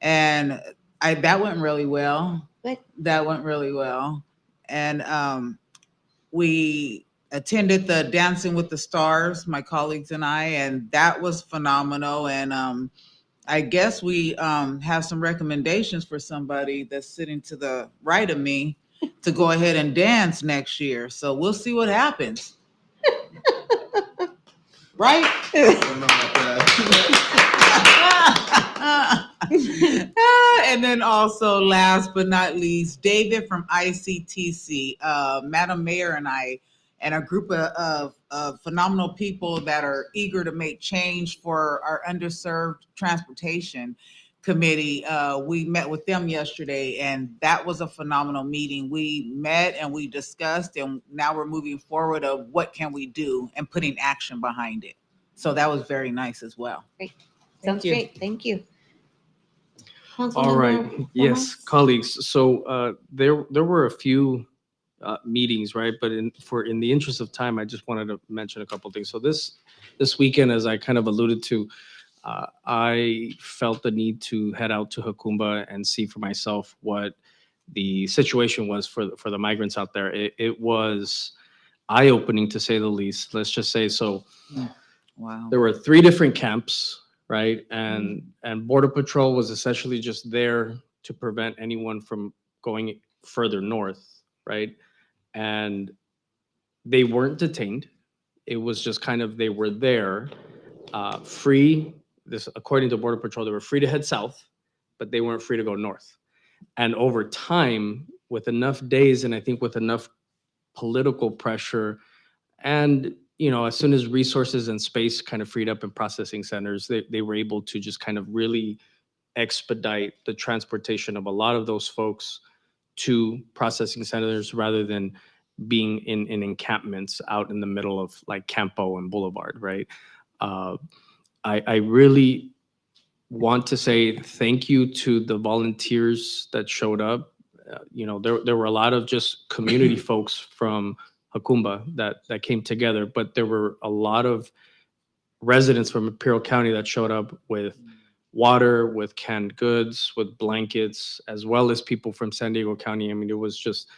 D: and that went really well.
C: Good.
D: That went really well. And we attended the Dancing with the Stars, my colleagues and I, and that was phenomenal. And I guess we have some recommendations for somebody that's sitting to the right of me to go ahead and dance next year. So we'll see what happens. Right? And then also, last but not least, David from ICTC, Madam Mayor and I, and a group of phenomenal people that are eager to make change for our underserved transportation committee. We met with them yesterday, and that was a phenomenal meeting. We met and we discussed, and now we're moving forward of what can we do and putting action behind it. So that was very nice as well.
C: Great. Sounds great. Thank you.
J: All right. Yes, colleagues. So there were a few meetings, right? But in the interest of time, I just wanted to mention a couple things. So this weekend, as I kind of alluded to, I felt the need to head out to Jacumba and see for myself what the situation was for the migrants out there. It was eye-opening, to say the least. Let's just say so.
D: Wow.
J: There were 3 different camps, right? And Border Patrol was essentially just there to prevent anyone from going further north, right? And they weren't detained. It was just kind of, they were there, free. This, according to Border Patrol, they were free to head south, but they weren't free to go north. And over time, with enough days, and I think with enough political pressure, and as soon as resources and space kind of freed up in processing centers, they were able to just kind of really expedite the transportation of a lot of those folks to processing centers rather than being in encampments out in the middle of like Campo and Boulevard, right? I really want to say thank you to the volunteers that showed up. There were a lot of just community folks from Jacumba that came together, but there were a lot of residents from Imperial County that showed up with water, with canned goods, with blankets, as well as people from San Diego County. I mean, it was just,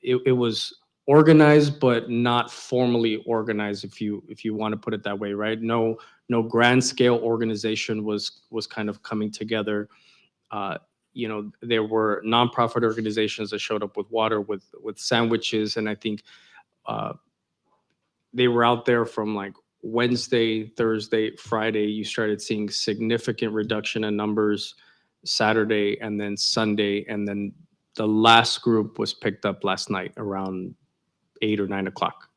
J: it was organized, but not formally organized, if you want to put it that way, right? No grand scale organization was kind of coming together. There were nonprofit organizations that showed up with water, with sandwiches, and I think they were out there from like Wednesday, Thursday, Friday. You started seeing significant reduction in numbers Saturday and then Sunday, and then the last group was picked up last night around 8 or 9 o'clock,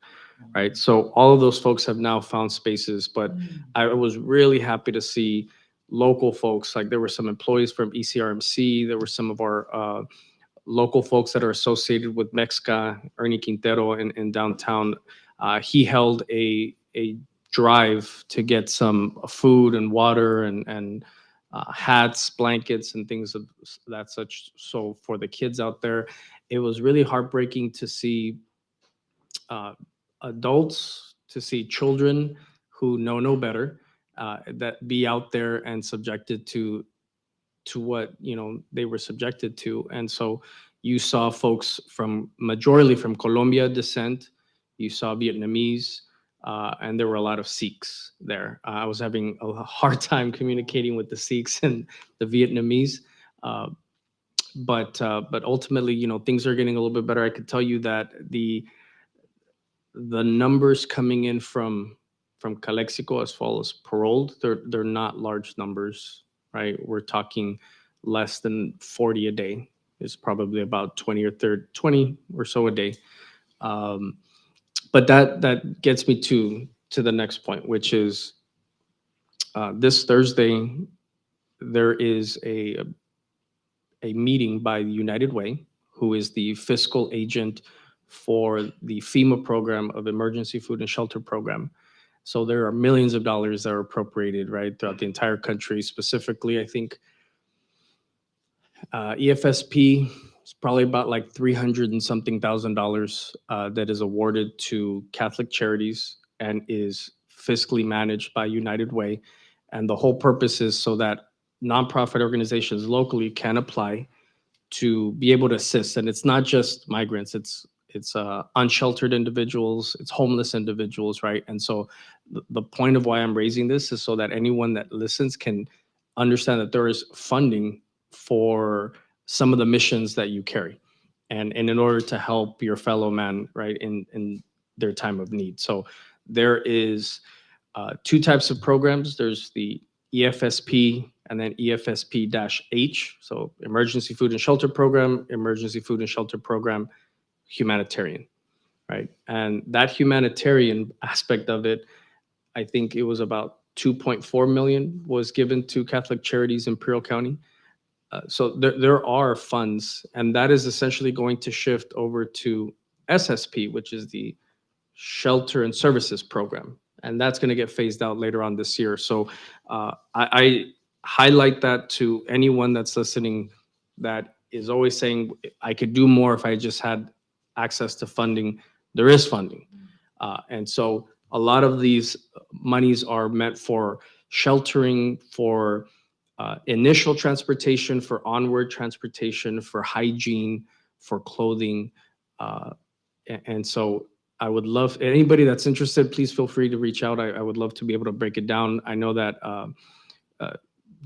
J: right? So all of those folks have now found spaces, but I was really happy to see local folks. Like there were some employees from ECRMC. There were some of our local folks that are associated with Mexica, Ernie Quintero in downtown. He held a drive to get some food and water and hats, blankets, and things of that such. So for the kids out there, it was really heartbreaking to see adults, to see children who know no better, that be out there and subjected to what they were subjected to. And so you saw folks from majorly from Colombia descent, you saw Vietnamese, and there were a lot of Sikhs there. I was having a hard time communicating with the Sikhs and the Vietnamese, but ultimately, things are getting a little bit better. I could tell you that the numbers coming in from Calexico as far as paroled, they're not large numbers, right? We're talking less than 40 a day. It's probably about 20 or so a day. But that gets me to the next point, which is this Thursday there is a meeting by United Way, who is the fiscal agent for the FEMA program of Emergency Food and Shelter Program. So there are millions of dollars that are appropriated, right, throughout the entire country. Specifically, I think EFSP is probably about like $300 and something thousand that is awarded to Catholic charities and is fiscally managed by United Way. And the whole purpose is so that nonprofit organizations locally can apply to be able to assist. And it's not just migrants, it's unsheltered individuals, it's homeless individuals, right? And so the point of why I'm raising this is so that anyone that listens can understand that there is funding for some of the missions that you carry, and in order to help your fellow man, right, in their time of need. So there is two types of programs. There's the EFSP and then EFSP-H, so Emergency Food and Shelter Program, Emergency Food and Shelter Program, Humanitarian, right? And that humanitarian aspect of it, I think it was about 2.4 million was given to Catholic Charities in Imperial County. So there are funds, and that is essentially going to shift over to SSP, which is the Shelter and Services Program. And that's going to get phased out later on this year. So I highlight that to anyone that's listening that is always saying, I could do more if I just had access to funding. There is funding. And so a lot of these monies are meant for sheltering, for initial transportation, for onward transportation, for hygiene, for clothing. And so I would love, anybody that's interested, please feel free to reach out. I would love to be able to break it down. I know that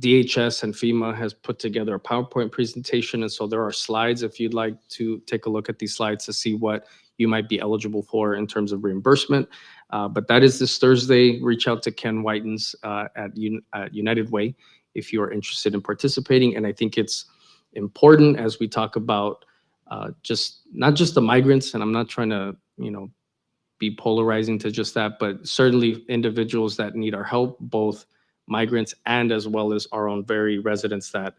J: DHS and FEMA has put together a PowerPoint presentation. And so there are slides if you'd like to take a look at these slides to see what you might be eligible for in terms of reimbursement. But that is this Thursday. Reach out to Ken Whitens at United Way if you are interested in participating. And I think it's important as we talk about not just the migrants, and I'm not trying to, be polarizing to just that, but certainly individuals that need our help, both migrants and as well as our own very residents that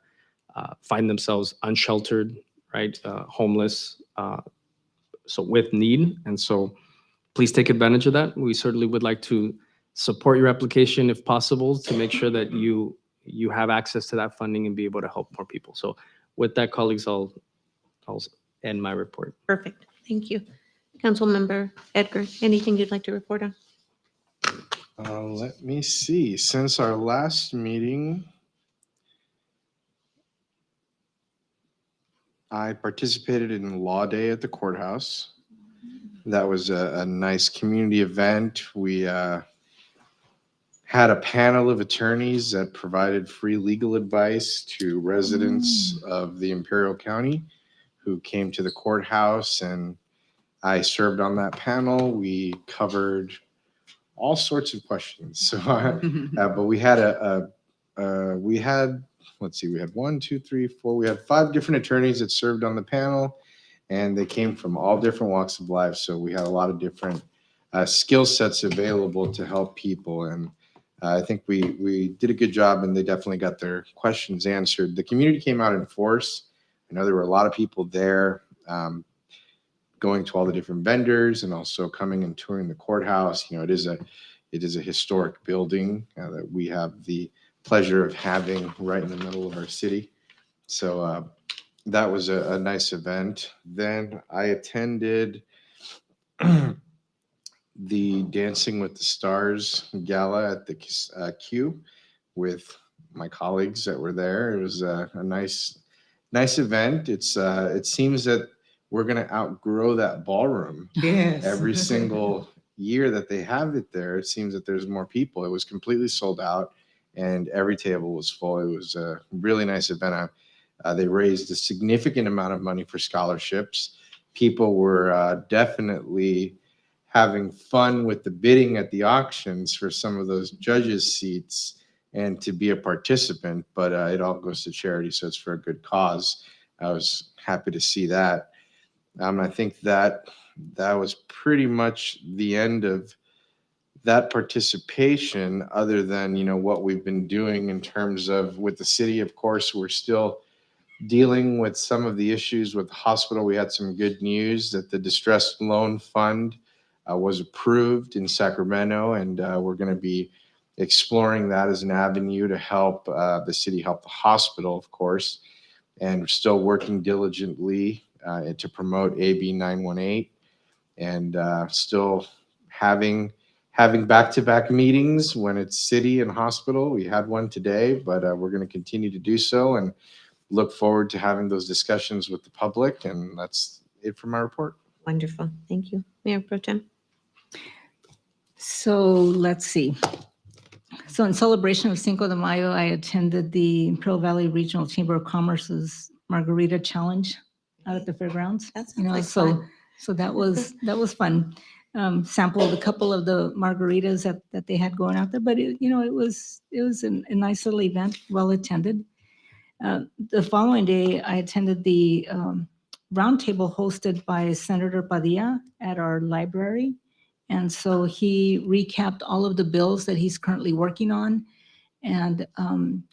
J: find themselves unsheltered, right, homeless, so with need. And so please take advantage of that. We certainly would like to support your application if possible to make sure that you have access to that funding and be able to help more people. So with that, colleagues, I'll end my report.
C: Perfect. Thank you. Councilmember Edgar, anything you'd like to report on?
E: Let me see. Since our last meeting, I participated in Law Day at the courthouse. That was a nice community event. We had a panel of attorneys that provided free legal advice to residents of the Imperial County who came to the courthouse, and I served on that panel. We covered all sorts of questions. So, but we had let's see, we had 1, 2, 3, 4. We had 5 different attorneys that served on the panel, and they came from all different walks of life. So we had a lot of different skill sets available to help people. And I think we did a good job, and they definitely got their questions answered. The community came out in force. I know there were a lot of people there, going to all the different vendors and also coming and touring the courthouse. It is a historic building that we have the pleasure of having right in the middle of our city. So that was a nice event. Then I attended the Dancing with the Stars gala at the Q with my colleagues that were there. It was a nice event. It seems that we're going to outgrow that ballroom.
D: Yes.
E: Every single year that they have it there, it seems that there's more people. It was completely sold out, and every table was full. It was a really nice event. They raised a significant amount of money for scholarships. People were definitely having fun with the bidding at the auctions for some of those judges' seats and to be a participant, but it all goes to charity, so it's for a good cause. I was happy to see that. I think that was pretty much the end of that participation, other than, what we've been doing in terms of with the city. Of course, we're still dealing with some of the issues with the hospital. We had some good news that the distressed loan fund was approved in Sacramento, and we're going to be exploring that as an avenue to help the city help the hospital, of course. And we're still working diligently to promote AB 918, and still having back-to-back meetings when it's city and hospital. We had one today, but we're going to continue to do so and look forward to having those discussions with the public. And that's it for my report.
C: Wonderful. Thank you. Mayor Pro Tem.
F: So let's see. So in celebration of Cinco de Mayo, I attended the Imperial Valley Regional Chamber of Commerce's Margarita Challenge out at the fairgrounds.
C: That sounds like fun.
F: So that was fun. Sampled a couple of the margaritas that they had going out there, but it was a nice little event, well attended. The following day, I attended the roundtable hosted by Senator Padilla at our library. And so he recapped all of the bills that he's currently working on and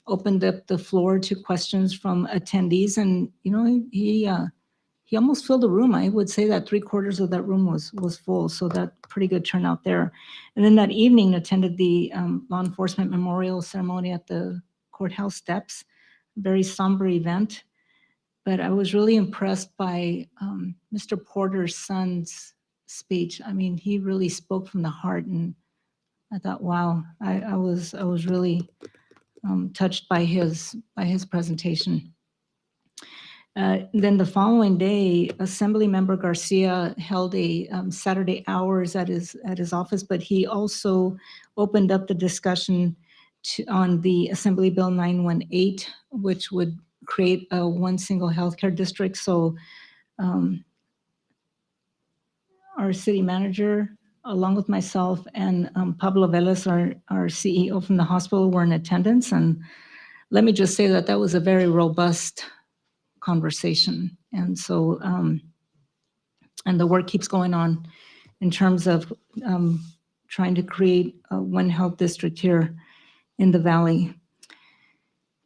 F: opened up the floor to questions from attendees. And, he almost filled the room. I would say that 3/4 of that room was full. So that pretty good turnout there. And then that evening attended the law enforcement memorial ceremony at the courthouse steps. Very somber event. But I was really impressed by Mr. Porter's son's speech. I mean, he really spoke from the heart, and I thought, wow, I was really touched by his presentation. Then the following day, Assemblymember Garcia held a Saturday hours at his office, but he also opened up the discussion on the Assembly Bill 918, which would create a one single healthcare district. So our city manager, along with myself and Pablo Velez, our CEO from the hospital, were in attendance. And let me just say that was a very robust conversation. And so, and the work keeps going on in terms of trying to create a one health district here in the Valley.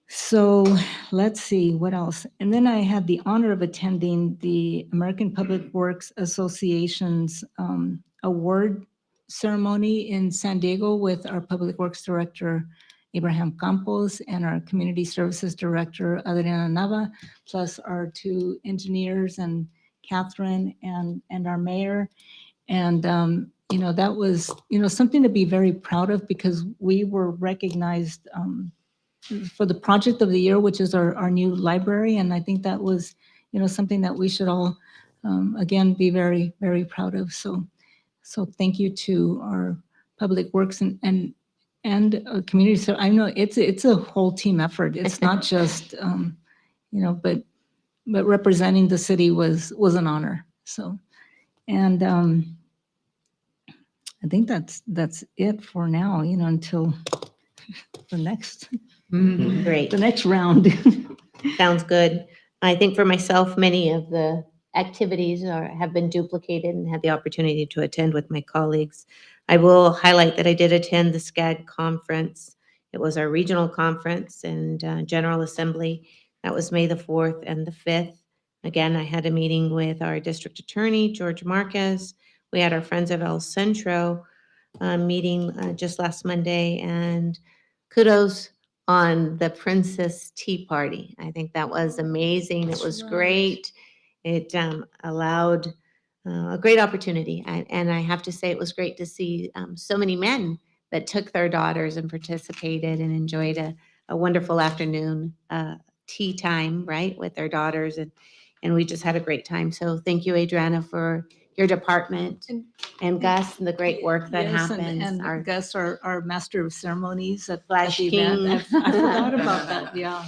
F: So let's see what else. And then I had the honor of attending the American Public Works Association's award ceremony in San Diego with our Public Works Director, Abraham Campos, and our Community Services Director, Adriana Nava, plus our two engineers and Catherine and our mayor. And, that was, something to be very proud of, because we were recognized for the project of the year, which is our new library. And I think that was, something that we should all, again, be very, very proud of. So thank you to our Public Works and community. So I know it's a whole team effort. It's not just, but representing the city was an honor. So, and I think that's it for now, until the next.
C: Great.
F: The next round.
C: Sounds good. I think for myself, many of the activities have been duplicated and had the opportunity to attend with my colleagues. I will highlight that I did attend the SCAG conference. It was our regional conference and General Assembly. That was May the 4th and the 5th. Again, I had a meeting with our district attorney, George Marquez. We had our friends of El Centro meeting just last Monday, and kudos on the Princess Tea Party. I think that was amazing. It was great. It allowed a great opportunity. And I have to say, it was great to see so many men that took their daughters and participated and enjoyed a wonderful afternoon tea time, right, with their daughters. And we just had a great time. So thank you, Adriana, for your department and Gus and the great work that
F: Yes,
C: happens.
F: and Gus, our master of ceremonies at
C: Flash
F: the event.
C: King.
F: I forgot about that, yeah.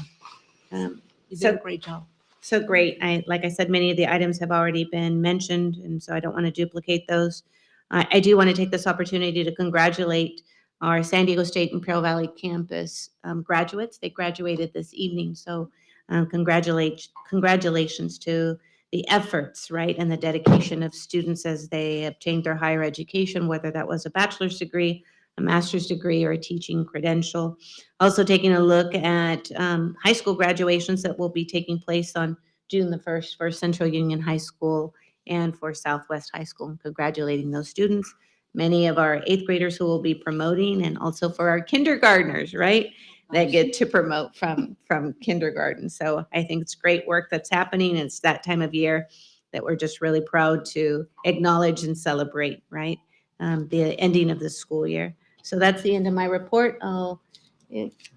F: You did a great job.
C: So great. Like I said, many of the items have already been mentioned, and so I don't want to duplicate those. I do want to take this opportunity to congratulate our San Diego State Imperial Valley campus graduates. They graduated this evening, so congratulations to the efforts, right, and the dedication of students as they obtained their higher education, whether that was a bachelor's degree, a master's degree, or a teaching credential. Also taking a look at high school graduations that will be taking place on June the 1st for Central Union High School and for Southwest High School, and congratulating those students. Many of our 8th graders who will be promoting, and also for our kindergartners, right, that get to promote from kindergarten. So I think it's great work that's happening. It's that time of year that we're just really proud to acknowledge and celebrate, right, the ending of the school year. So that's the end of my report. I'll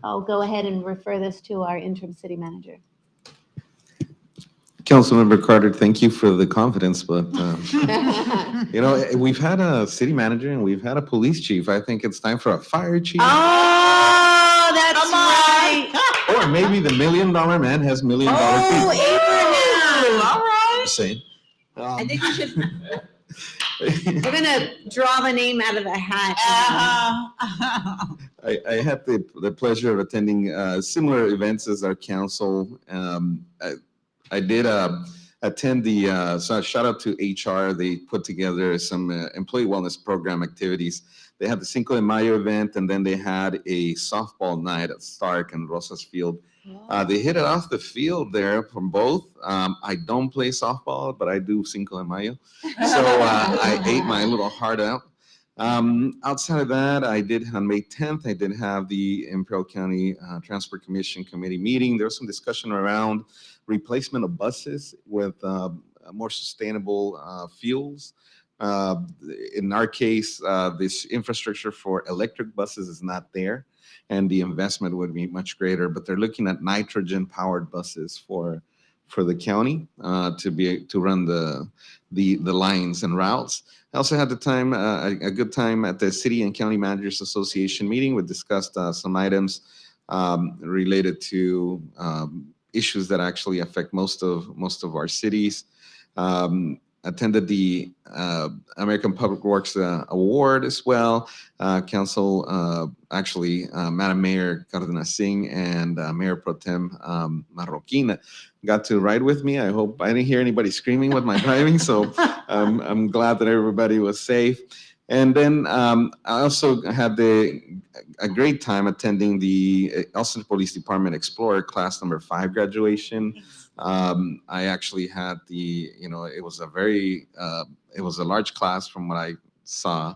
C: go ahead and refer this to our interim city manager.
O: Councilmember Carter, thank you for the confidence, but we've had a city manager and we've had a police chief. I think it's time for a fire chief.
C: Oh, that's right.
O: Or maybe the $1 million man has $1 million
C: Oh,
O: people.
C: Abraham.
O: All right. Just saying.
C: I think we should. We're gonna draw the name out of the hat.
O: I had the pleasure of attending similar events as our council. I did attend so shout out to HR. They put together some employee wellness program activities. They had the Cinco de Mayo event, and then they had a softball night at Stark and Rosas Field. They hit it off the field there from both. I don't play softball, but I do Cinco de Mayo. So I ate my little heart out. Outside of that, on May 10th, I did have the Imperial County Transport Commission Committee meeting. There was some discussion around replacement of buses with more sustainable fuels. In our case, this infrastructure for electric buses is not there, and the investment would be much greater, but they're looking at nitrogen-powered buses for the county to run the lines and routes. I also had a good time at the City and County Managers Association meeting. We discussed some items related to issues that actually affect most of our cities. Attended the American Public Works Award as well. Council, Madam Mayor Cardenas Singh and Mayor Pro Tem Marroquin got to ride with me. I hope I didn't hear anybody screaming with my driving, so I'm glad that everybody was safe. And then I also had a great time attending the Austin Police Department Explorer Class number 5 graduation. I actually had it was a large class from what I saw.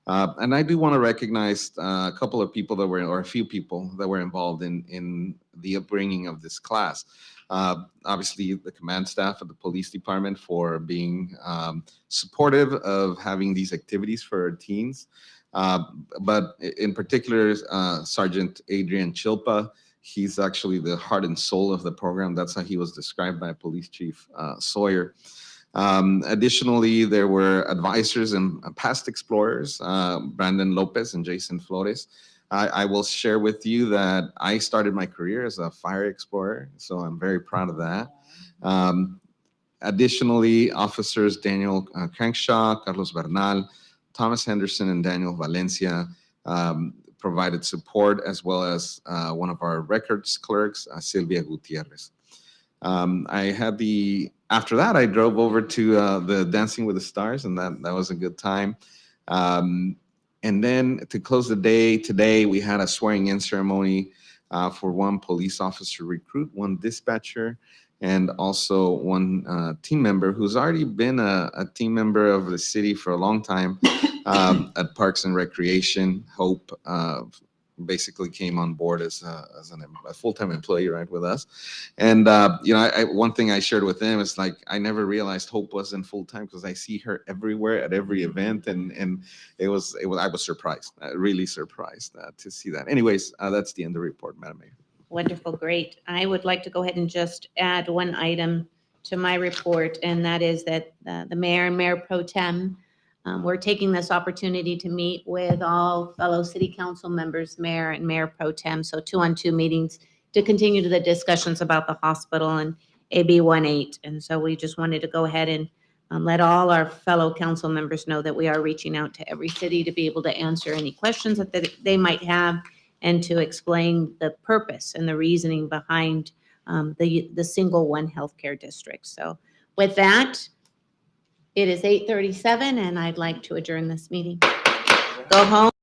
O: And I do want to recognize a couple of people or a few people that were involved in the upbringing of this class. Obviously, the command staff of the police department for being supportive of having these activities for our teens. But in particular, Sergeant Adrian Chilpa, he's actually the heart and soul of the program. That's how he was described by Police Chief Sawyer. Additionally, there were advisors and past explorers, Brandon Lopez and Jason Flores. I will share with you that I started my career as a fire explorer, so I'm very proud of that. Additionally, officers Daniel Crankshaw, Carlos Bernal, Thomas Henderson, and Daniel Valencia provided support, as well as one of our records clerks, Silvia Gutierrez. I had the After that, I drove over to the Dancing with the Stars, and that was a good time. And then to close the day today, we had a swearing-in ceremony for one police officer recruit, one dispatcher, and also one team member who's already been a team member of the city for a long time at Parks and Recreation. Hope basically came on board as a full-time employee, right, with us. And one thing I shared with them is like I never realized Hope wasn't full-time because I see her everywhere at every event, and I was surprised, really surprised to see that. Anyways, that's the end of the report, Madam Mayor.
C: Wonderful, great. I would like to go ahead and just add one item to my report, and that is that the mayor and mayor pro tem, we're taking this opportunity to meet with all fellow city council members, mayor and mayor pro tem, so 2-on-2 meetings to continue to the discussions about the hospital and AB 18. And so we just wanted to go ahead and let all our fellow council members know that we are reaching out to every city to be able to answer any questions that they might have and to explain the purpose and the reasoning behind the single one healthcare district. So with that, it is 8:37 and I'd like to adjourn this meeting. Go home.